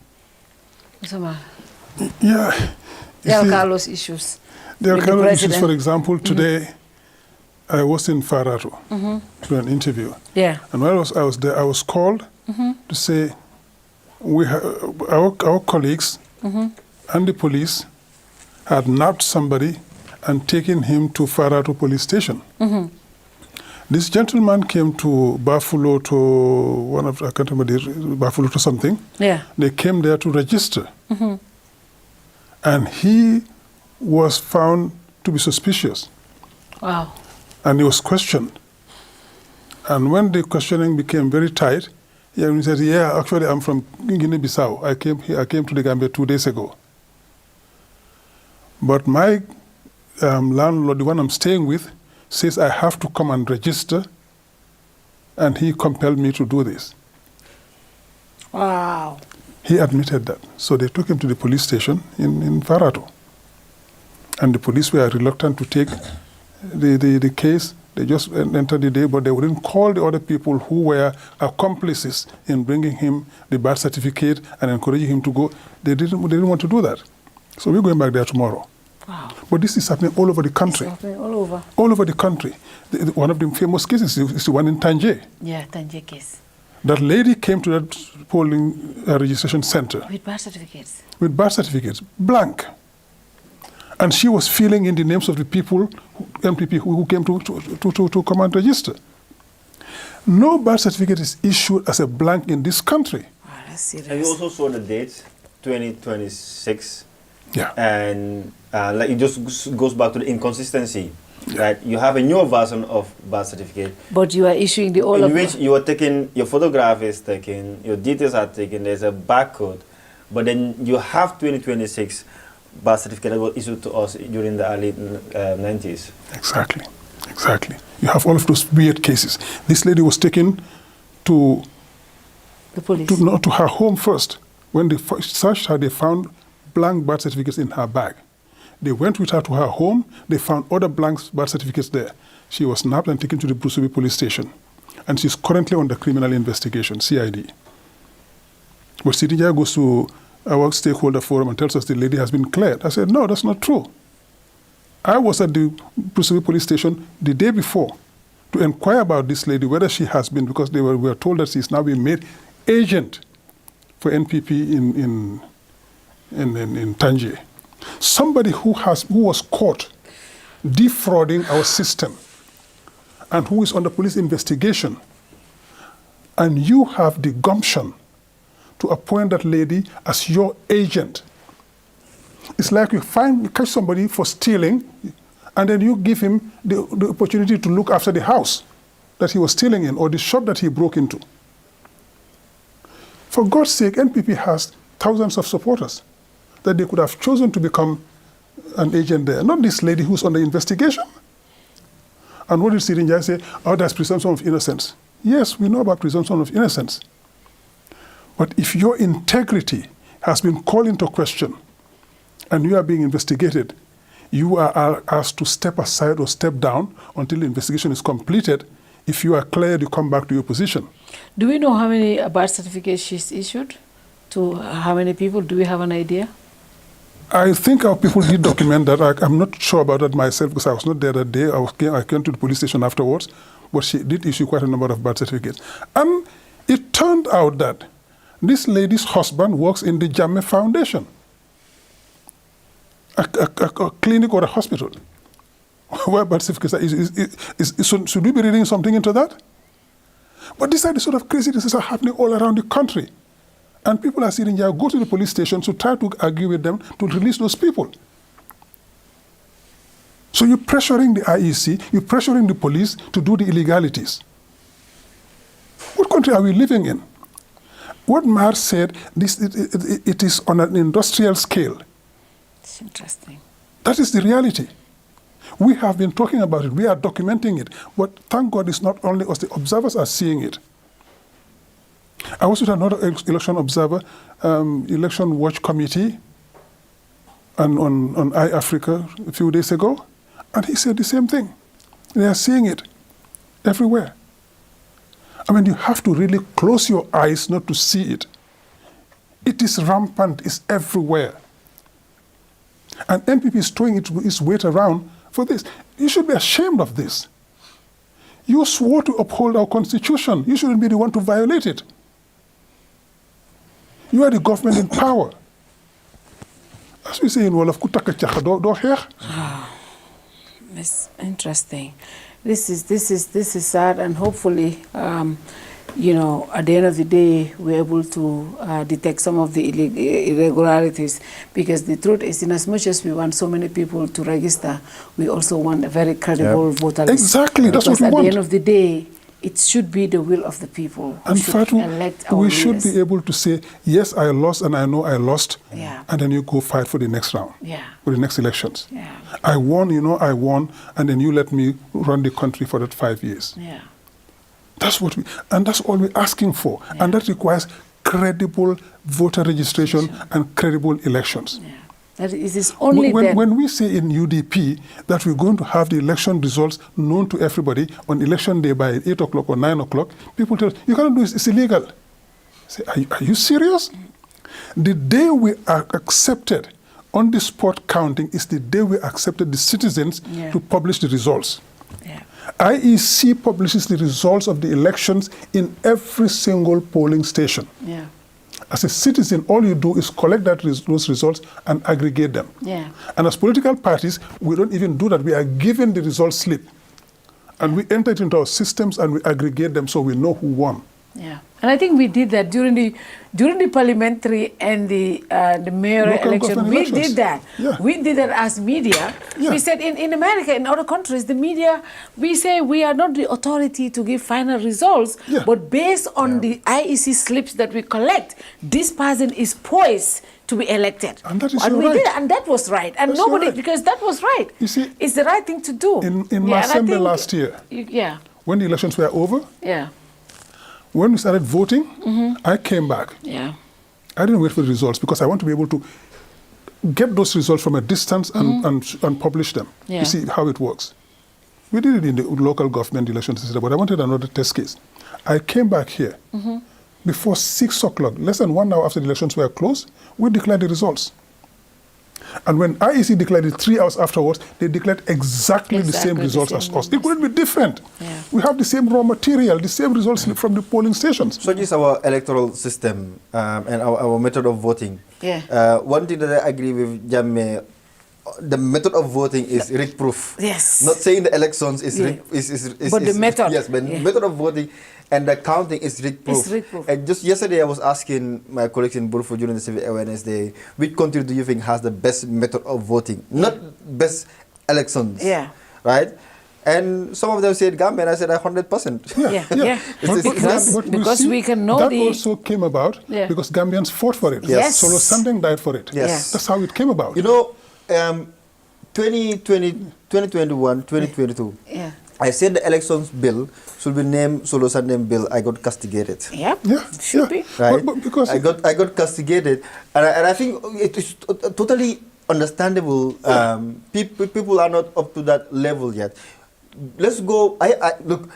Yeah. The Alcalos issues. The Alcalos issues, for example, today I was in Fararo to an interview. Yeah. And while I was there, I was called to say our colleagues and the police had nabbed somebody and taken him to Fararo police station. This gentleman came to Buffalo to one of, I can't remember, Buffalo to something. Yeah. They came there to register. And he was found to be suspicious. Wow. And he was questioned. And when the questioning became very tight, he said, yeah, actually I'm from Guinea-Bissau. I came to the Gambia 2 days ago. But my landlord, the one I'm staying with, says I have to come and register, and he compelled me to do this. Wow. He admitted that. So they took him to the police station in Fararo. And the police were reluctant to take the case. They just entered the day, but they wouldn't call the other people who were accomplices in bringing him the birth certificate and encouraging him to go. They didn't want to do that. So we're going back there tomorrow. Wow. But this is happening all over the country. It's happening all over. All over the country. One of the famous cases is the one in Tangier. Yeah, Tangier case. That lady came to that polling registration center. With birth certificates. With birth certificates, blank. And she was filling in the names of the people, MPP, who came to come and register. No birth certificate is issued as a blank in this country. Wow, that's serious. And you also saw the dates, 2026. Yeah. And like it just goes back to the inconsistency. Right? You have a newer version of birth certificate. But you are issuing the all in of which you are taking, your photograph is taken, your details are taken, there's a barcode. But then you have 2026 birth certificate that was issued to us during the early 90s. Exactly. You have all of those weird cases. This lady was taken to The police. to her home first. When they searched her, they found blank birth certificates in her bag. They went with her to her home. They found other blank birth certificates there. She was nabbed and taken to the Brusubi police station. And she's currently under criminal investigation, CID. But Sidinja goes to our stakeholder forum and tells us the lady has been cleared. I said, no, that's not true. I was at the Brusubi police station the day before to inquire about this lady, whether she has been, because we were told that she's now been made agent for NPP in Tangier. Somebody who was caught defrauding our system and who is under police investigation, and you have the gumption to appoint that lady as your agent. It's like you catch somebody for stealing, and then you give him the opportunity to look after the house that he was stealing in or the shop that he broke into. For God's sake, NPP has thousands of supporters that they could have chosen to become an agent there. Not this lady who's under investigation. And what did Sirinjai say? Oh, there's presumption of innocence. Yes, we know about presumption of innocence. But if your integrity has been called into question and you are being investigated, you are asked to step aside or step down until the investigation is completed. If you are cleared, you come back to your position. Do we know how many birth certificates she's issued? To how many people? Do we have an idea? I think our people did document that. I'm not sure about that myself because I was not there that day. I came to the police station afterwards, but she did issue quite a number of birth certificates. And it turned out that this lady's husband works in the Jammeh Foundation, a clinic or a hospital, where birth certificates are. Should we be reading something into that? But these are the sort of crazinesses are happening all around the country. And people are sitting here, go to the police station to try to argue with them to release those people. So you're pressuring the IEC, you're pressuring the police to do the illegalities. What country are we living in? What Marr said, it is on an industrial scale. It's interesting. That is the reality. We have been talking about it, we are documenting it, but thank God it's not only us, the observers are seeing it. I was with another election observer, election watch committee on iAfrica a few days ago, and he said the same thing. They are seeing it everywhere. I mean, you have to really close your eyes not to see it. It is rampant, it's everywhere. And NPP is throwing its weight around for this. You should be ashamed of this. You swore to uphold our constitution. You shouldn't be the one to violate it. You are the government in power. As we say in Wolof, kutaka chaka do hear. It's interesting. This is sad, and hopefully, you know, at the end of the day, we're able to detect some of the irregularities, because the truth is, in as much as we want so many people to register, we also want a very credible voter list. Exactly, that's what we want. Because at the end of the day, it should be the will of the people who should elect our we leaders. should be able to say, yes, I lost and I know I lost, Yeah. and then you go fight for the next round, Yeah. for the next elections. Yeah. I won, you know, I won, and then you let me run the country for that 5 years. Yeah. That's what that's all we're asking for. Yeah. And that requires credible voter registration and credible elections. Yeah. That it is only when we say in UDP that we're going to have the election results known to everybody on election day by 8 o'clock or 9 o'clock, people tell us, you cannot do this, it's illegal. I say, are you serious? The day we are accepted on the spot counting is the day we accepted the citizens to publish the results. Yeah. IEC publishes the results of the elections in every single polling station. Yeah. As a citizen, all you do is collect those results and aggregate them. Yeah. And as political parties, we don't even do that. We are given the result slip. And we enter it into our systems and we aggregate them so we know who won Yeah, and I think we did that during the parliamentary and the mayoral Local election. government We elections. did that. Yeah. We did that as media. Yeah. We said in America, in other countries, the media, we say we are not the authority to give final results, Yeah. but based on the IEC slips that we collect, this person is poised to be elected. And that is we right. did, and that was right. And That's nobody, right. because that was right. You see, it's the right thing to do. In and my I assembly think- last year, Yeah, when the elections were over, yeah, when we started voting, I came back. yeah. I didn't wait for the results because I want to be able to get those results from a distance and publish them. Yeah. You see how it works. We did it in the local government elections, but I wanted another test case. I came back here before 6 o'clock, less than 1 hour after the elections were closed, we declared the results. And when IEC declared it 3 hours afterwards, they declared exactly the same results as us. It couldn't be different. Yeah. We have the same raw material, the same results from the polling stations. So this is our electoral system and our method of voting. Yeah. One thing that I agree with Jammeh, the method of voting is rig-proof. Yes. Not saying the elections is Yeah. rig, But the method. Yes, but Yeah. the method of voting and the counting is rig-proof. It's rig-proof. And just yesterday, I was asking my colleagues in Burfo during the Civic Awareness Day, which country do you think has the best method of voting? Not best elections. Yeah. Right? And some of them said Gambia, and I said 100%. Yeah, yeah. Because see, we can know that the... also came about Yeah. because Gambians fought for it. Yes. Solo Sandeng died for it. Yes. That's how it came about. You know, 2021, 2022, Yeah. I said the elections bill should be named Solo Sandem bill. I got castigated. Yep. Yeah, Should yeah. be. Right? But because I got castigated, and I think it is totally understandable. People are not up to that level yet. Let's go. Look.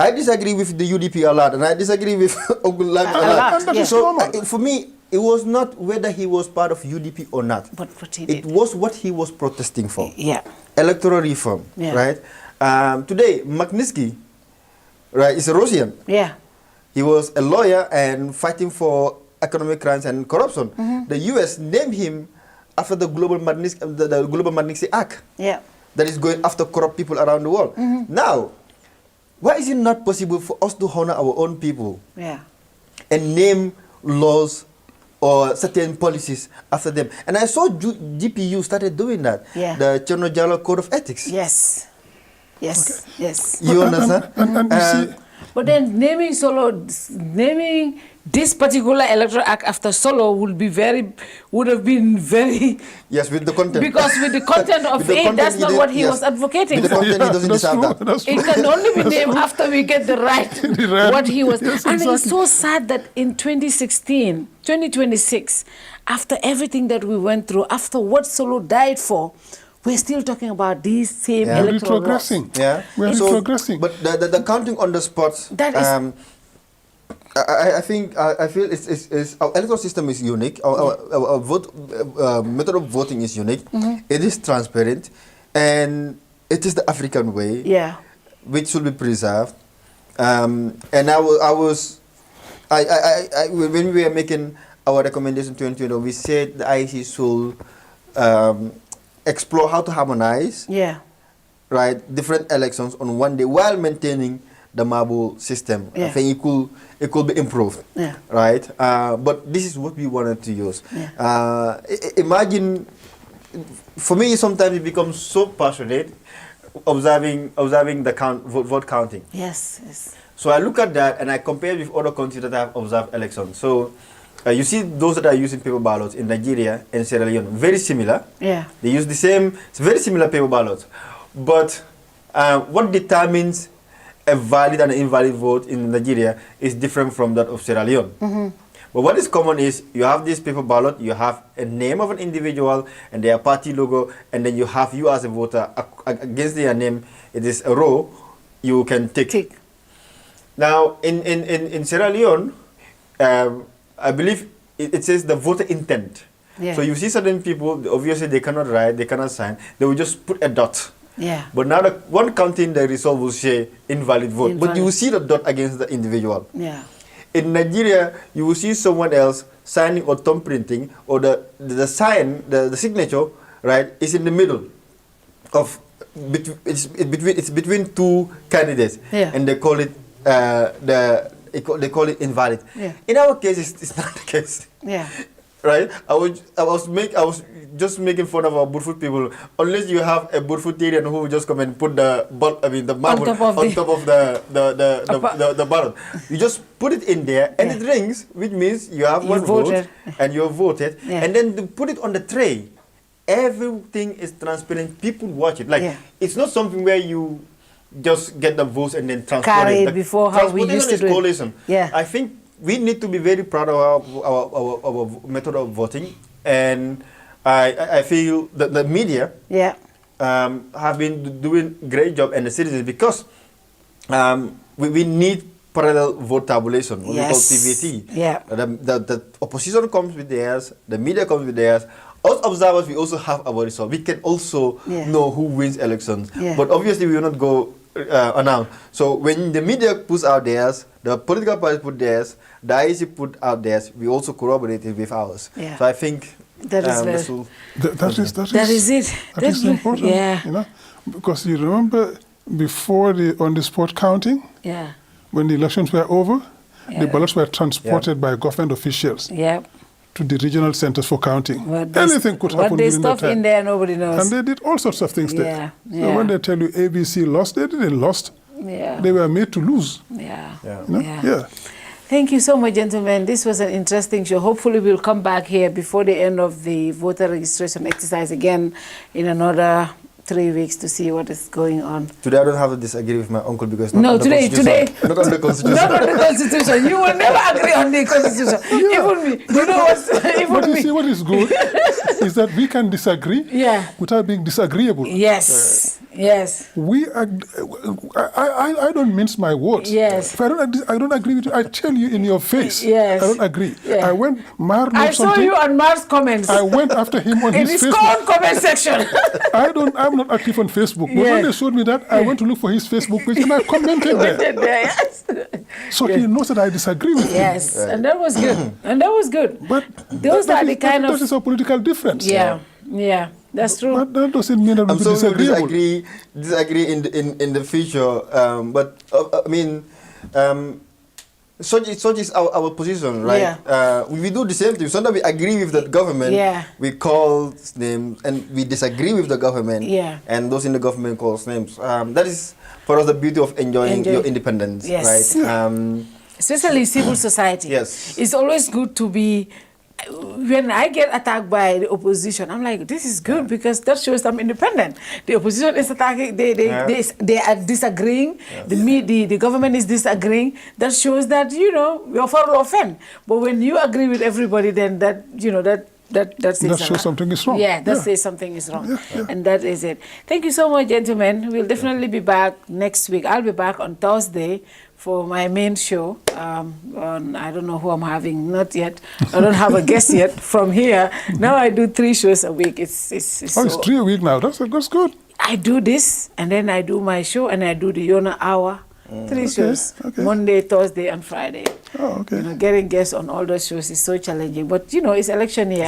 I disagree with the UDP a lot, and I disagree with Lamin a lot. And that is So normal. for me, it was not whether he was part of UDP or not. But what he It did. was what he was protesting for. Yeah. Electoral reform, Yeah. right? Today, Magnitsky, right, is a Russian. Yeah. He was a lawyer and fighting for economic crimes and corruption. The U.S. named him after the Global Magnitsky Act Yeah. that is going after corrupt people around the world. Now, why is it not possible for us to honor our own people Yeah. and name laws or certain policies after them? And I saw GPU started doing that. Yeah. The Cherno Jalo Code of Ethics. Yes. Yes. Yes. You understand? And you see, But then naming this particular electoral act after Solo would have been very, Yes, with the content. because with the content of With the it, content that's he not did- what he yes. was advocating With the for. content, he doesn't that's deserve true. that. That's true. It can only be named after we get the right, The right. what he was. Yes, And it's exactly. so sad that in 2026, after everything that we went through, after what Solo died for, we're still talking about these same Yeah. we're electoral laws. retrogressing. Yeah, We're retrogressing. But the counting on the spot. That is- I feel it's our electoral system is unique. Our vote method of voting is unique. It is transparent, and it is the African way, Yeah. which should be preserved. And when we were making our recommendation 2020, we said the IEC should explore how to harmonize, Yeah. right, different elections on one day while maintaining the marble system. Yeah. I think it could be improved. Yeah. Right. But this is what we wanted to use. Yeah. Imagine, for me, sometimes it becomes so passionate observing the vote counting. Yes. Yes. So I look at that and I compare with other countries that have observed elections. So you see those that are using paper ballots in Nigeria and Sierra Leone, very similar. Yeah. They use the same, it's very similar paper ballots. But what determines a valid and invalid vote in Nigeria is different from that of Sierra Leone. But what is common is you have this paper ballot, you have a name of an individual and their party logo, and then you have you as a voter against their name. It is a row you can tick. Now, in Sierra Leone, I believe it says the voter intent. Yeah. So you see certain people, obviously they cannot write, they cannot sign, they will just put a dot. Yeah. But now one counting the result will say invalid vote. But you will Invalid. see the dot against the individual. Yeah. In Nigeria, you will see someone else signing or thumb printing, or the sign, the signature, right, is in the middle of it's between two candidates, Yeah. and they call it the they call it invalid. Yeah. In our case, it's not the case. Yeah. Right? I was just making fun of our Burfoot people. Unless you have a Burfootarian who will just come and put the marble on top of the ballot. You just put it in there and it rings, which means you have one vote and you have voted. Yeah. And then to put it on the tray, everything is transparent. People watch it. Like it's not something where you just get the votes and then transport it. Before how we used to do coalition. Yeah. I think we need to be very proud of our method of voting, and I feel that the media have been doing a great job, and the citizens, because we need parallel vote tabulation, what we call PVT. Yeah. The opposition comes with theirs, the media comes with theirs. Us observers, we also have our result. We can also know who wins elections, but obviously we will not go announce. So when the media puts out theirs, the political parties put theirs, the IEC put out theirs, we also corroborate it with ours. Yeah. So I think that is that is it. That is important. Yeah. You know, because you remember before the on-the-spot counting, when the elections were over, the ballots were transported by government officials. Yeah. To the regional centers for counting. Anything could happen during that time. In there, nobody knows. And they did all sorts of things there. So when they tell you ABC lost, they didn't lost. Yeah. They were made to lose. Yeah. You know? Thank you so much, gentlemen. This was an interesting show. Hopefully we'll come back here before the end of the voter registration exercise again in another 3 weeks to see what is going on. Today I don't have to disagree with my uncle because today not on the Constitution. Not on the Constitution. You will never agree on the Constitution. Even me. You know what? You see what is good is that we can disagree without being disagreeable. Yes. I don't mince my words. Yes. If I don't agree with you, I tell you in your face. Yes. I don't agree. Yeah. I saw you on Marr's comments. I went after him on his Facebook. In his own comment section. I'm not active on Facebook. But when they showed me that, I went to look for his Facebook page and I commented there. So he knows that I disagree with him. Yes, and that was good. But those are the kind of... That is a political difference. Yeah, that's true. But that doesn't mean that we disagree in the future. Such is our position, right? We do the same thing. Sometimes we agree with the government, we call names, and we disagree with the government, and those in the government call names. That is for us the beauty of enjoying your independence, right? Especially civil society. Yes. It's always good to be... When I get attacked by the opposition, I'm like, this is good because that shows I'm independent. The opposition is attacking, they are disagreeing, the government is disagreeing. That shows that, you're for or offend. But when you agree with everybody, then that shows something is wrong. That says something is wrong. And that is it. Thank you so much, gentlemen. We'll definitely be back next week. I'll be back on Thursday for my main show. I don't know who I'm having, not yet. I don't have a guest yet from here. Now I do 3 shows a week. It's 3 a week now. That's good. I do this, and then I do my show, and I do the Yona Hour. 3 shows, Monday, Thursday, and Friday. Oh, okay. Getting guests on all those shows is so challenging. But, it's election year.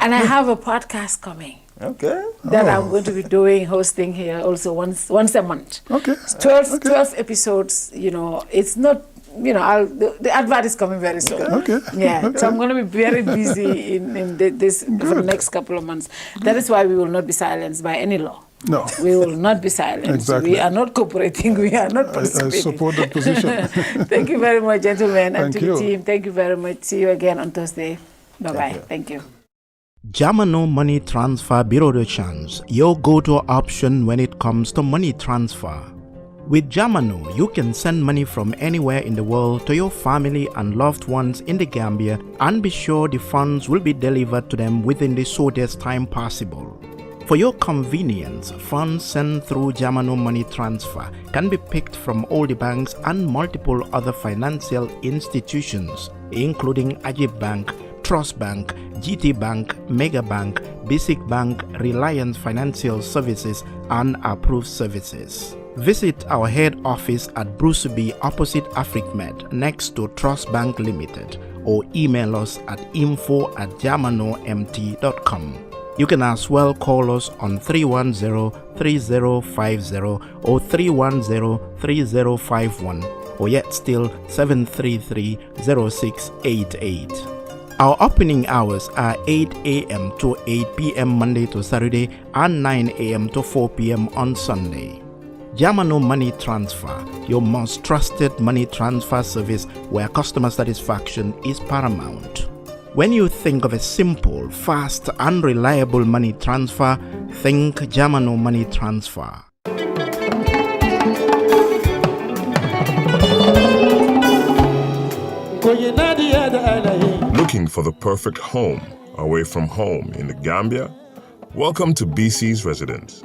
And I have a podcast coming. Okay. That I'm going to be hosting here also once a month. Okay. 12 episodes, it's not, the advert is coming very soon. Okay. So I'm going to be very busy in this for the next couple of months. That is why we will not be silenced by any law. No. We will not be silenced. Exactly. We are not cooperating. We are not participating. I support that position. Thank you very much, gentlemen. And Thank to you. the team, thank you very much. See you again on Thursday. Bye-bye. Thank you. Jamano Money Transfer Bureau de Change, your go-to option when it comes to money transfer. With Jamano, you can send money from anywhere in the world to your family and loved ones in the Gambia and be sure the funds will be delivered to them within the shortest time possible. For your convenience, funds sent through Jamano Money Transfer can be picked from all the banks and multiple other financial institutions, including Ajib Bank, Trust Bank, GT Bank, Mega Bank, Basic Bank, Reliance Financial Services, and Approved Services. Visit our head office at Bruceby opposite AfricMed next to Trust Bank Limited or email us at info@jamanomt.com. You can as well call us on 310-3050 or 310-3051 or yet still 733-0688. Our opening hours are 8 a.m. to 8 p.m. Monday to Saturday and 9 a.m. to 4 p.m. on Sunday. Yamano Money Transfer, your most trusted money transfer service where customer satisfaction is paramount. When you think of a simple, fast, and reliable money transfer, think Yamano Money Transfer. Looking for the perfect home away from home in the Gambia? Welcome to BC's Residence,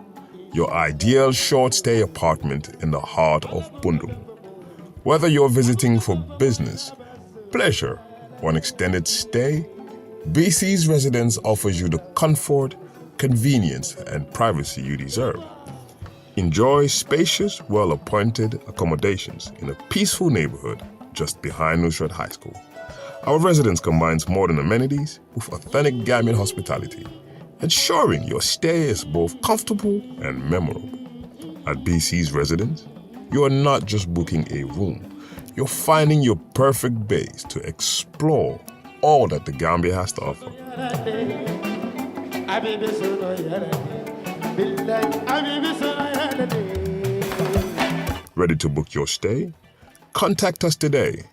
your ideal short-stay apartment in the heart of Pundung. Whether you're visiting for business, pleasure, or an extended stay, BC's Residence offers you the comfort, convenience, and privacy you deserve. Enjoy spacious, well-appointed accommodations in a peaceful neighborhood just behind Nusrat High School. Our residence combines modern amenities with authentic Gambian hospitality, ensuring your stay is both comfortable and memorable. At BC's Residence, you are not just booking a room, you're finding your perfect base to explore all that the Gambia has to offer. Ready to book your stay? Contact us today.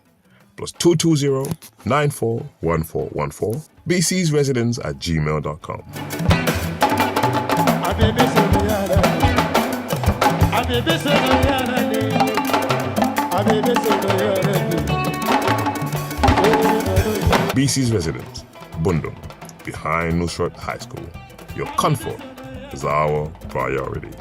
+220-941414. bcsresidence@gmail.com. BC's Residence, Bundung, behind Nusrat High School. Your comfort is our priority.